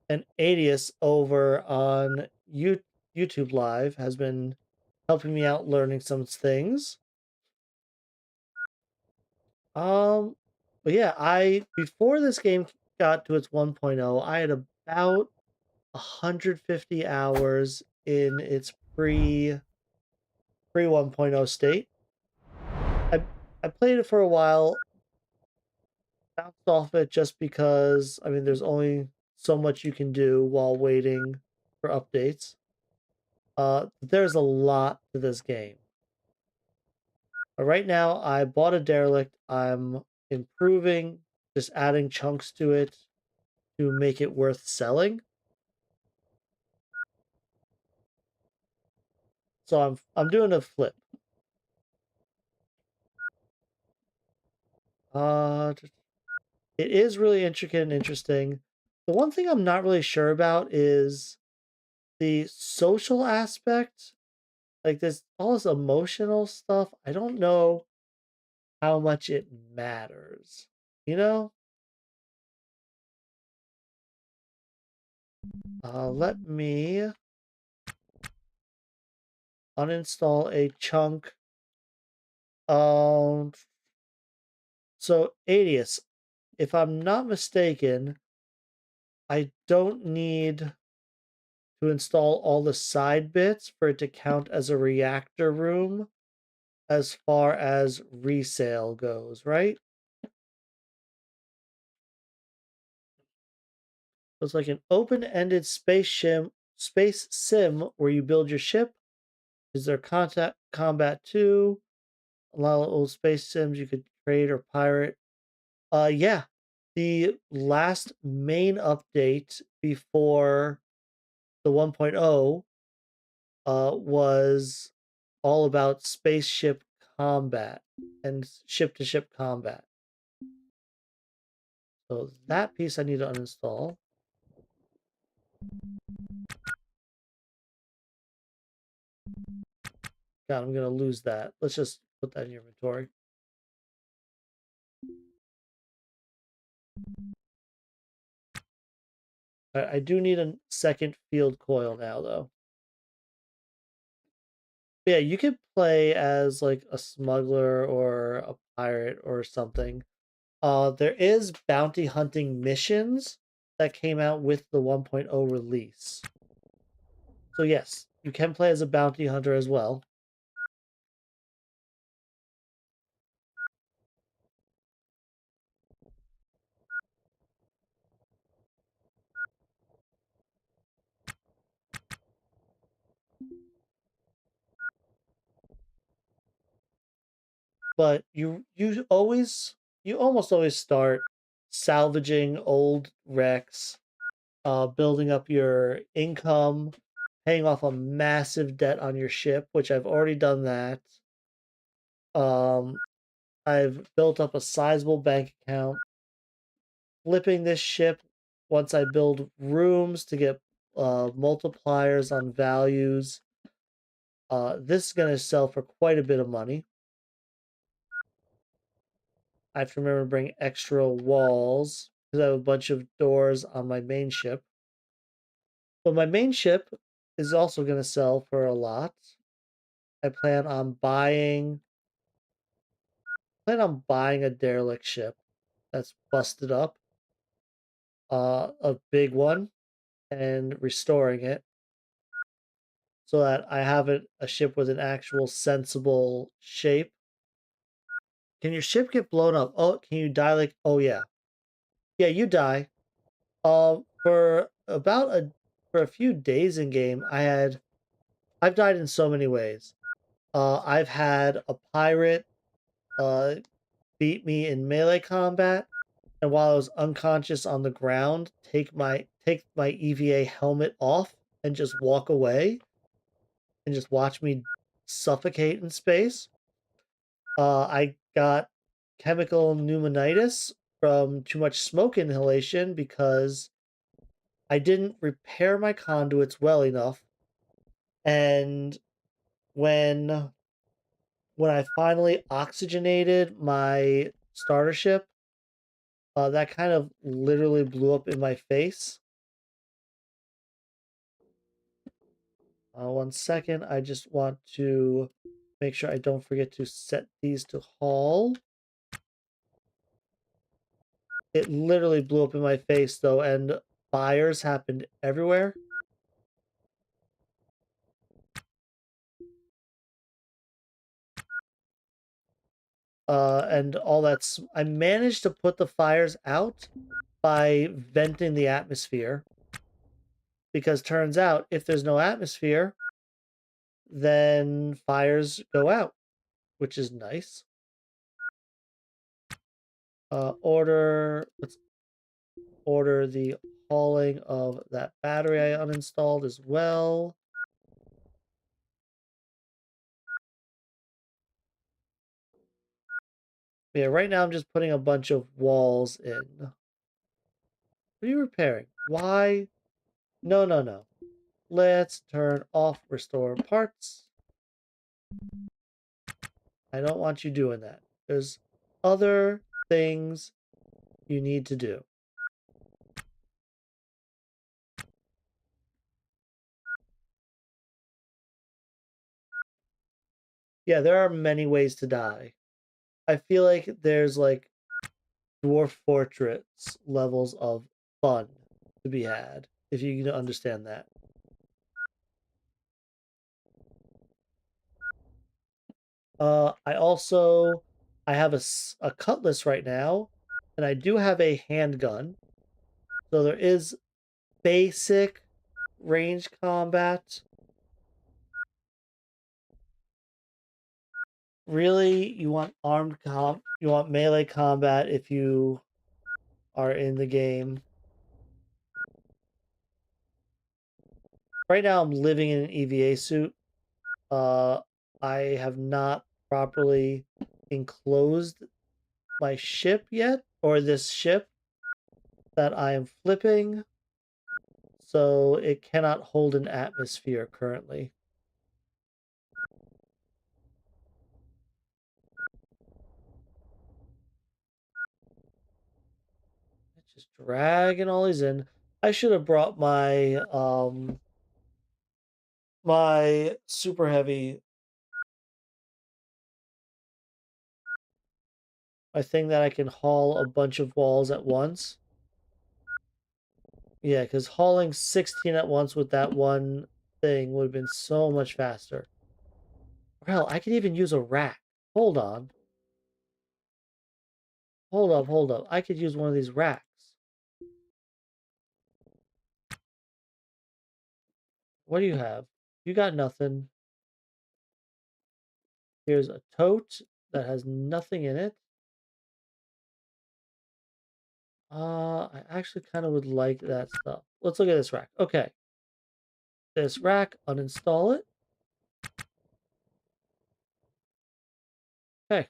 and Adius over on YouTube Live has been helping me out learning some things. Um, but yeah, I before this game got to its 1.0, I had about 150 hours in its pre 1.0 state. I I played it for a while, bounced off it just because I mean there's only so much you can do while waiting for updates. There's a lot to this game. But right now I bought a derelict. I'm improving, just adding chunks to it to make it worth selling. So I'm doing a flip. Uh it is really intricate and interesting. The one thing I'm not really sure about is the social aspect, like this all this emotional stuff. I don't know how much it matters. You know? Let me uninstall a chunk. Um, so Adius, if I'm not mistaken, I don't need to install all the side bits for it to count as a reactor room as far as resale goes, right? It's like an open-ended space sim where you build your ship. Is there contact combat too? A lot of old space sims you could trade or pirate. Yeah. The last main update before the 1.0 was all about spaceship combat and ship to ship combat. So that piece I need to uninstall. God, I'm gonna lose that. Let's just put that in your inventory. I do need a second field coil now, though. But yeah, you could play as like a smuggler or a pirate or something. There is bounty hunting missions that came out with the 1.0 release. So yes, you can play as a bounty hunter as well. But you almost always start salvaging old wrecks, building up your income, paying off a massive debt on your ship, which I've already done that. Um, I've built up a sizable bank account, flipping this ship once I build rooms to get multipliers on values. This is going to sell for quite a bit of money. I have to remember to bring extra walls because I have a bunch of doors on my main ship. But my main ship is also going to sell for a lot. I plan on buying a derelict ship that's busted up, a big one, and restoring it so that I have a ship with an actual sensible shape. Can your ship get blown up? Oh, can you die like? Oh yeah, yeah, you die. For about a for a few days in game, I've died in so many ways. I've had a pirate uh beat me in melee combat, and while I was unconscious on the ground, take my EVA helmet off and just walk away and just watch me suffocate in space. I got chemical pneumonitis from too much smoke inhalation because I didn't repair my conduits well enough And when I finally oxygenated my starter ship, that kind of literally blew up in my face. One second, I just want to make sure I don't forget to set these to haul. It literally blew up in my face though, and fires happened everywhere. And all that's, I managed to put the fires out by venting the atmosphere, because turns out if there's no atmosphere, then fires go out, which is nice. Let's order the hauling of that battery I uninstalled as well. Yeah, right now I'm just putting a bunch of walls in. What are you repairing? Why? No, no, no. Let's turn off restore parts. I don't want you doing that. There's other things you need to do. Yeah, there are many ways to die. I feel like there's like Dwarf Fortress levels of fun to be had, if you can understand that. I have a cutlass right now, and I do have a handgun. So there is basic range combat. Really, you want you want melee combat if you are in the game. Right now I'm living in an EVA suit. Uh, I have not properly enclosed my ship yet, or this ship that I am flipping, so it cannot hold an atmosphere currently. It's just dragging all these in. I should have brought my super heavy, my thing that I can haul a bunch of walls at once. Yeah, because hauling 16 at once with that one thing would have been so much faster. Hell, I could even use a rack. Hold on. Hold up, hold up. I could use one of these racks. What do you have? You got nothing. Here's a tote that has nothing in it. I actually kind of would like that stuff. Let's look at this rack. Okay. This rack, uninstall it. Okay.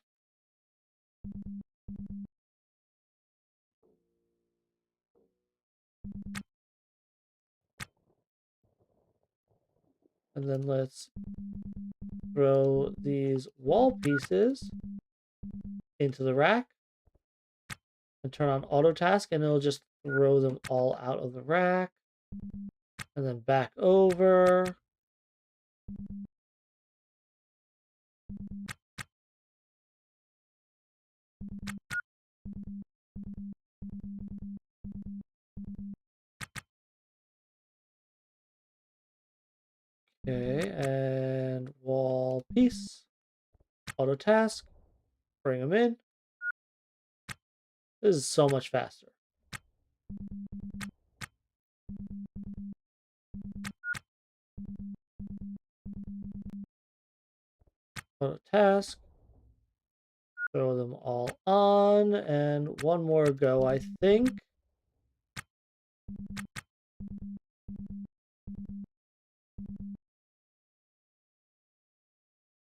And then let's throw these wall pieces into the rack and turn on auto task, and it'll just throw them all out of the rack and then back over. Okay, and wall piece, auto task, bring them in. This is so much faster. Auto task, throw them all on, and one more go, I think.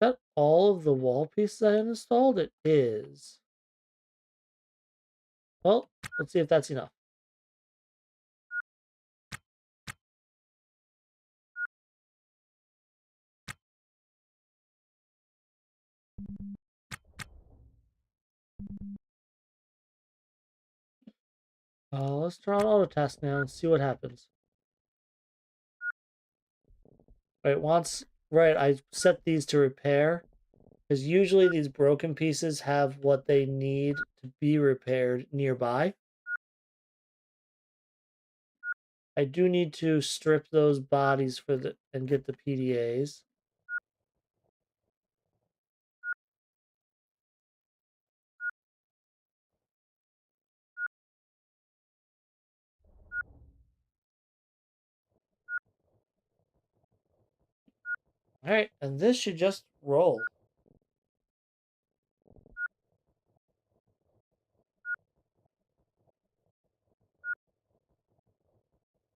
Is that all of the wall pieces I installed? It is. Well, let's see if that's enough. Let's try an auto task now and see what happens. Right, right, I set these to repair because usually these broken pieces have what they need to be repaired nearby. I do need to strip those bodies for the and get the PDAs. All right, and this should just roll.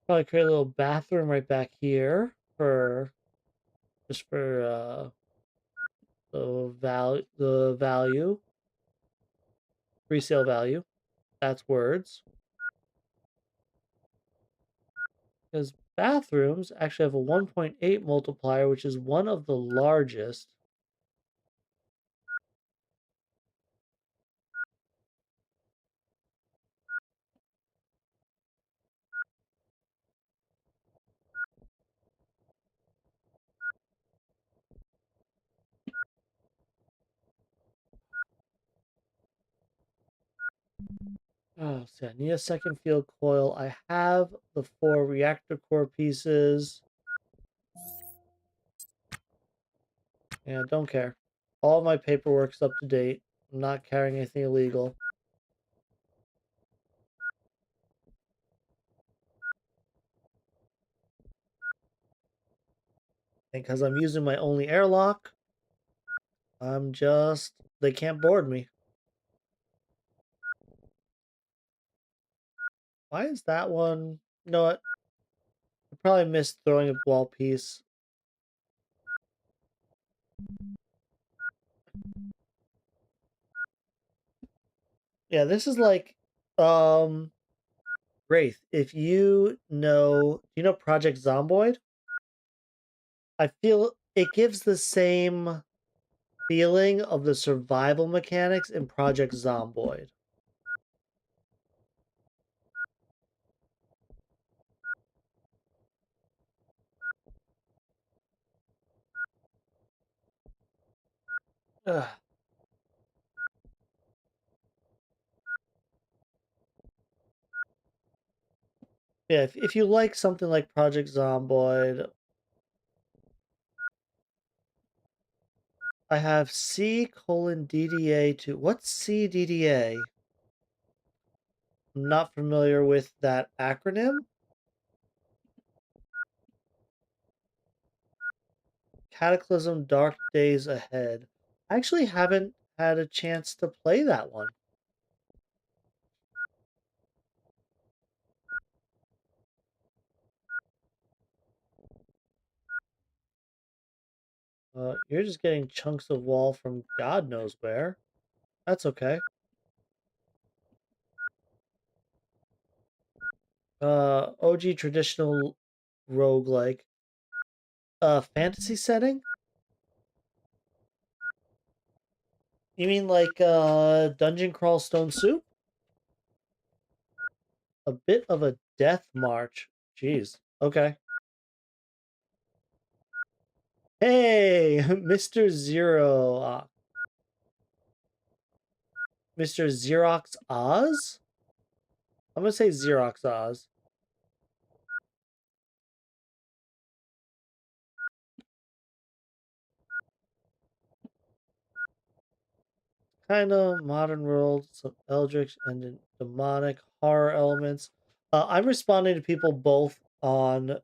Probably create a little bathroom right back here for just for the value resale value. That's words. Because bathrooms actually have a 1.8 multiplier, which is one of the largest. Oh, so I need a second field coil. I have the 4 reactor core pieces. Yeah, don't care. All my paperwork's up to date. I'm not carrying anything illegal. And because I'm using my only airlock, they can't board me. Why is that one? You know what? I probably missed throwing a wall piece. Yeah, this is like, um, Wraith. If you know Project Zomboid? I feel it gives the same feeling of the survival mechanics in Project Zomboid. Ugh. Yeah, if you like something like Project Zomboid, I have C colon DDA to what's CDDA? I'm not familiar with that acronym. Cataclysm Dark Days Ahead. I actually haven't had a chance to play that one. You're just getting chunks of wall from God knows where. That's okay. OG traditional roguelike. Fantasy setting? You mean like Dungeon Crawl Stone Soup? A bit of a death march. Jeez. Okay. Hey, Mr. Mr. Xerox Oz? I'm gonna say Xerox Oz. Kind of modern world, some eldritch and demonic horror elements. I'm responding to people both on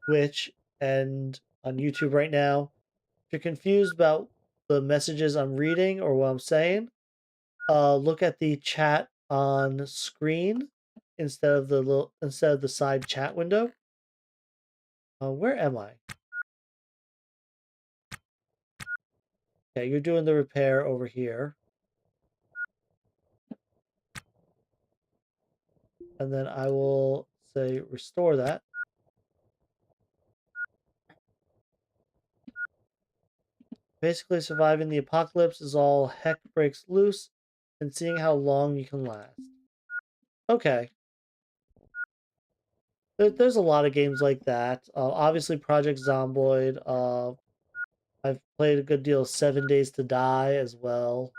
Twitch and on YouTube right now. If you're confused about the messages I'm reading or what I'm saying, look at the chat on screen instead of the side chat window. Where am I? Okay, you're doing the repair over here. And then I will say restore that. Basically, surviving the apocalypse is all heck breaks loose and seeing how long you can last. Okay. There's a lot of games like that. Obviously, Project Zomboid. I've played a good deal of 7 Days to Die as well.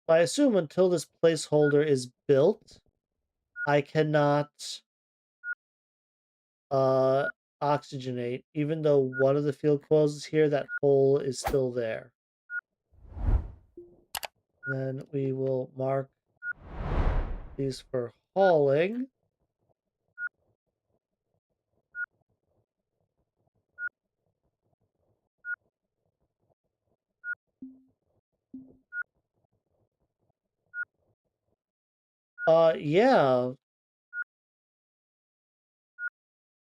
I assume until this placeholder is built, I cannot uh oxygenate, even though one of the field coils is here, that hole is still there. Then we will mark these for hauling. Yeah,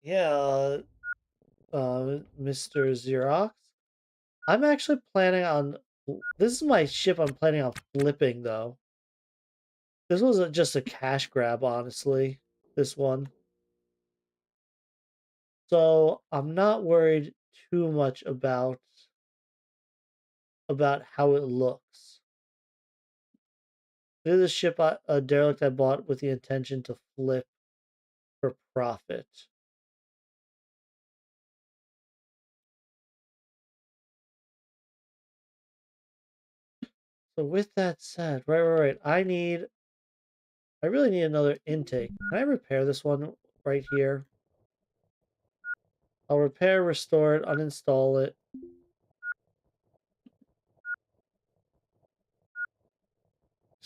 yeah, Mr. Xerox. I'm actually planning on, this is my ship I'm planning on flipping though. This wasn't just a cash grab, honestly. This one. So I'm not worried too much about how it looks. This is a ship, a derelict I bought with the intention to flip for profit. So with that said, right. I really need another intake. Can I repair this one right here? I'll repair, restore it, uninstall it.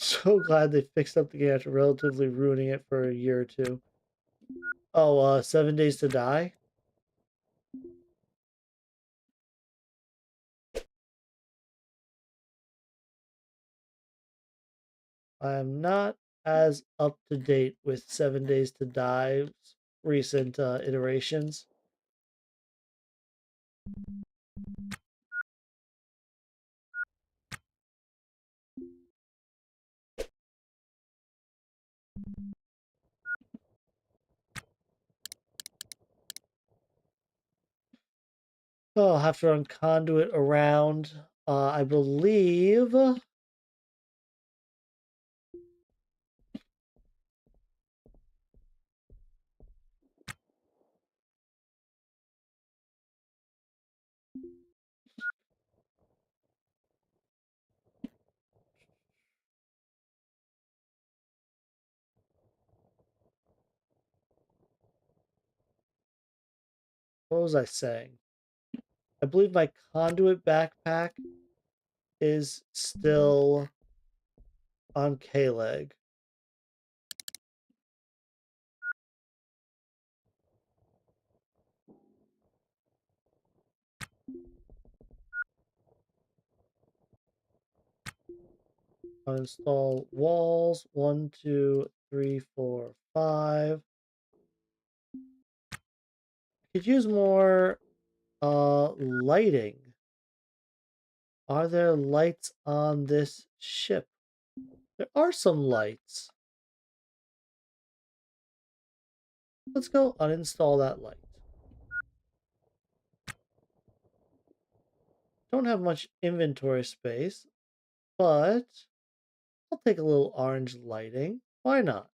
So glad they fixed up the game after relatively ruining it for a year or two. Oh, 7 Days to Die? I am not as up to date with 7 Days to Die's recent iterations. Oh, I'll have to run conduit around. I believe. What was I saying? I believe my conduit backpack is still on K-Leg. Uninstall walls. 1, 2, 3, 4, 5. Could use more lighting. Are there lights on this ship? There are some lights. Let's go uninstall that light. Don't have much inventory space, but I'll take a little orange lighting. Why not?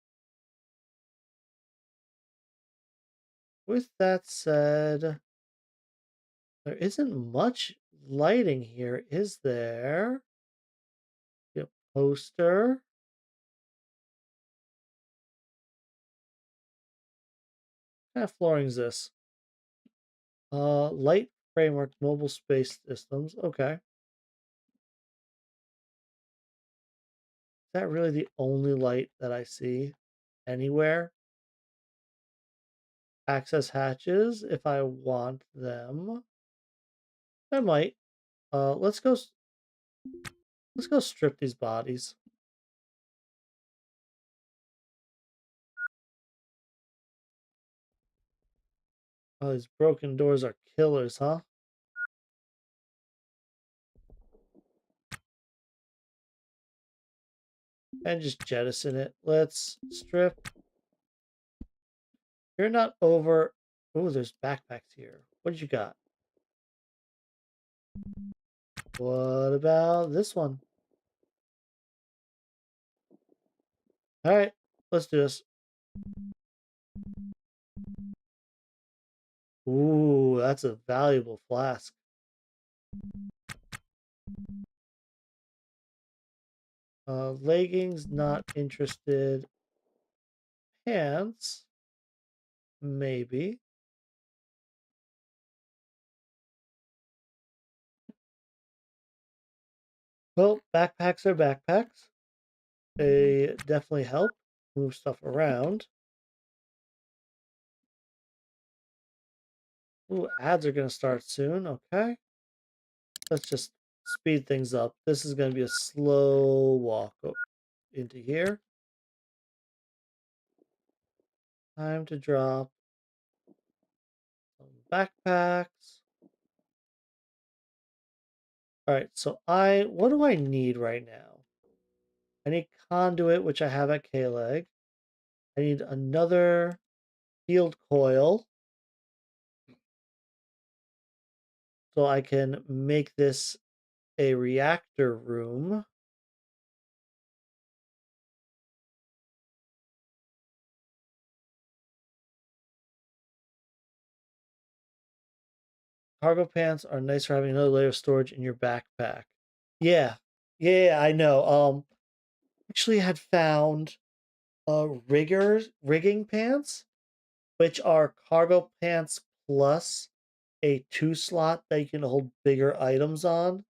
With that said, there isn't much lighting here, is there? A poster. What kind of flooring is this? Light framework, mobile space systems. Okay. Is that really the only light that I see anywhere? Access hatches if I want them. I might. Let's go strip these bodies. Oh, these broken doors are killers, huh? And just jettison it. Let's strip. You're not over. Oh, there's backpacks here. What did you got? What about this one? All right, let's do this. Ooh, that's a valuable flask. Leggings, not interested. Pants, maybe. Well, backpacks are backpacks. They definitely help move stuff around. Ooh, ads are going to start soon. Okay. Let's just speed things up. This is going to be a slow walk into here. Time to drop some backpacks. All right, so what do I need right now? I need conduit, which I have at K-Leg. I need another field coil so I can make this a reactor room. Cargo pants are nice for having another layer of storage in your backpack. Yeah, yeah, I know. Actually had found rigging pants, which are cargo pants plus a 2 slot that you can hold bigger items on,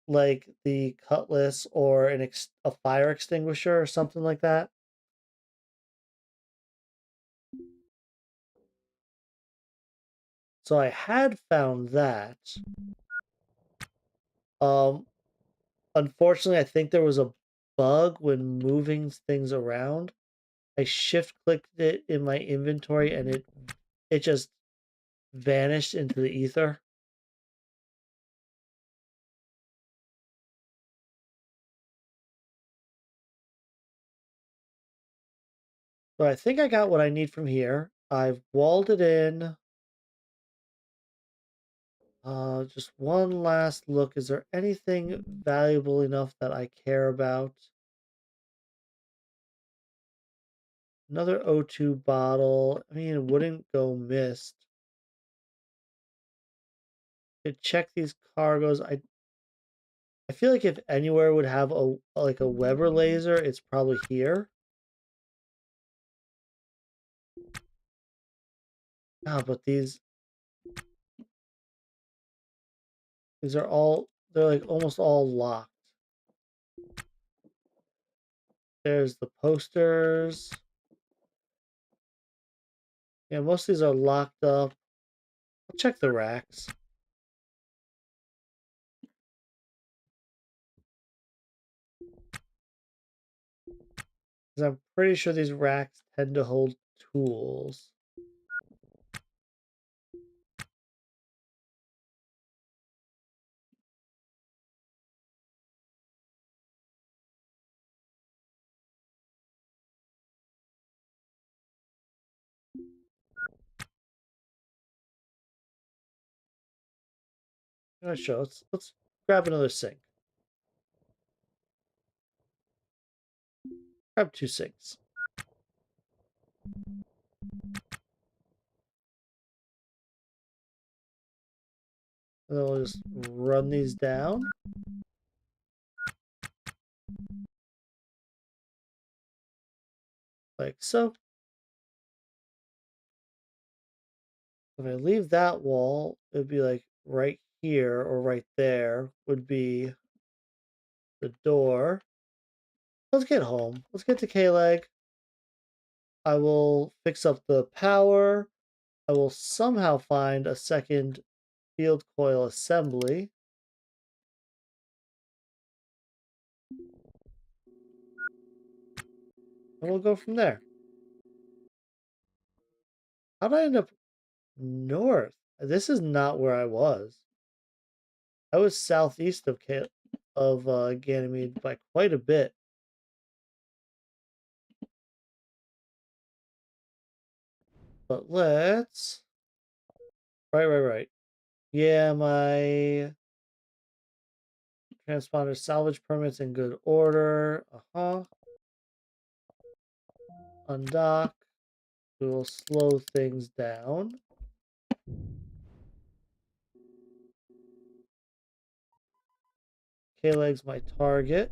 like the cutlass or a fire extinguisher or something like that. So I had found that. Um, Unfortunately, I think there was a bug when moving things around. I shift clicked it in my inventory and it just vanished into the ether. So I think I got what I need from here. I've walled it in. Just one last look. Is there anything valuable enough that I care about? Another O2 bottle. I mean, it wouldn't go missed. Could check these cargoes. I feel like if anywhere would have a like a Weber laser, it's probably here. Ah, but these are all they're like almost all locked. There's the posters. Yeah, most of these are locked up. I'll check the racks. Because I'm pretty sure these racks tend to hold tools. I'm not sure. Let's grab another sink. Grab 2 sinks. And then we'll just run these down. Like so. If I leave that wall, it would be like right here or right there would be the door. Let's get home. Let's get to K-Leg. I will fix up the power. I will somehow find a second field coil assembly. And we'll go from there. How did I end up north? This is not where I was. I was southeast of Ganymede by quite a bit. But let's right. Yeah, my transponder salvage permits in good order. Uh-huh. undock. We will slow things down. K-Leg's my target.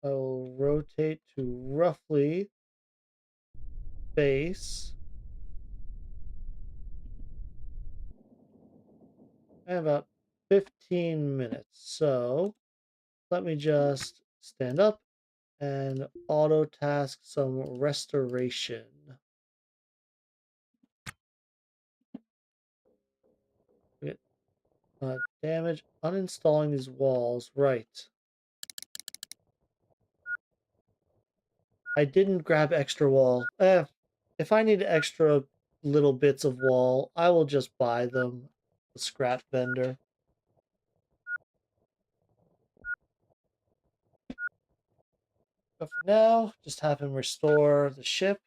I will rotate to roughly base. And about 15 minutes. So let me just stand up and auto task some restoration. Get damage uninstalling these walls. Right. I didn't grab extra wall. If I need extra little bits of wall, I will just buy them. The scrap vendor. But for now, just have him restore the ship.